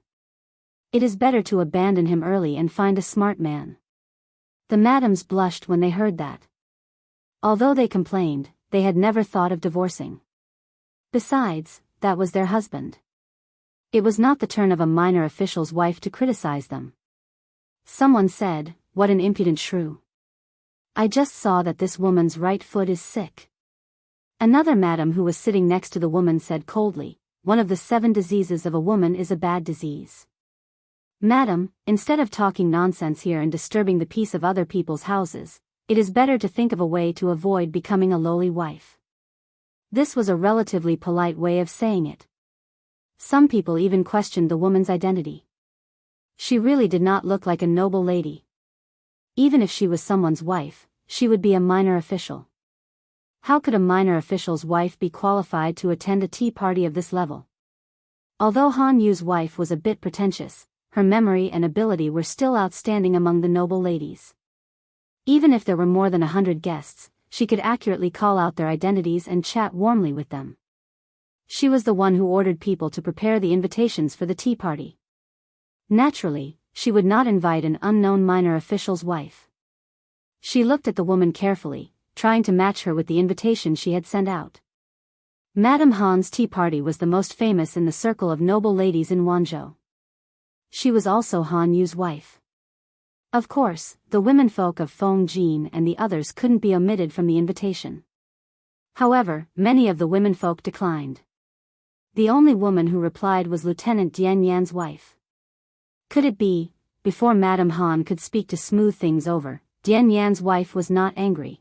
It is better to abandon him early and find a smart man. The madams blushed when they heard that. Although they complained, they had never thought of divorcing. Besides, that was their husband. It was not the turn of a minor official's wife to criticize them. Someone said, what an impudent shrew. I just saw that this woman's right foot is sick. Another madam who was sitting next to the woman said coldly, one of the 7 diseases of a woman is a bad disease. Madam, instead of talking nonsense here and disturbing the peace of other people's houses, it is better to think of a way to avoid becoming a lowly wife. This was a relatively polite way of saying it. Some people even questioned the woman's identity. She really did not look like a noble lady. Even if she was someone's wife, she would be a minor official. How could a minor official's wife be qualified to attend a tea party of this level? Although Han Yu's wife was a bit pretentious, her memory and ability were still outstanding among the noble ladies. Even if there were more than 100 guests, she could accurately call out their identities and chat warmly with them. She was the one who ordered people to prepare the invitations for the tea party. Naturally, she would not invite an unknown minor official's wife. She looked at the woman carefully, trying to match her with the invitation she had sent out. Madame Han's tea party was the most famous in the circle of noble ladies in Wanzhou. She was also Han Yu's wife. Of course, the womenfolk of Feng Jin and the others couldn't be omitted from the invitation. However, many of the womenfolk declined. The only woman who replied was Lieutenant Dian Yan's wife. Could it be? Before Madame Han could speak to smooth things over, Dian Yan's wife was not angry.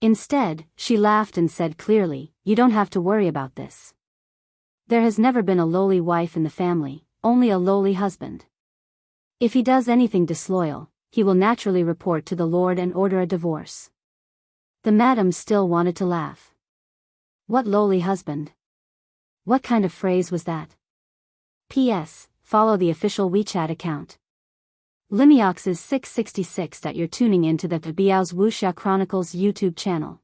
Instead, she laughed and said clearly, "You don't have to worry about this. There has never been a lowly wife in the family, only a lowly husband. If he does anything disloyal, he will naturally report to the Lord and order a divorce." The madam still wanted to laugh. What lowly husband? What kind of phrase was that? P.S. Follow the official WeChat account. Limiox's 666 that you're tuning in to the Biyao's Wuxia Chronicles YouTube channel.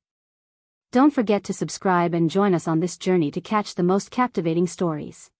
Don't forget to subscribe and join us on this journey to catch the most captivating stories.